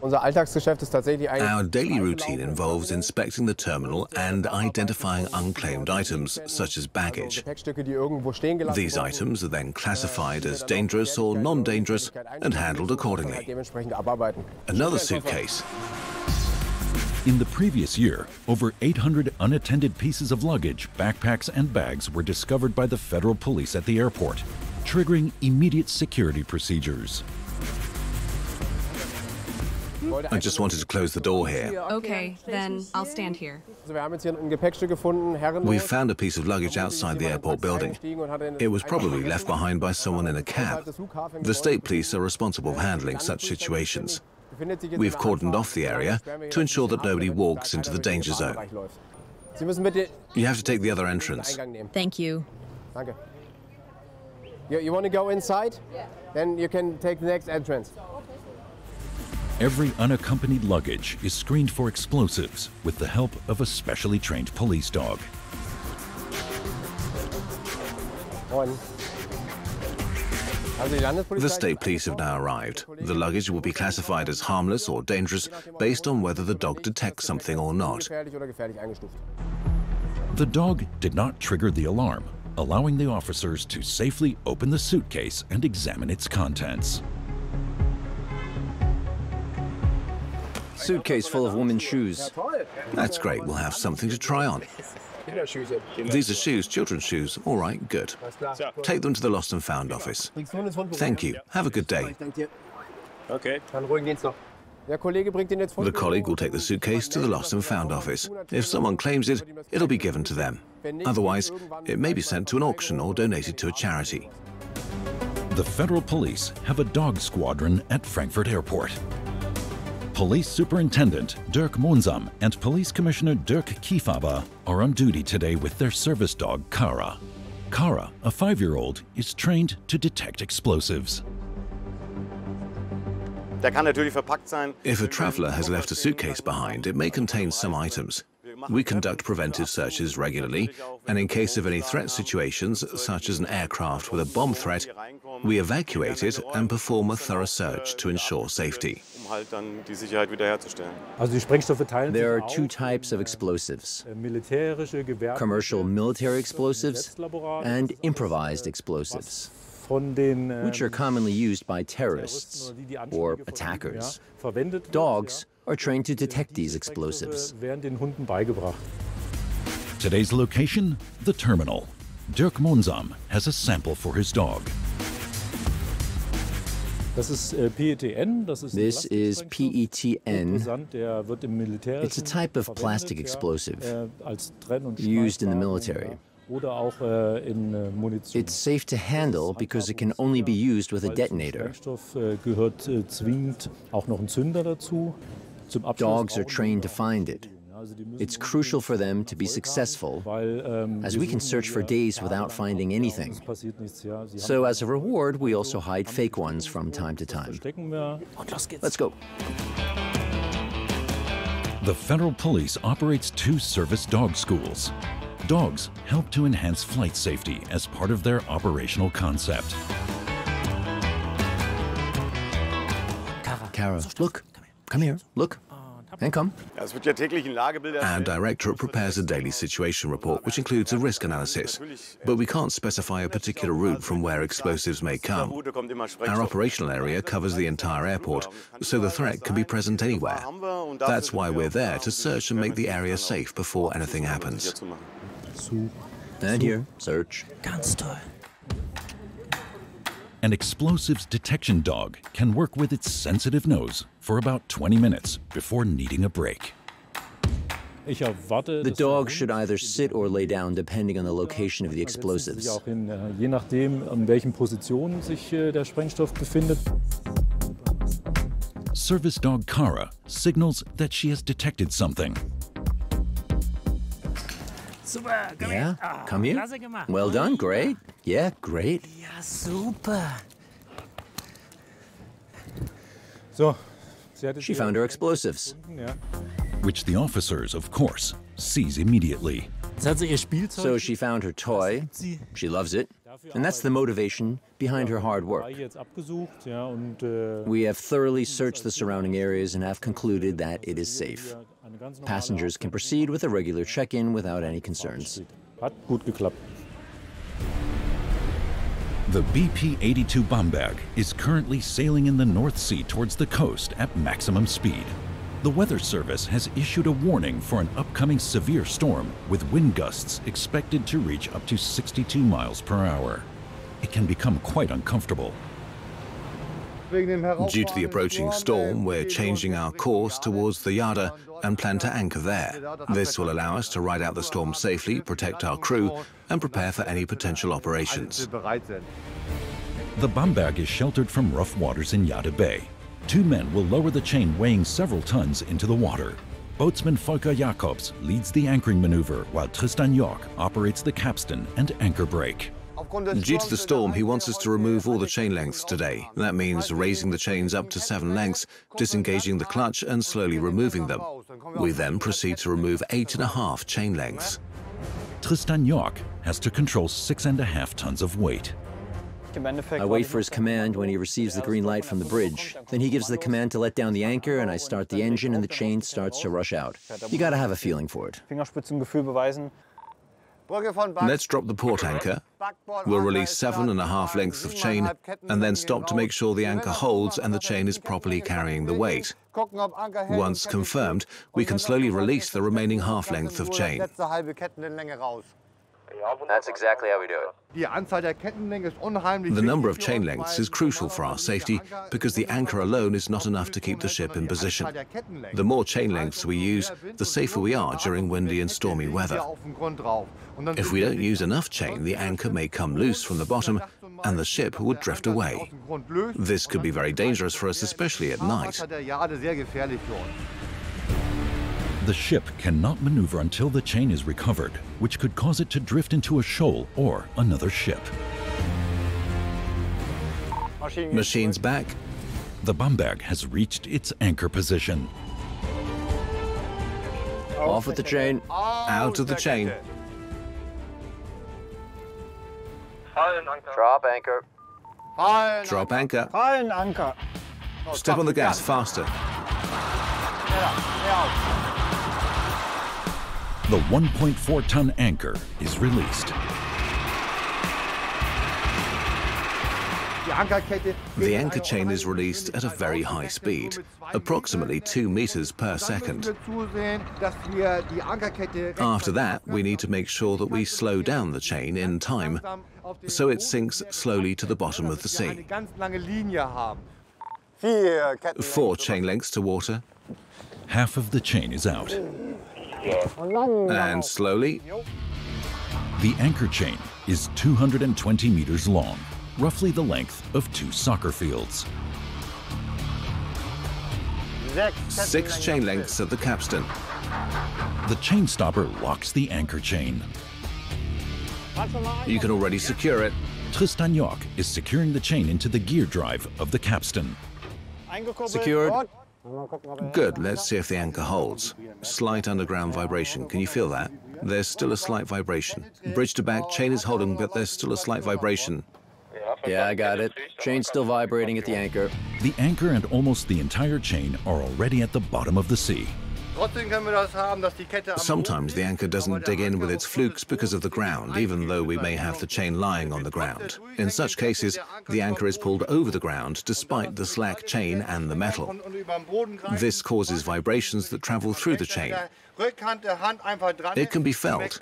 Our daily routine involves inspecting the terminal and identifying unclaimed items, such as baggage. These items are then classified as dangerous or non-dangerous and handled accordingly. Another suitcase. In the previous year, over 800 unattended pieces of luggage, backpacks and bags were discovered by the federal police at the airport, triggering immediate security procedures. I just wanted to close the door here. Okay, then I'll stand here. We've found a piece of luggage outside the airport building. It was probably left behind by someone in a cab. The state police are responsible for handling such situations. We've cordoned off the area to ensure that nobody walks into the danger zone. You have to take the other entrance. Thank you. You want to go inside? Then you can take the next entrance. Every unaccompanied luggage is screened for explosives with the help of a specially trained police dog. The state police have now arrived. The luggage will be classified as harmless or dangerous based on whether the dog detects something or not. The dog did not trigger the alarm, allowing the officers to safely open the suitcase and examine its contents. Suitcase full of women's shoes. That's great. We'll have something to try on. These are shoes, children's shoes. All right, good. Take them to the Lost and Found office. Thank you. Have a good day. Okay. The colleague will take the suitcase to the Lost and Found office. If someone claims it, it'll be given to them. Otherwise, it may be sent to an auction or donated to a charity. The federal police have a dog squadron at Frankfurt Airport. Police Superintendent Dirk Monsam and Police Commissioner Dirk Kiefaber are on duty today with their service dog, Kara. Kara, a 5-year-old, is trained to detect explosives. If a traveler has left a suitcase behind, it may contain some items. We conduct preventive searches regularly, and in case of any threat situations, such as an aircraft with a bomb threat, we evacuate it and perform a thorough search to ensure safety. There are 2 types of explosives: commercial military explosives and improvised explosives, which are commonly used by terrorists or attackers. Dogs are trained to detect these explosives. Today's location, the terminal. Dirk Monsam has a sample for his dog. This is PETN. It's a type of plastic explosive used in the military. It's safe to handle because it can only be used with a detonator. Dogs are trained to find it. It's crucial for them to be successful, as we can search for days without finding anything. So as a reward, we also hide fake ones from time to time. Let's go. The federal police operates 2 service dog schools. Dogs help to enhance flight safety as part of their operational concept. Kara, look. Come here, look. And come. Our directorate prepares a daily situation report, which includes a risk analysis. But we can't specify a particular route from where explosives may come. Our operational area covers the entire airport, so the threat can be present anywhere. That's why we're there, to search and make the area safe before anything happens. And here, search. An explosives detection dog can work with its sensitive nose for about 20 minutes before needing a break. The dog should either sit or lay down depending on the location of the explosives. Service dog Kara signals that she has detected something. Yeah, come here. Well done, great. Yeah, great. She found her explosives. Which the officers, of course, seize immediately. So she found her toy, she loves it, and that's the motivation behind her hard work. We have thoroughly searched the surrounding areas and have concluded that it is safe. Passengers can proceed with a regular check-in without any concerns. The BP-82 Bamberg is currently sailing in the North Sea towards the coast at maximum speed. The Weather Service has issued a warning for an upcoming severe storm with wind gusts expected to reach up to 62 miles per hour. it can become quite uncomfortable. Due to the approaching storm, we're changing our course towards the Jade and plan to anchor there. This will allow us to ride out the storm safely, protect our crew, and prepare for any potential operations. The Bamberg is sheltered from rough waters in Jade Bay. 2 men will lower the chain weighing several tons into the water. Boatsman Volker Jacobs leads the anchoring maneuver while Tristan York operates the capstan and anchor brake. Due to the storm, he wants us to remove all the chain lengths today. That means raising the chains up to 7 lengths, disengaging the clutch and slowly removing them. We then proceed to remove 8.5 chain lengths. Tristan York has to control 6.5 tons of weight. I wait for his command when he receives the green light from the bridge. Then he gives the command to let down the anchor, and I start the engine and the chain starts to rush out. You gotta have a feeling for it. Let's drop the port anchor. We'll release 7.5 lengths of chain and then stop to make sure the anchor holds and the chain is properly carrying the weight. Once confirmed, we can slowly release the remaining half length of chain. That's exactly how we do it. The number of chain lengths is crucial for our safety because the anchor alone is not enough to keep the ship in position. The more chain lengths we use, the safer we are during windy and stormy weather. If we don't use enough chain, the anchor may come loose from the bottom and the ship would drift away. This could be very dangerous for us, especially at night. The ship cannot maneuver until the chain is recovered, which could cause it to drift into a shoal or another ship. Machines back. The Bamberg has reached its anchor position. Off with the chain. Out of the chain. Drop anchor. Drop anchor. Anchor. Step on the gas faster. The 1.4-ton anchor is released. The anchor chain is released at a very high speed, approximately 2 meters per second. After that, we need to make sure that we slow down the chain in time so it sinks slowly to the bottom of the sea. 4 chain lengths to water. Half of the chain is out. And slowly. The anchor chain is 220 meters long, roughly the length of 2 soccer fields. 6 chain lengths at the capstan. The chain stopper locks the anchor chain. You can already secure it. Tristan York is securing the chain into the gear drive of the capstan. Secured. Good, let's see if the anchor holds. Slight underground vibration, can you feel that? There's still a slight vibration. Bridge to back, chain is holding, but there's still a slight vibration. Yeah, I got it. Chain's still vibrating at the anchor. The anchor and almost the entire chain are already at the bottom of the sea. Sometimes the anchor doesn't dig in with its flukes because of the ground, even though we may have the chain lying on the ground. In such cases, the anchor is pulled over the ground despite the slack chain and the metal. This causes vibrations that travel through the chain. It can be felt.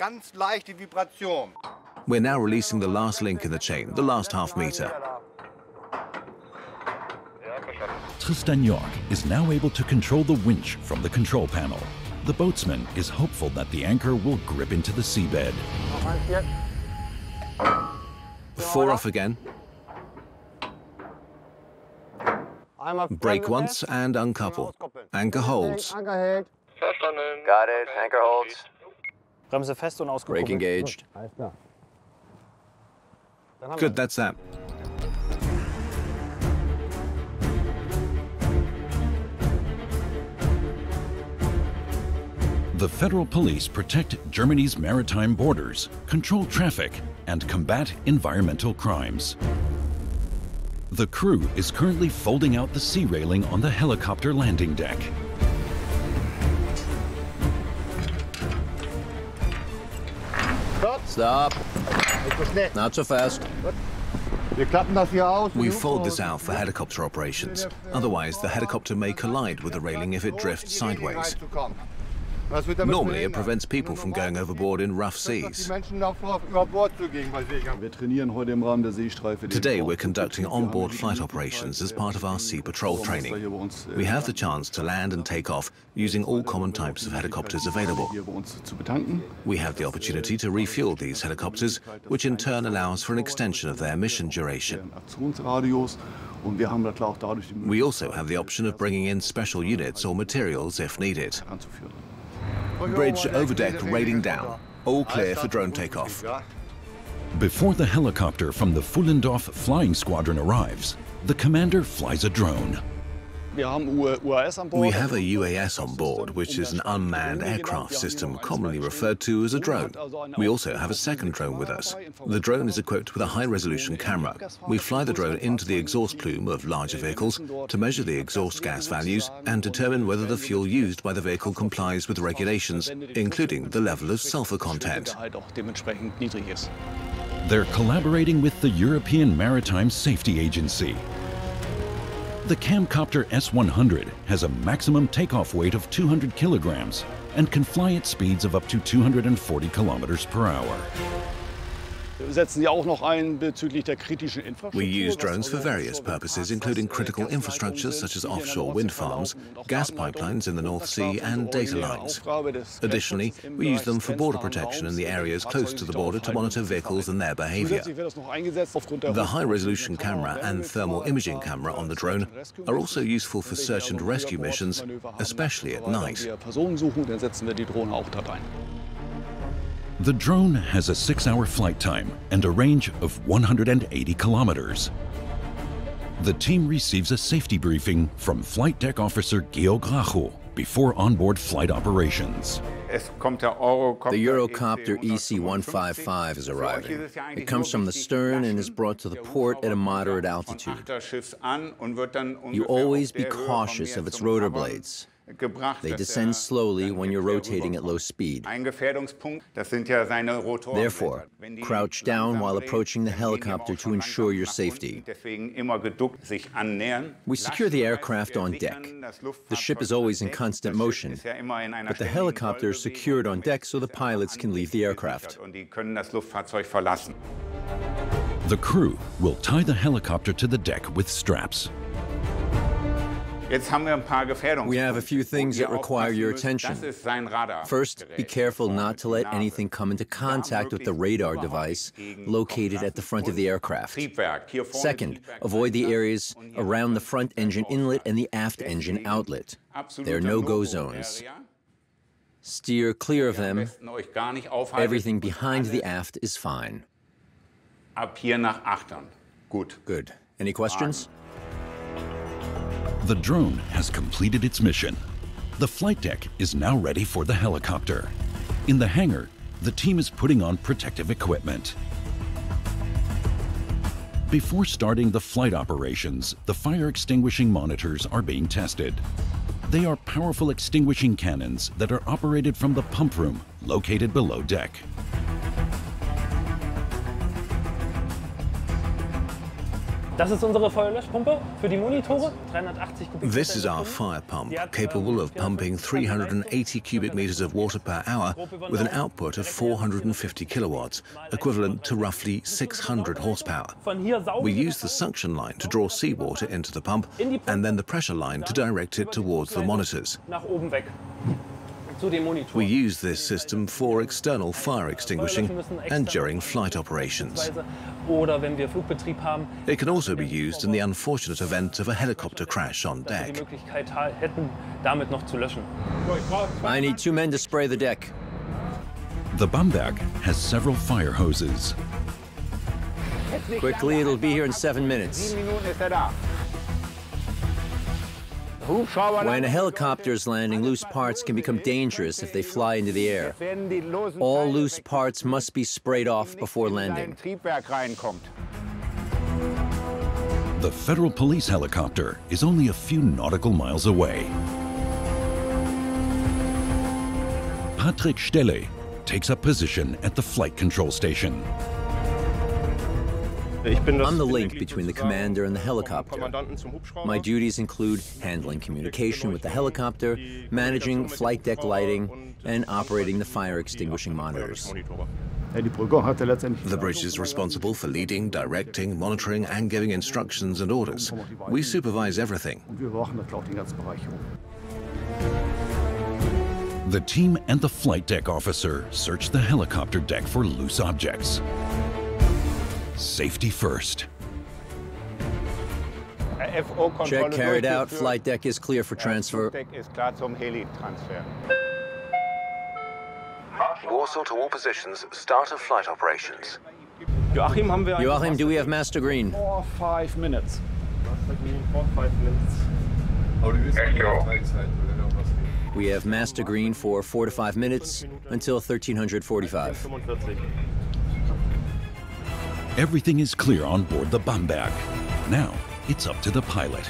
We're now releasing the last link in the chain, the last half meter. Tristan York is now able to control the winch from the control panel. The boatsman is hopeful that the anchor will grip into the seabed. 4 off again. Brake once and uncouple. Anchor holds. Got it. Anchor holds. Brake engaged. Good, that's that. The federal police protect Germany's maritime borders, control traffic, and combat environmental crimes. The crew is currently folding out the sea railing on the helicopter landing deck. Stop. Not so fast. We fold this out for helicopter operations. Otherwise, the helicopter may collide with the railing if it drifts sideways. Normally, it prevents people from going overboard in rough seas. Today, we're conducting onboard flight operations as part of our sea patrol training. We have the chance to land and take off using all common types of helicopters available. We have the opportunity to refuel these helicopters, which in turn allows for an extension of their mission duration. We also have the option of bringing in special units or materials if needed. Bridge overdeck raiding down. All clear for drone takeoff. Before the helicopter from the Fuhlendorf flying squadron arrives, the commander flies a drone. We have a UAS on board, which is an unmanned aircraft system commonly referred to as a drone. We also have a second drone with us. The drone is equipped with a high-resolution camera. We fly the drone into the exhaust plume of larger vehicles to measure the exhaust gas values and determine whether the fuel used by the vehicle complies with regulations, including the level of sulfur content. They're collaborating with the European Maritime Safety Agency. The Camcopter S-100 has a maximum takeoff weight of 200 kilograms and can fly at speeds of up to 240 kilometers per hour. We use drones for various purposes, including critical infrastructure such as offshore wind farms, gas pipelines in the North Sea and data lines. Additionally, we use them for border protection in the areas close to the border to monitor vehicles and their behavior. The high-resolution camera and thermal imaging camera on the drone are also useful for search and rescue missions, especially at night. The drone has a 6-hour flight time and a range of 180 kilometers. The team receives a safety briefing from Flight Deck Officer Georg Racho before onboard flight operations. The Eurocopter EC-155 is arriving. It comes from the stern and is brought to the port at a moderate altitude. You always be cautious of its rotor blades. They descend slowly when you're rotating at low speed. Therefore, crouch down while approaching the helicopter to ensure your safety. We secure the aircraft on deck. The ship is always in constant motion, but the helicopter is secured on deck so the pilots can leave the aircraft. The crew will tie the helicopter to the deck with straps. We have a few things that require your attention. First, be careful not to let anything come into contact with the radar device located at the front of the aircraft. Second, avoid the areas around the front engine inlet and the aft engine outlet. There are no-go zones. Steer clear of them. Everything behind the aft is fine. Good. Any questions? The drone has completed its mission. The flight deck is now ready for the helicopter. In the hangar, the team is putting on protective equipment. Before starting the flight operations, the fire extinguishing monitors are being tested. They are powerful extinguishing cannons that are operated from the pump room located below deck. This is our fire pump, capable of pumping 380 cubic meters of water per hour with an output of 450 kilowatts, equivalent to roughly 600 horsepower. We use the suction line to draw seawater into the pump and then the pressure line to direct it towards the monitors. We use this system for external fire extinguishing and during flight operations. It can also be used in the unfortunate event of a helicopter crash on deck. I need 2 men to spray the deck. The Bamberg has several fire hoses. Quickly, it'll be here in 7 minutes. When a helicopter is landing, loose parts can become dangerous if they fly into the air. All loose parts must be sprayed off before landing. The Federal Police helicopter is only a few nautical miles away. Patrick Stelle takes up position at the flight control station. I'm the link between the commander and the helicopter. My duties include handling communication with the helicopter, managing flight deck lighting, and operating the fire extinguishing monitors. The bridge is responsible for leading, directing, monitoring, and giving instructions and orders. We supervise everything. The team and the flight deck officer search the helicopter deck for loose objects. Safety first. Check carried out. Flight deck is clear for transfer. Warsaw to all positions. Start of flight operations. Joachim, do we have master green? 4 or 5 minutes. We have master green for 4 to 5 minutes until 1345. Everything is clear on board the Bamberg. Now, it's up to the pilot.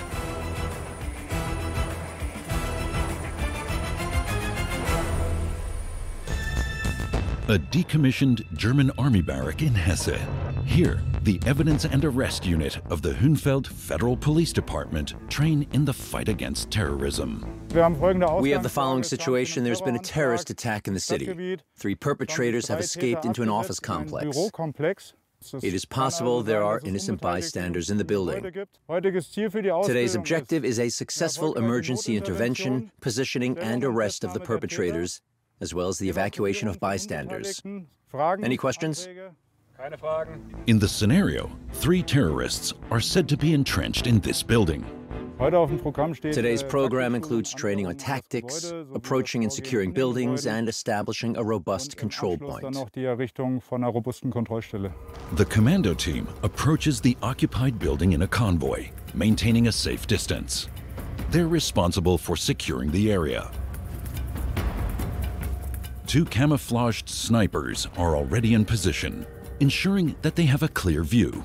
A decommissioned German army barrack in Hesse. Here, the evidence and arrest unit of the Hünfeld Federal Police Department train in the fight against terrorism. We have the following situation. There's been a terrorist attack in the city. 3 perpetrators have escaped into an office complex. It is possible there are innocent bystanders in the building. Today's objective is a successful emergency intervention, positioning, and arrest of the perpetrators, as well as the evacuation of bystanders. Any questions? In the scenario, 3 terrorists are said to be entrenched in this building. Today's program includes training on tactics, approaching and securing buildings, and establishing a robust control point. The commando team approaches the occupied building in a convoy, maintaining a safe distance. They're responsible for securing the area. 2 camouflaged snipers are already in position, ensuring that they have a clear view.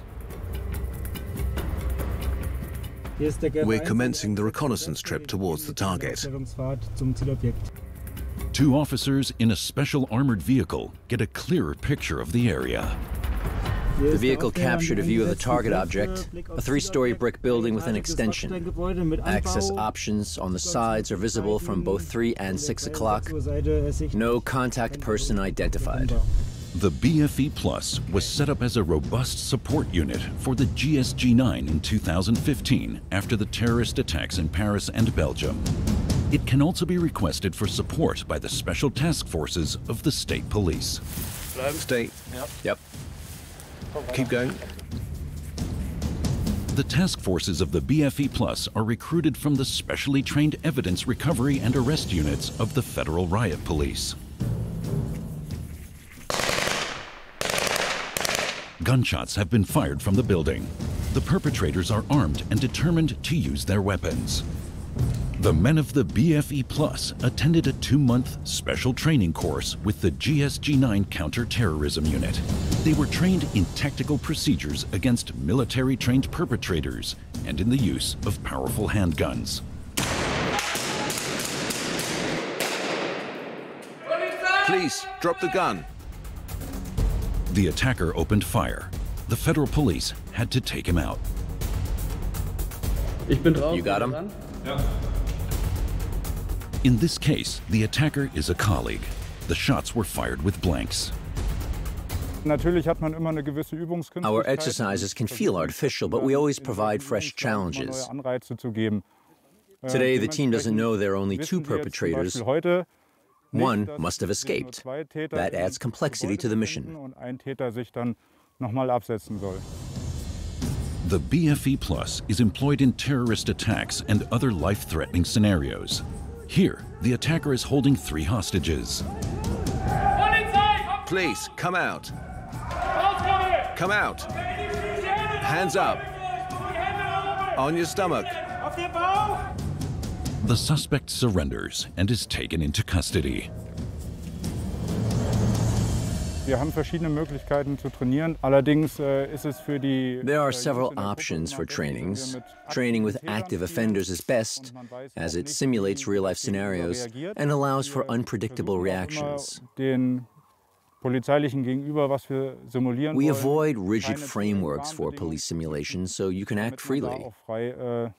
We're commencing the reconnaissance trip towards the target. 2 officers in a special armored vehicle get a clearer picture of the area. The vehicle captured a view of the target object, a 3-story brick building with an extension. Access options on the sides are visible from both 3 and 6 o'clock. No contact person identified. The BFE Plus was set up as a robust support unit for the GSG-9 in 2015 after the terrorist attacks in Paris and Belgium. It can also be requested for support by the special task forces of the state police. Stay. Yep. Keep going. The task forces of the BFE Plus are recruited from the specially trained evidence recovery and arrest units of the Federal Riot Police. Gunshots have been fired from the building. The perpetrators are armed and determined to use their weapons. The men of the BFE Plus attended a 2-month special training course with the GSG-9 counter-terrorism unit. They were trained in tactical procedures against military-trained perpetrators and in the use of powerful handguns. Please, drop the gun. The attacker opened fire. The federal police had to take him out. You got him? In this case, the attacker is a colleague. The shots were fired with blanks. Our exercises can feel artificial, but we always provide fresh challenges. Today, the team doesn't know there are only 2 perpetrators. 1 must have escaped. That adds complexity to the mission. The BFE Plus is employed in terrorist attacks and other life-threatening scenarios. Here, the attacker is holding 3 hostages. Please, come out. Come out. Hands up. On your stomach. The suspect surrenders and is taken into custody. There are several options for trainings. Training with active offenders is best, as it simulates real-life scenarios and allows for unpredictable reactions. We avoid rigid frameworks for police simulations so you can act freely. The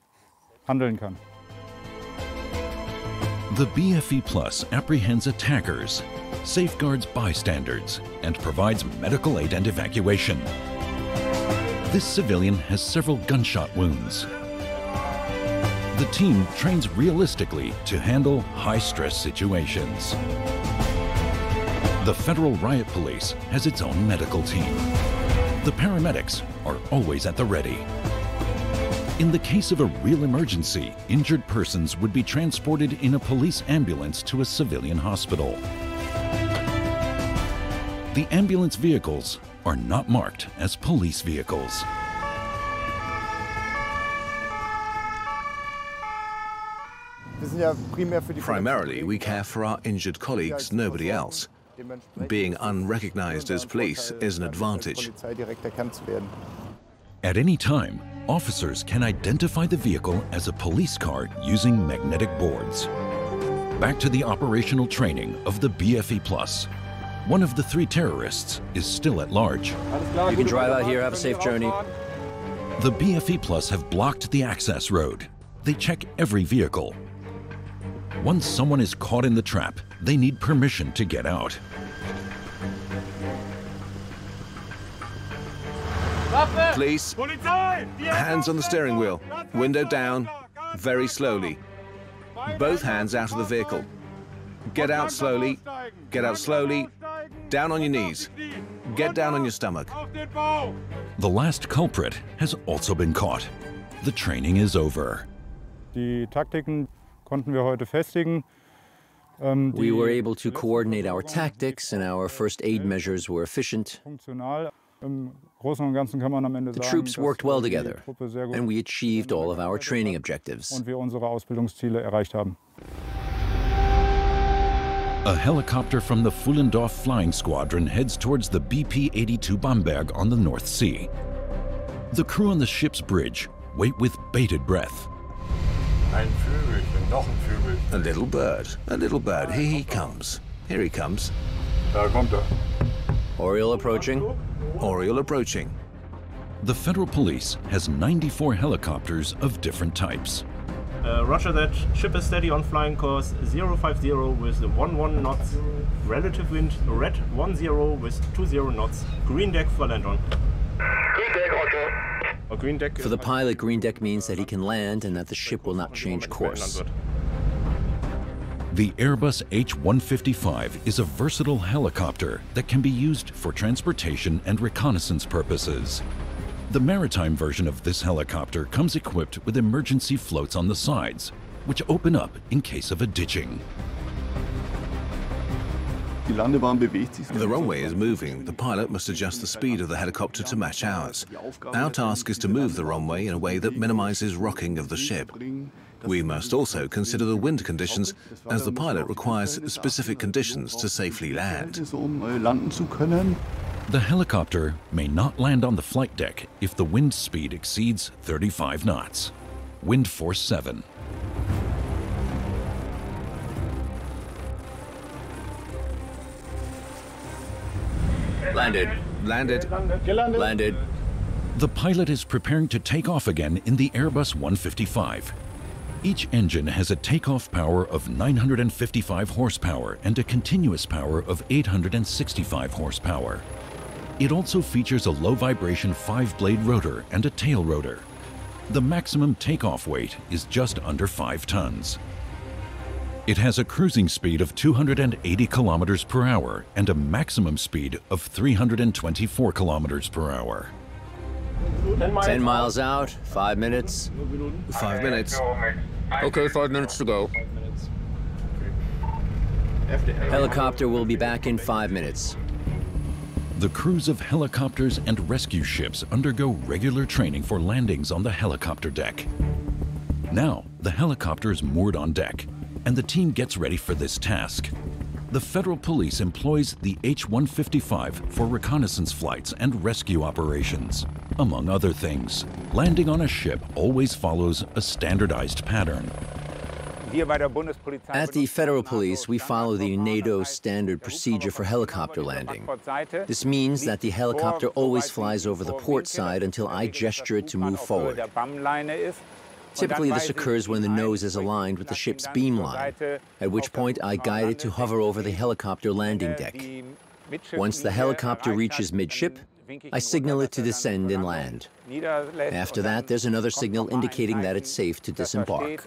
BFE Plus apprehends attackers, safeguards bystanders, and provides medical aid and evacuation. This civilian has several gunshot wounds. The team trains realistically to handle high-stress situations. The Federal Riot Police has its own medical team. The paramedics are always at the ready. In the case of a real emergency, injured persons would be transported in a police ambulance to a civilian hospital. The ambulance vehicles are not marked as police vehicles. Primarily, we care for our injured colleagues, nobody else. Being unrecognized as police is an advantage. At any time, officers can identify the vehicle as a police car using magnetic boards. Back to the operational training of the BFE Plus. One of the 3 terrorists is still at large. You can drive out here, have a safe journey. The BFE Plus have blocked the access road. They check every vehicle. Once someone is caught in the trap, they need permission to get out. Police, hands on the steering wheel, window down, very slowly. Both hands out of the vehicle. Get out slowly, down on your knees, get down on your stomach. The last culprit has also been caught. The training is over. We were able to coordinate our tactics, and our first aid measures were efficient. The troops worked well together, and we achieved all of our training objectives. A helicopter from the Fuhlendorf Flying Squadron heads towards the BP-82 Bamberg on the North Sea. The crew on the ship's bridge wait with bated breath. A little bird, here he comes. Here he comes. Oriole approaching. Oriole approaching. The Federal Police has 94 helicopters of different types. Roger that. Ship is steady on flying course 050 with 11 knots. Relative wind red 10 with 20 knots. Green deck for land on. Green deck, Roger. Green deck. For the pilot, green deck means that he can land and that the ship will not change course. The Airbus H-155 is a versatile helicopter that can be used for transportation and reconnaissance purposes. The maritime version of this helicopter comes equipped with emergency floats on the sides, which open up in case of a ditching. The runway is moving. The pilot must adjust the speed of the helicopter to match ours. Our task is to move the runway in a way that minimizes rocking of the ship. We must also consider the wind conditions, as the pilot requires specific conditions to safely land. The helicopter may not land on the flight deck if the wind speed exceeds 35 knots. Wind force 7. Landed. The pilot is preparing to take off again in the Airbus 155. Each engine has a takeoff power of 955 horsepower and a continuous power of 865 horsepower. It also features a low-vibration 5-blade rotor and a tail rotor. The maximum takeoff weight is just under 5 tons. It has a cruising speed of 280 kilometers per hour and a maximum speed of 324 kilometers per hour. 10 miles out, 5 minutes. 5 minutes. Okay, 5 minutes to go. Helicopter will be back in 5 minutes. The crews of helicopters and rescue ships undergo regular training for landings on the helicopter deck. Now, the helicopter is moored on deck, and the team gets ready for this task. The Federal Police employs the H-155 for reconnaissance flights and rescue operations. Among other things, landing on a ship always follows a standardized pattern. At the Federal Police, we follow the NATO standard procedure for helicopter landing. This means that the helicopter always flies over the port side until I gesture it to move forward. Typically, this occurs when the nose is aligned with the ship's beam line, at which point I guide it to hover over the helicopter landing deck. Once the helicopter reaches midship, I signal it to descend and land. After that, there's another signal indicating that it's safe to disembark.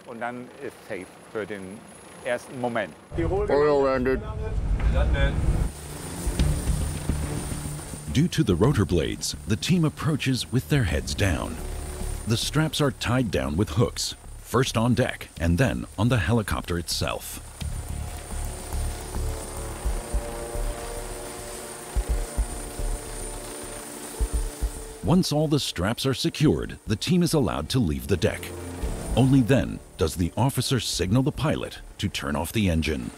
Oil landed. Due to the rotor blades, the team approaches with their heads down. The straps are tied down with hooks, first on deck and then on the helicopter itself. Once all the straps are secured, the team is allowed to leave the deck. Only then does the officer signal the pilot to turn off the engine.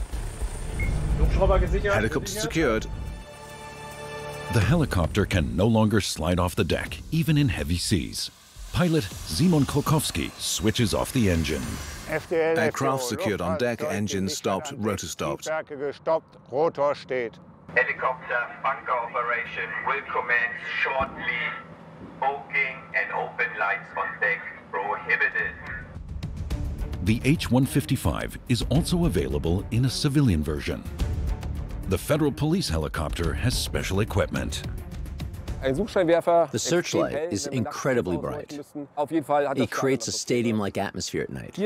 Helicopter secured. The helicopter can no longer slide off the deck, even in heavy seas. Pilot Simon Kolkowski switches off the engine. Aircraft secured on deck, engine stopped, rotor stopped. Helicopter bunker operation will commence shortly. Smoking and open lights on deck prohibited. The H-155 is also available in a civilian version. The Federal Police helicopter has special equipment. The searchlight is incredibly bright. It creates a stadium-like atmosphere at night.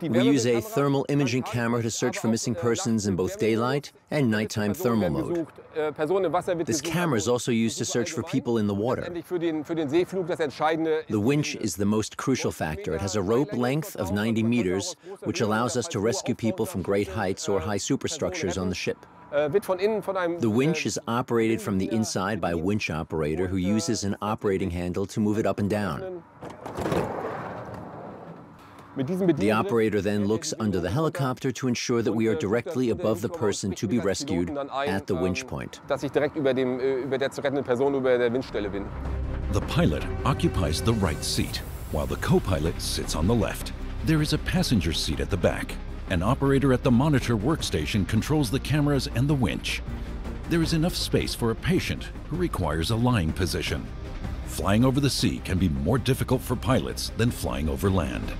We use a thermal imaging camera to search for missing persons in both daylight and nighttime thermal mode. This camera is also used to search for people in the water. The winch is the most crucial factor. It has a rope length of 90 meters, which allows us to rescue people from great heights or high superstructures on the ship. The winch is operated from the inside by a winch operator who uses an operating handle to move it up and down. The operator then looks under the helicopter to ensure that we are directly above the person to be rescued at the winch point. The pilot occupies the right seat, while the co-pilot sits on the left. There is a passenger seat at the back. An operator at the monitor workstation controls the cameras and the winch. There is enough space for a patient who requires a lying position. Flying over the sea can be more difficult for pilots than flying over land.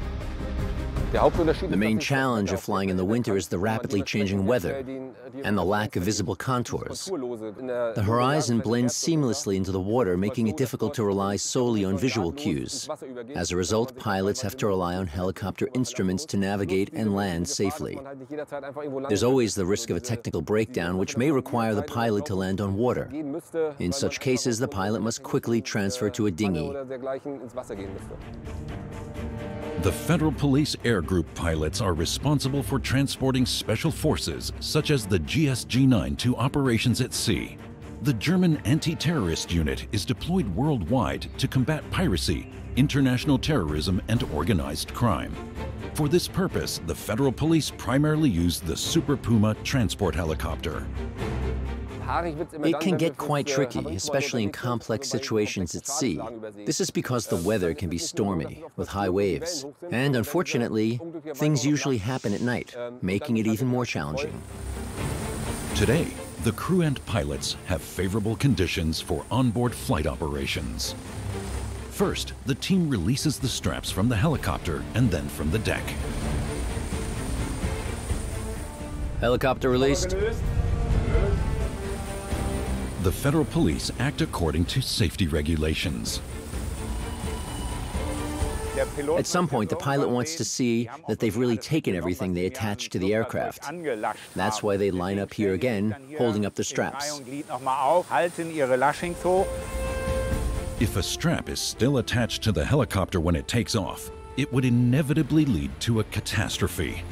The main challenge of flying in the winter is the rapidly changing weather and the lack of visible contours. The horizon blends seamlessly into the water, making it difficult to rely solely on visual cues. As a result, pilots have to rely on helicopter instruments to navigate and land safely. There's always the risk of a technical breakdown, which may require the pilot to land on water. In such cases, the pilot must quickly transfer to a dinghy. The Federal Police Air Group pilots are responsible for transporting special forces, such as the GSG-9, to operations at sea. The German Anti-Terrorist Unit is deployed worldwide to combat piracy, international terrorism, and organized crime. For this purpose, the Federal Police primarily use the Super Puma transport helicopter. It can get quite tricky, especially in complex situations at sea. This is because the weather can be stormy, with high waves. And unfortunately, things usually happen at night, making it even more challenging. Today, the crew and pilots have favorable conditions for onboard flight operations. First, the team releases the straps from the helicopter and then from the deck. Helicopter released. The Federal Police act according to safety regulations. At some point, the pilot wants to see that they've really taken everything they attached to the aircraft. That's why they line up here again, holding up the straps. If a strap is still attached to the helicopter when it takes off, it would inevitably lead to a catastrophe.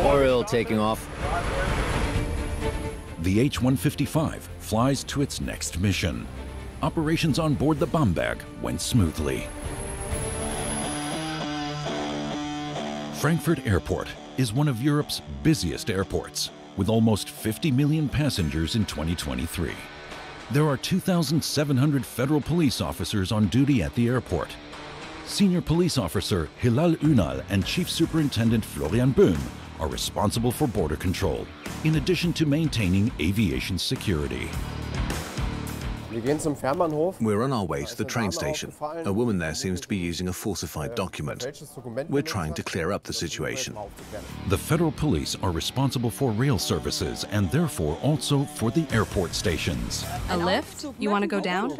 Oil taking off. The H-155 flies to its next mission. Operations on board the Bamberg went smoothly. Frankfurt Airport is one of Europe's busiest airports, with almost 50 million passengers in 2023. There are 2,700 federal police officers on duty at the airport. Senior Police Officer Hilal Ünal and Chief Superintendent Florian Böhm are responsible for border control, in addition to maintaining aviation security. We're on our way to the train station. A woman there seems to be using a falsified document. We're trying to clear up the situation. The federal police are responsible for rail services and therefore also for the airport stations. A lift? You want to go down?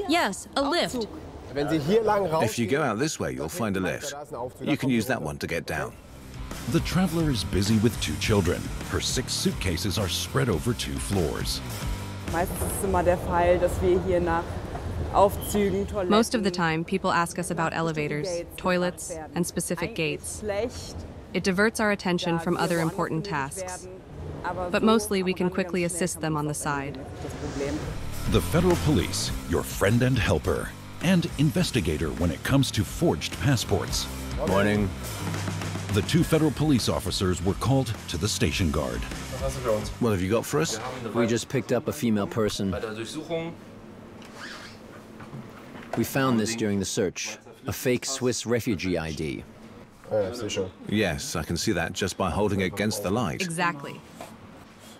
Yes, a lift. If you go out this way, you'll find a lift. You can use that one to get down. The traveler is busy with 2 children. Her 6 suitcases are spread over 2 floors. Most of the time, people ask us about elevators, toilets, and specific gates. It diverts our attention from other important tasks. But mostly, we can quickly assist them on the side. The federal police, your friend and helper, and investigator when it comes to forged passports. Morning. The 2 federal police officers were called to the station guard. What have you got for us? We just picked up a female person. We found this during the search, a fake Swiss refugee ID. Yes, I can see that just by holding it against the light. Exactly.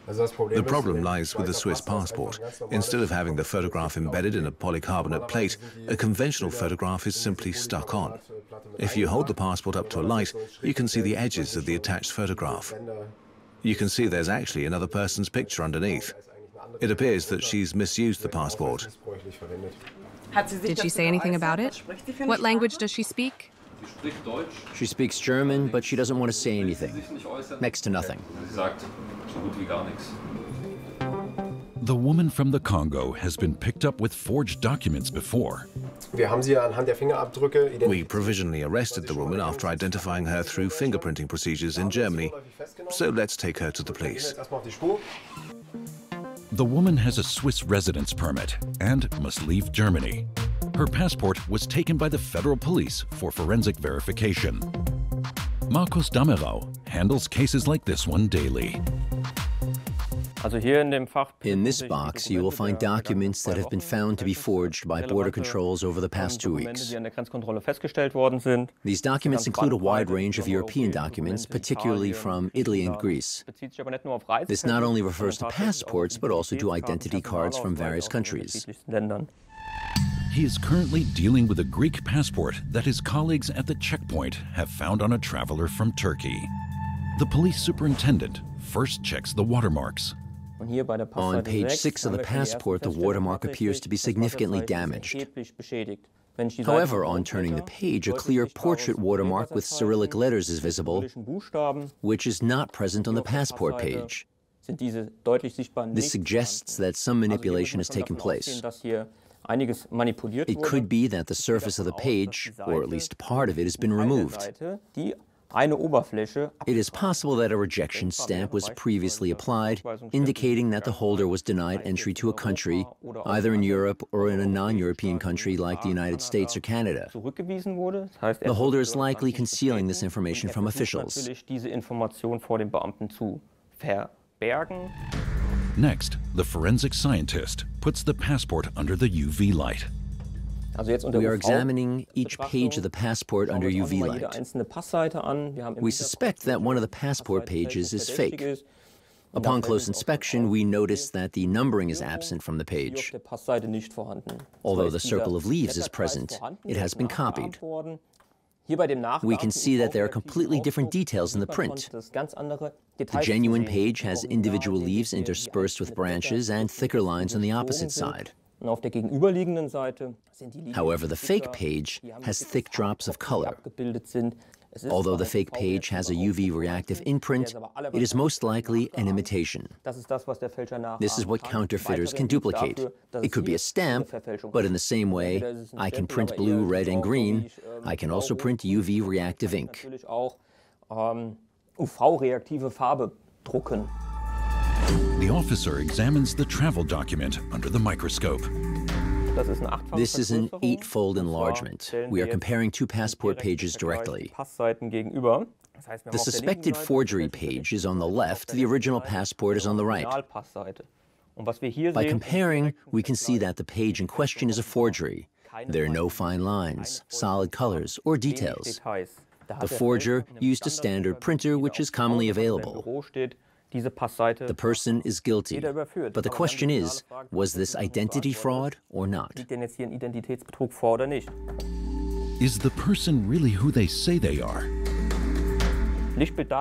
The problem lies with the Swiss passport. Instead of having the photograph embedded in a polycarbonate plate, a conventional photograph is simply stuck on. If you hold the passport up to a light, you can see the edges of the attached photograph. You can see there's actually another person's picture underneath. It appears that she's misused the passport. Did she say anything about it? What language does she speak? She speaks German, but she doesn't want to say anything. Next to nothing. The woman from the Congo has been picked up with forged documents before. We provisionally arrested the woman after identifying her through fingerprinting procedures in Germany. So let's take her to the police. The woman has a Swiss residence permit and must leave Germany. Her passport was taken by the federal police for forensic verification. Markus Damerau handles cases like this one daily. In this box, you will find documents that have been found to be forged by border controls over the past 2 weeks. These documents include a wide range of European documents, particularly from Italy and Greece. This not only refers to passports, but also to identity cards from various countries. He is currently dealing with a Greek passport that his colleagues at the checkpoint have found on a traveler from Turkey. The police superintendent first checks the watermarks. On page 6 of the passport, the watermark appears to be significantly damaged. However, on turning the page, a clear portrait watermark with Cyrillic letters is visible, which is not present on the passport page. This suggests that some manipulation has taken place. It could be that the surface of the page, or at least part of it, has been removed. It is possible that a rejection stamp was previously applied, indicating that the holder was denied entry to a country, either in Europe or in a non-European country like the United States or Canada. The holder is likely concealing this information from officials. Next, the forensic scientist puts the passport under the UV light. We are examining each page of the passport under UV light. We suspect that one of the passport pages is fake. Upon close inspection, we notice that the numbering is absent from the page. Although the circle of leaves is present, it has been copied. We can see that there are completely different details in the print. The genuine page has individual leaves interspersed with branches and thicker lines on the opposite side. However, the fake page has thick drops of color. Although the fake page has a UV reactive imprint, it is most likely an imitation. This is what counterfeiters can duplicate. It could be a stamp, but in the same way, I can print blue, red, and green. I can also print UV reactive ink. The officer examines the travel document under the microscope. This is an 8-fold enlargement. We are comparing 2 passport pages directly. The suspected forgery page is on the left, the original passport is on the right. By comparing, we can see that the page in question is a forgery. There are no fine lines, solid colors, or details. The forger used a standard printer which is commonly available. The person is guilty, but the question is, was this identity fraud or not? Is the person really who they say they are?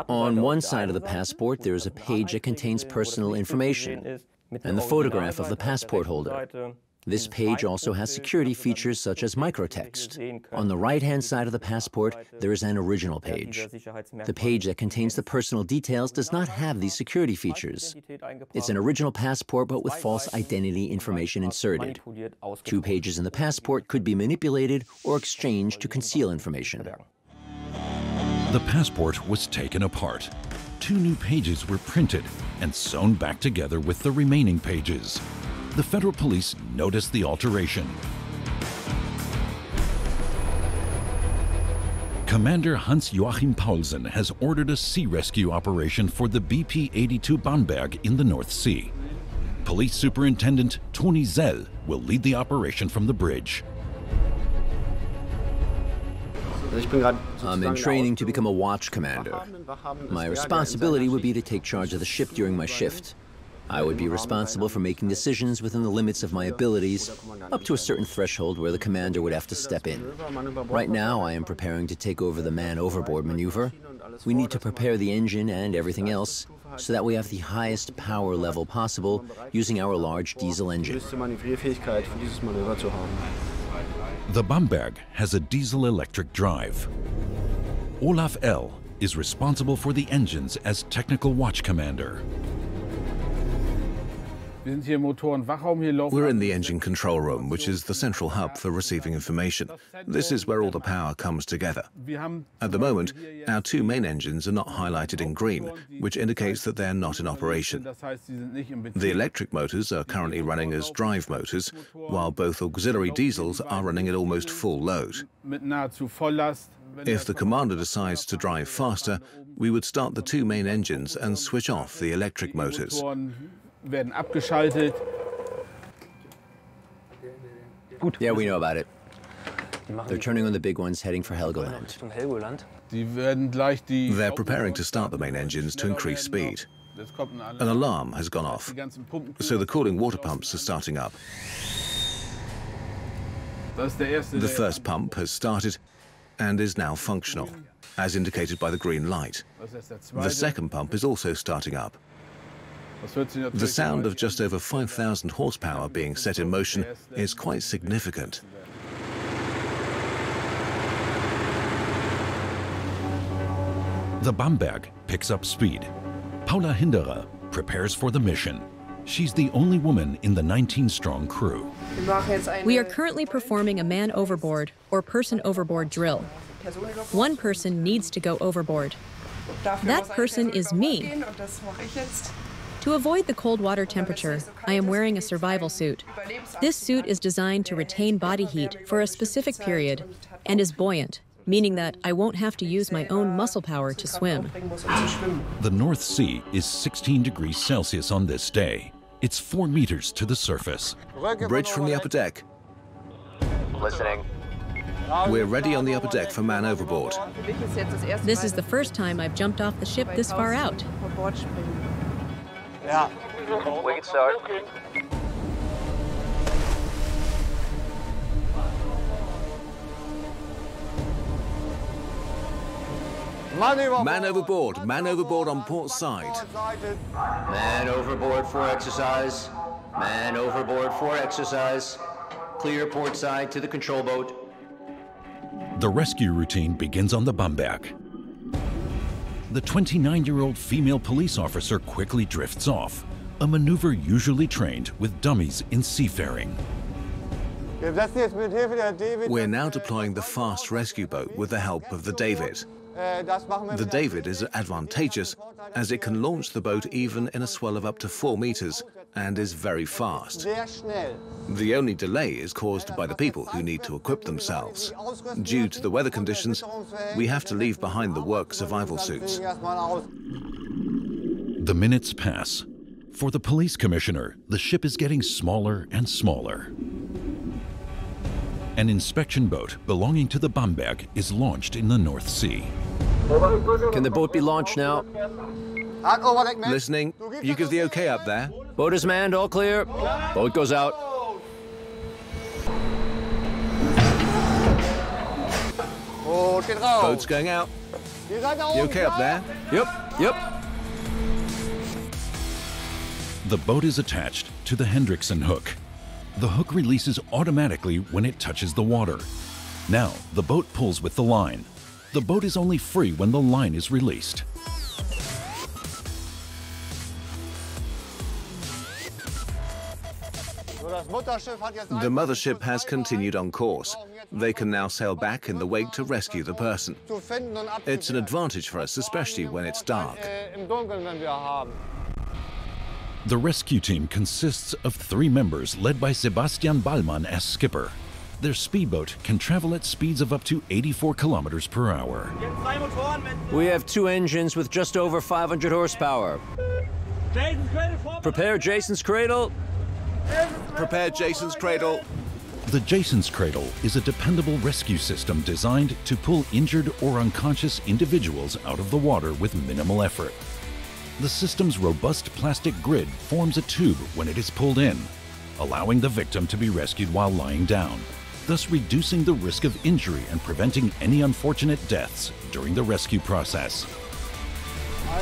On one side of the passport, there is a page that contains personal information and the photograph of the passport holder. This page also has security features such as microtext. On the right-hand side of the passport, there is an original page. The page that contains the personal details does not have these security features. It's an original passport, but with false identity information inserted. 2 pages in the passport could be manipulated or exchanged to conceal information. The passport was taken apart. 2 new pages were printed and sewn back together with the remaining pages. The federal police noticed the alteration. Commander Hans-Joachim Paulsen has ordered a sea rescue operation for the BP-82 Bamberg in the North Sea. Police Superintendent Toni Zell will lead the operation from the bridge. I'm in training to become a watch commander. My responsibility would be to take charge of the ship during my shift. I would be responsible for making decisions within the limits of my abilities, up to a certain threshold where the commander would have to step in. Right now, I am preparing to take over the man overboard maneuver. We need to prepare the engine and everything else so that we have the highest power level possible using our large diesel engine. The Bamberg has a diesel-electric drive. Olaf L. is responsible for the engines as technical watch commander. We're in the engine control room, which is the central hub for receiving information. This is where all the power comes together. At the moment, our 2 main engines are not highlighted in green, which indicates that they're not in operation. The electric motors are currently running as drive motors, while both auxiliary diesels are running at almost full load. If the commander decides to drive faster, we would start the 2 main engines and switch off the electric motors. Yeah, we know about it. They're turning on the big ones heading for Helgoland. They're preparing to start the main engines to increase speed. An alarm has gone off, so the cooling water pumps are starting up. The first pump has started and is now functional, as indicated by the green light. The second pump is also starting up. The sound of just over 5,000 horsepower being set in motion is quite significant. The Bamberg picks up speed. Paula Hinderer prepares for the mission. She's the only woman in the 19-strong crew. We are currently performing a man overboard or person overboard drill. One person needs to go overboard. That person is me. To avoid the cold water temperature, I am wearing a survival suit. This suit is designed to retain body heat for a specific period and is buoyant, meaning that I won't have to use my own muscle power to swim. The North Sea is 16 degrees Celsius on this day. It's 4 meters to the surface. Bridge from the upper deck. Listening. We're ready on the upper deck for man overboard. This is the first time I've jumped off the ship this far out. Yeah. We can start. Man overboard on port side. Man overboard for exercise. Man overboard for exercise. Clear port side to the control boat. The rescue routine begins on the Bamberg. The 29-year-old female police officer quickly drifts off, a maneuver usually trained with dummies in seafaring. We're now deploying the fast rescue boat with the help of the David. The David is advantageous as it can launch the boat even in a swell of up to 4 meters and is very fast. The only delay is caused by the people who need to equip themselves. Due to the weather conditions, we have to leave behind the work survival suits. The minutes pass. For the police commissioner, the ship is getting smaller and smaller. An inspection boat belonging to the Bamberg is launched in the North Sea. Can the boat be launched now? Listening. You give the okay up there. Boat is manned, all clear. Boat goes out. Boat's going out. You okay up there? Yep. The boat is attached to the Hendrickson hook. The hook releases automatically when it touches the water. Now, the boat pulls with the line. The boat is only free when the line is released. The mothership has continued on course. They can now sail back in the wake to rescue the person. It's an advantage for us, especially when it's dark. The rescue team consists of 3 members led by Sebastian Ballmann as skipper. Their speedboat can travel at speeds of up to 84 kilometers per hour. We have 2 engines with just over 500 horsepower. Prepare Jason's cradle. Prepare Jason's cradle. The Jason's Cradle is a dependable rescue system designed to pull injured or unconscious individuals out of the water with minimal effort. The system's robust plastic grid forms a tube when it is pulled in, allowing the victim to be rescued while lying down, thus reducing the risk of injury and preventing any unfortunate deaths during the rescue process.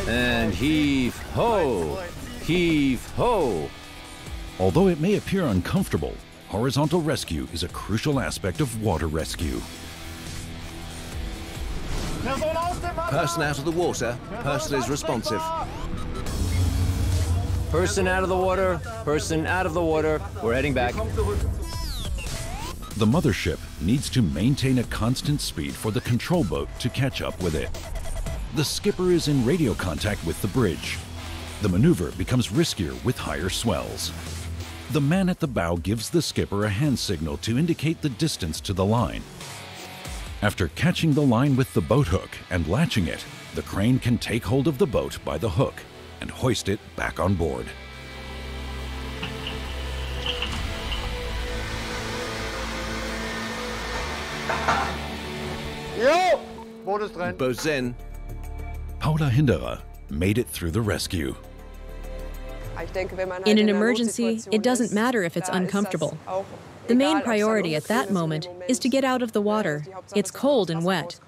And heave ho! Heave ho! Although it may appear uncomfortable, horizontal rescue is a crucial aspect of water rescue. Person out of the water. Person is responsive. Person out of the water. Person out of the water. We're heading back. The mothership needs to maintain a constant speed for the control boat to catch up with it. The skipper is in radio contact with the bridge. The maneuver becomes riskier with higher swells. The man at the bow gives the skipper a hand signal to indicate the distance to the line. After catching the line with the boat hook and latching it, the crane can take hold of the boat by the hook and hoist it back on board. Boat's in. Paula Hinderer made it through the rescue. In an emergency, it doesn't matter if it's uncomfortable. The main priority at that moment is to get out of the water. It's cold and wet.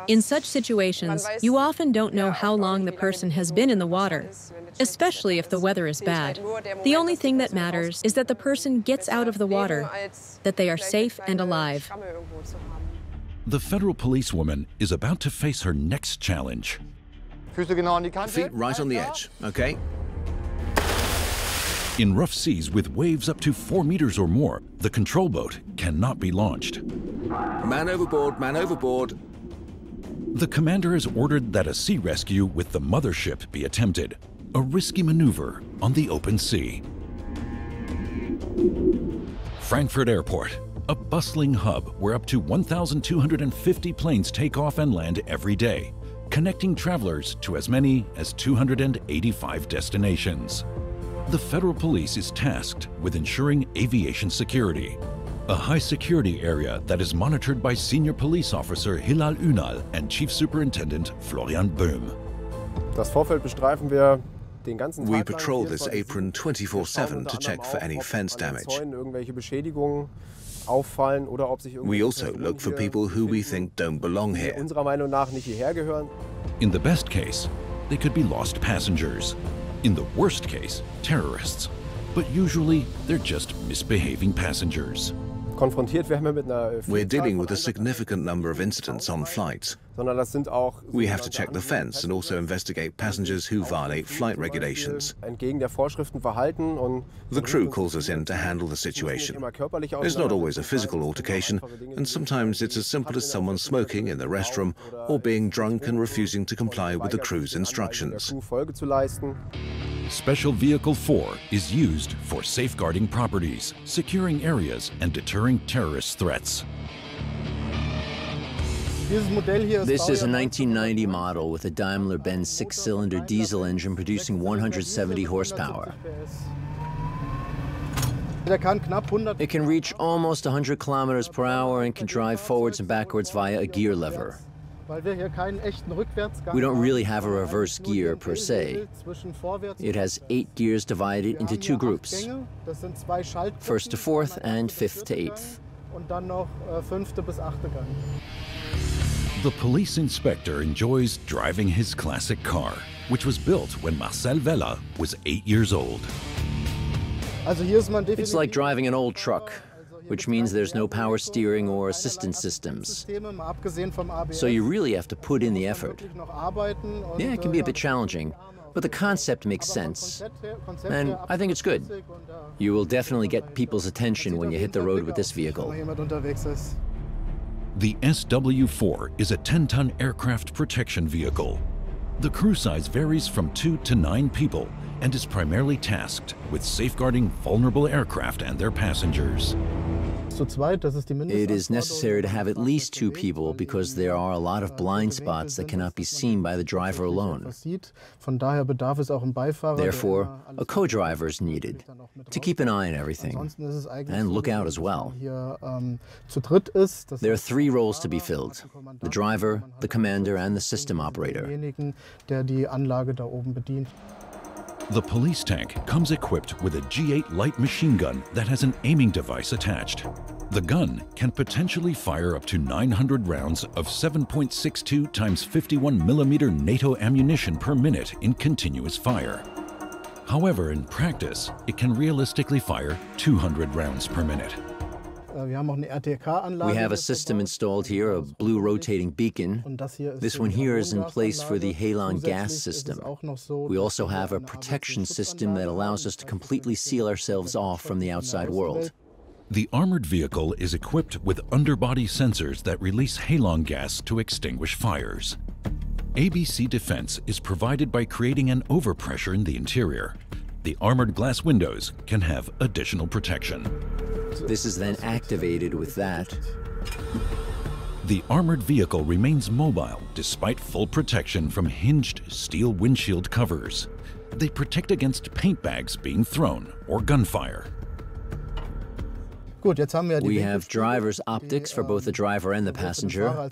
In such situations, you often don't know how long the person has been in the water, especially if the weather is bad. The only thing that matters is that the person gets out of the water, that they are safe and alive. The federal policewoman is about to face her next challenge. Feet right on the edge, okay? In rough seas with waves up to 4 meters or more, the control boat cannot be launched. Man overboard, man overboard. The commander has ordered that a sea rescue with the mothership be attempted, a risky maneuver on the open sea. Frankfurt Airport, a bustling hub where up to 1,250 planes take off and land every day, connecting travelers to as many as 285 destinations. The federal police is tasked with ensuring aviation security, a high-security area that is monitored by Senior Police Officer Hilal Ünal and Chief Superintendent Florian Böhm. We patrol this apron 24/7 to check for any fence damage. We also look for people who we think don't belong here. In the best case, they could be lost passengers. In the worst case, terrorists. But usually, they're just misbehaving passengers. We're dealing with a significant number of incidents on flights. We have to check the fence and also investigate passengers who violate flight regulations. The crew calls us in to handle the situation. It's not always a physical altercation, and sometimes it's as simple as someone smoking in the restroom or being drunk and refusing to comply with the crew's instructions. Special Vehicle 4 is used for safeguarding properties, securing areas, and deterring terrorist threats. This is a 1990 model with a Daimler-Benz 6-cylinder diesel engine producing 170 horsepower. It can reach almost 100 kilometers per hour and can drive forwards and backwards via a gear lever. We don't really have a reverse gear per se. It has 8 gears divided into 2 groups, first to fourth and fifth to eighth. The police inspector enjoys driving his classic car, which was built when Marcel Vella was 8 years old. It's like driving an old truck, which means there's no power steering or assistance systems. So you really have to put in the effort. Yeah, it can be a bit challenging, but the concept makes sense. And I think it's good. You will definitely get people's attention when you hit the road with this vehicle. The SW-4 is a 10-ton aircraft protection vehicle. The crew size varies from 2 to 9 people and is primarily tasked with safeguarding vulnerable aircraft and their passengers. It is necessary to have at least 2 people because there are a lot of blind spots that cannot be seen by the driver alone. Therefore, a co-driver is needed to keep an eye on everything and look out as well. There are 3 roles to be filled: the driver, the commander, and the system operator. The police tank comes equipped with a G8 light machine gun that has an aiming device attached. The gun can potentially fire up to 900 rounds of 7.62 times 51 millimeter NATO ammunition per minute in continuous fire. However, in practice, it can realistically fire 200 rounds per minute. We have a system installed here, a blue rotating beacon. This one here is in place for the halon gas system. We also have a protection system that allows us to completely seal ourselves off from the outside world. The armored vehicle is equipped with underbody sensors that release halon gas to extinguish fires. ABC defense is provided by creating an overpressure in the interior. The armored glass windows can have additional protection. This is then activated with that. The armored vehicle remains mobile despite full protection from hinged steel windshield covers. They protect against paint bags being thrown or gunfire. We have driver's optics for both the driver and the passenger,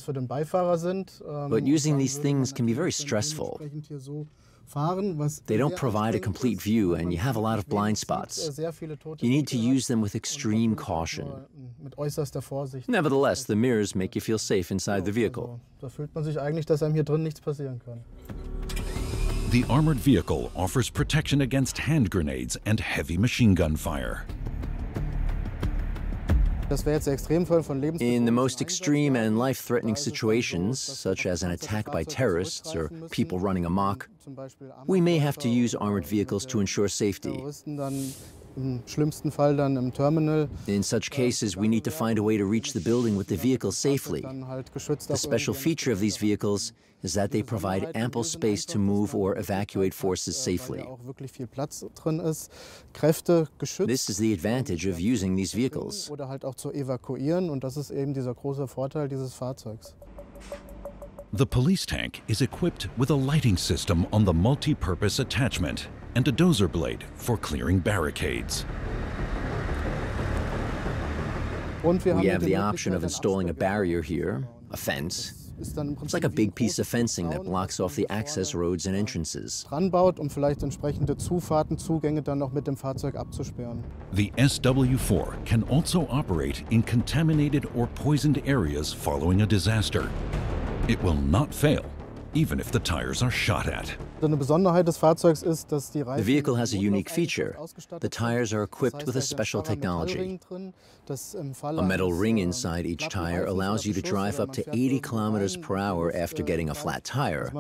but using these things can be very stressful. They don't provide a complete view, and you have a lot of blind spots. You need to use them with extreme caution. Nevertheless, the mirrors make you feel safe inside the vehicle. The armored vehicle offers protection against hand grenades and heavy machine gun fire. In the most extreme and life-threatening situations, such as an attack by terrorists or people running amok, we may have to use armored vehicles to ensure safety. In such cases, we need to find a way to reach the building with the vehicle safely. The special feature of these vehicles is that they provide ample space to move or evacuate forces safely. This is the advantage of using these vehicles. The police tank is equipped with a lighting system on the multi-purpose attachment and a dozer blade for clearing barricades. We have the option of installing a barrier here, a fence. It's like a big piece of fencing that blocks off the access roads and entrances. The SW-4 can also operate in contaminated or poisoned areas following a disaster. It will not fail, even if the tires are shot at. The vehicle has a unique feature. The tires are equipped with a special technology. A metal ring inside each tire allows you to drive up to 80 kilometers per hour after getting a flat tire,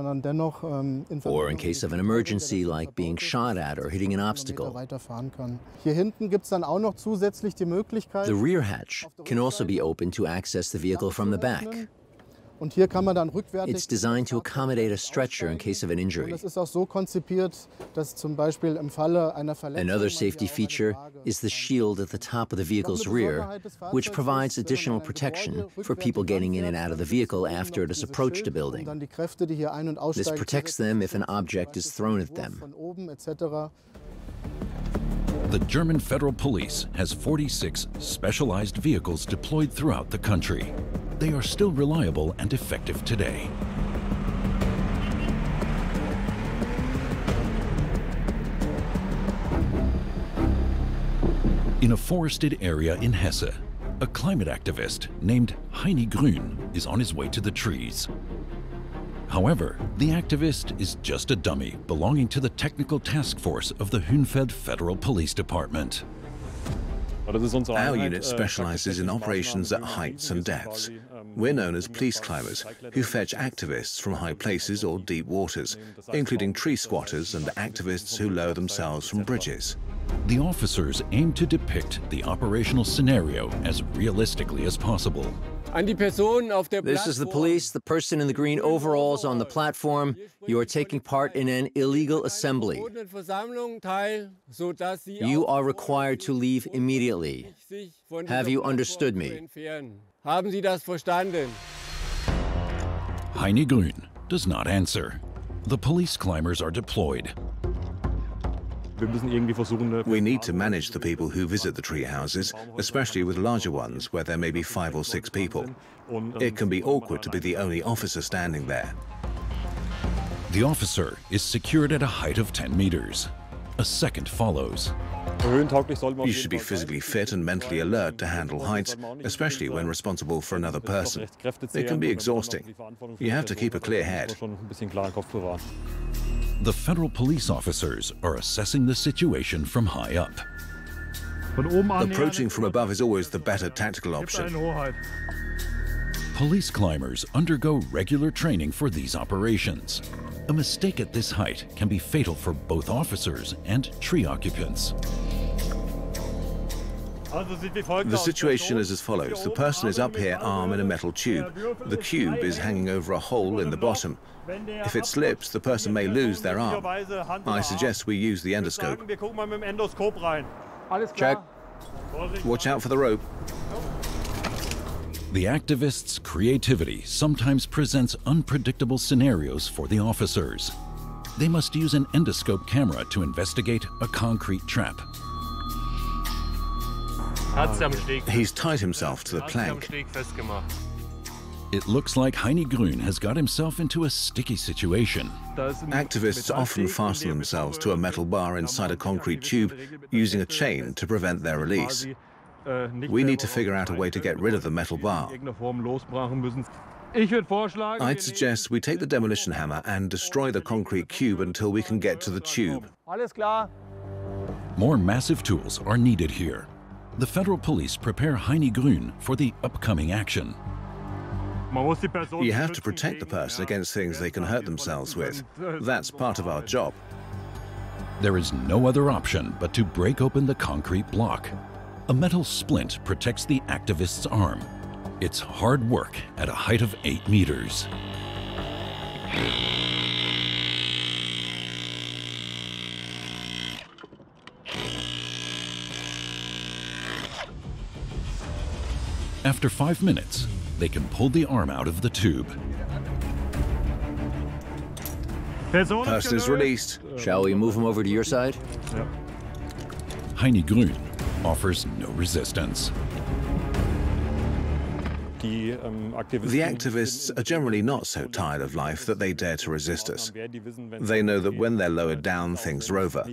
or in case of an emergency like being shot at or hitting an obstacle. The rear hatch can also be opened to access the vehicle from the back. It's designed to accommodate a stretcher in case of an injury. Another safety feature is the shield at the top of the vehicle's rear, which provides additional protection for people getting in and out of the vehicle after it has approached a building. This protects them if an object is thrown at them. The German Federal Police has 46 specialized vehicles deployed throughout the country. They are still reliable and effective today. In a forested area in Hesse, a climate activist named Heini Grün is on his way to the trees. However, the activist is just a dummy belonging to the technical task force of the Hünfeld Federal Police Department. Our unit specializes in operations at heights and depths. We're known as police climbers, who fetch activists from high places or deep waters, including tree squatters and activists who lower themselves from bridges. The officers aim to depict the operational scenario as realistically as possible. This is the police, the person in the green overalls on the platform. You are taking part in an illegal assembly. You are required to leave immediately. Have you understood me? Heini Grün does not answer. The police climbers are deployed. We need to manage the people who visit the tree houses, especially with larger ones where there may be 5 or 6 people. It can be awkward to be the only officer standing there. The officer is secured at a height of 10 meters. A second follows. You should be physically fit and mentally alert to handle heights, especially when responsible for another person. It can be exhausting. You have to keep a clear head. The federal police officers are assessing the situation from high up. Approaching from above is always the better tactical option. Police climbers undergo regular training for these operations. A mistake at this height can be fatal for both officers and tree occupants. The situation is as follows. The person is up here, arm in a metal tube. The cube is hanging over a hole in the bottom. If it slips, the person may lose their arm. I suggest we use the endoscope. Check. Watch out for the rope. The activists' creativity sometimes presents unpredictable scenarios for the officers. They must use an endoscope camera to investigate a concrete trap. He's tied himself to the plank. It looks like Heini Grün has got himself into a sticky situation. Activists often fasten themselves to a metal bar inside a concrete tube using a chain to prevent their release. We need to figure out a way to get rid of the metal bar. I'd suggest we take the demolition hammer and destroy the concrete cube until we can get to the tube. More massive tools are needed here. The federal police prepare Heini Grün for the upcoming action. You have to protect the person against things they can hurt themselves with. That's part of our job. There is no other option but to break open the concrete block. A metal splint protects the activist's arm. It's hard work at a height of 8 meters. After 5 minutes, they can pull the arm out of the tube. Person is released. Shall we move him over to your side? Heini Grün offers no resistance. The activists are generally not so tired of life that they dare to resist us. They know that when they're lowered down, things are over.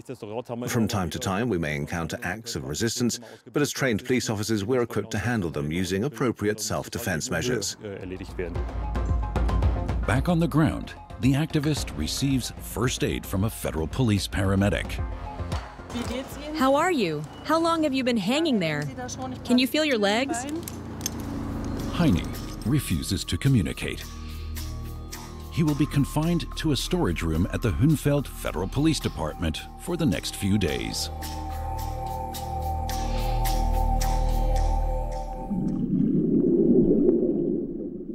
From time to time, we may encounter acts of resistance, but as trained police officers, we're equipped to handle them using appropriate self-defense measures. Back on the ground, the activist receives first aid from a federal police paramedic. How are you? How long have you been hanging there? Can you feel your legs? Heini refuses to communicate. He will be confined to a storage room at the Hünfeld Federal Police Department for the next few days.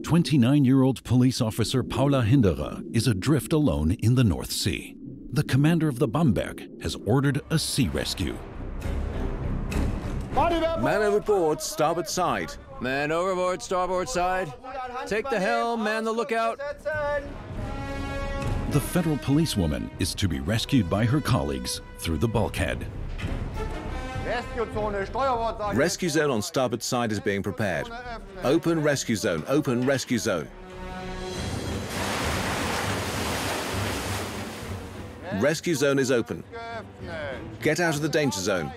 "29-year-old police officer Paula Hinderer is adrift alone in the North Sea. The commander of the Bamberg has ordered a sea rescue. Man overboard, starboard side. Man overboard, starboard side. Take the helm, man the lookout. The federal policewoman is to be rescued by her colleagues through the bulkhead. Rescue zone on starboard side is being prepared. Open rescue zone, open rescue zone. Rescue zone is open. Get out of the danger zone.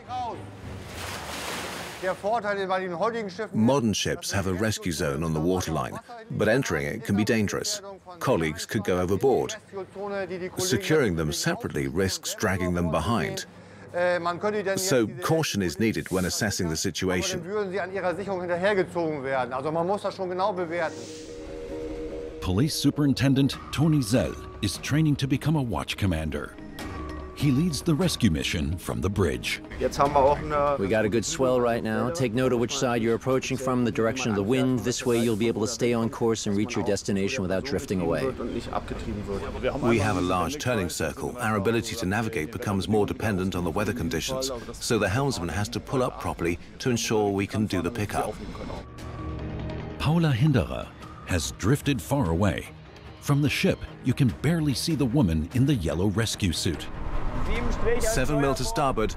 Modern ships have a rescue zone on the waterline, but entering it can be dangerous. Colleagues could go overboard. Securing them separately risks dragging them behind. So caution is needed when assessing the situation. Police Superintendent Tony Zell is training to become a watch commander. He leads the rescue mission from the bridge. We got a good swell right now. Take note of which side you're approaching from, the direction of the wind. This way you'll be able to stay on course and reach your destination without drifting away. We have a large turning circle. Our ability to navigate becomes more dependent on the weather conditions, so the helmsman has to pull up properly to ensure we can do the pickup. Paula Hinderer has drifted far away. From the ship, you can barely see the woman in the yellow rescue suit. 7 mil to starboard.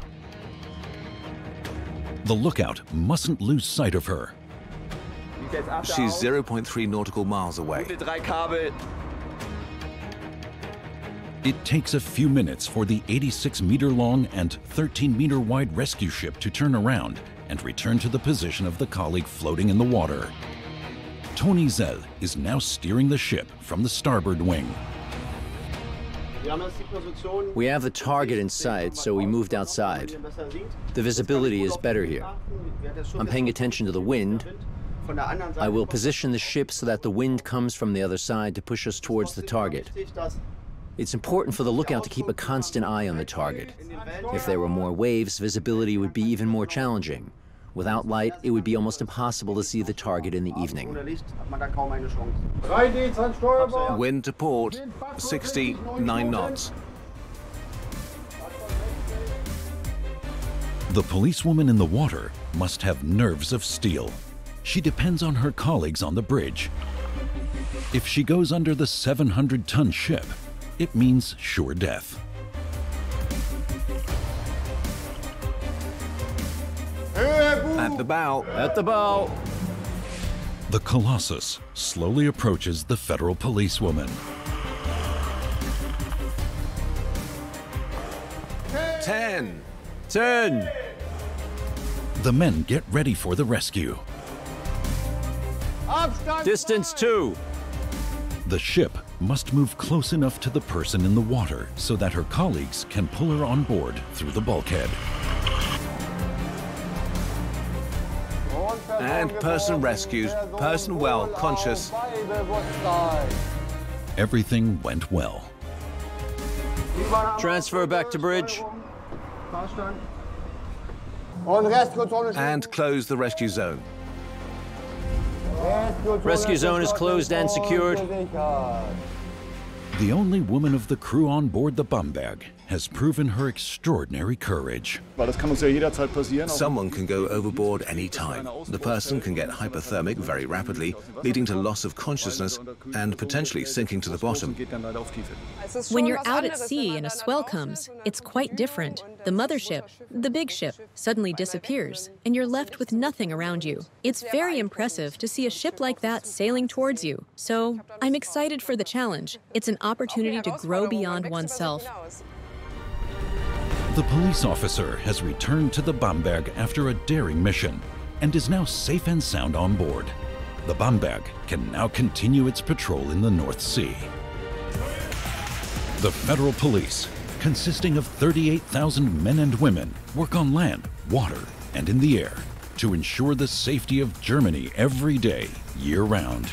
The lookout mustn't lose sight of her. She's 0.3 nautical miles away. It takes a few minutes for the 86-meter-long and 13-meter-wide rescue ship to turn around and return to the position of the colleague floating in the water. Tony Zell is now steering the ship from the starboard wing. We have the target in sight, so we moved outside. The visibility is better here. I'm paying attention to the wind. I will position the ship so that the wind comes from the other side to push us towards the target. It's important for the lookout to keep a constant eye on the target. If there were more waves, visibility would be even more challenging. Without light, it would be almost impossible to see the target in the evening. Wind to port, 69 knots. The policewoman in the water must have nerves of steel. She depends on her colleagues on the bridge. If she goes under the 700-ton ship, it means sure death. At the bow. At the bow. The Colossus slowly approaches the federal policewoman. 10. 10. The men get ready for the rescue. Distance 2. The ship must move close enough to the person in the water so that her colleagues can pull her on board through the bulkhead. And person rescued, person well, conscious. Everything went well. Transfer back to bridge. And close the rescue zone. Rescue zone is closed and secured. The only woman of the crew on board the Bamberg has proven her extraordinary courage. Someone can go overboard any time. The person can get hypothermic very rapidly, leading to loss of consciousness and potentially sinking to the bottom. When you're out at sea and a swell comes, it's quite different. The mothership, the big ship, suddenly disappears, and you're left with nothing around you. It's very impressive to see a ship like that sailing towards you. So I'm excited for the challenge. It's an opportunity to grow beyond oneself. The police officer has returned to the Bamberg after a daring mission and is now safe and sound on board. The Bamberg can now continue its patrol in the North Sea. The federal police, consisting of 38,000 men and women, work on land, water, and in the air to ensure the safety of Germany every day, year-round.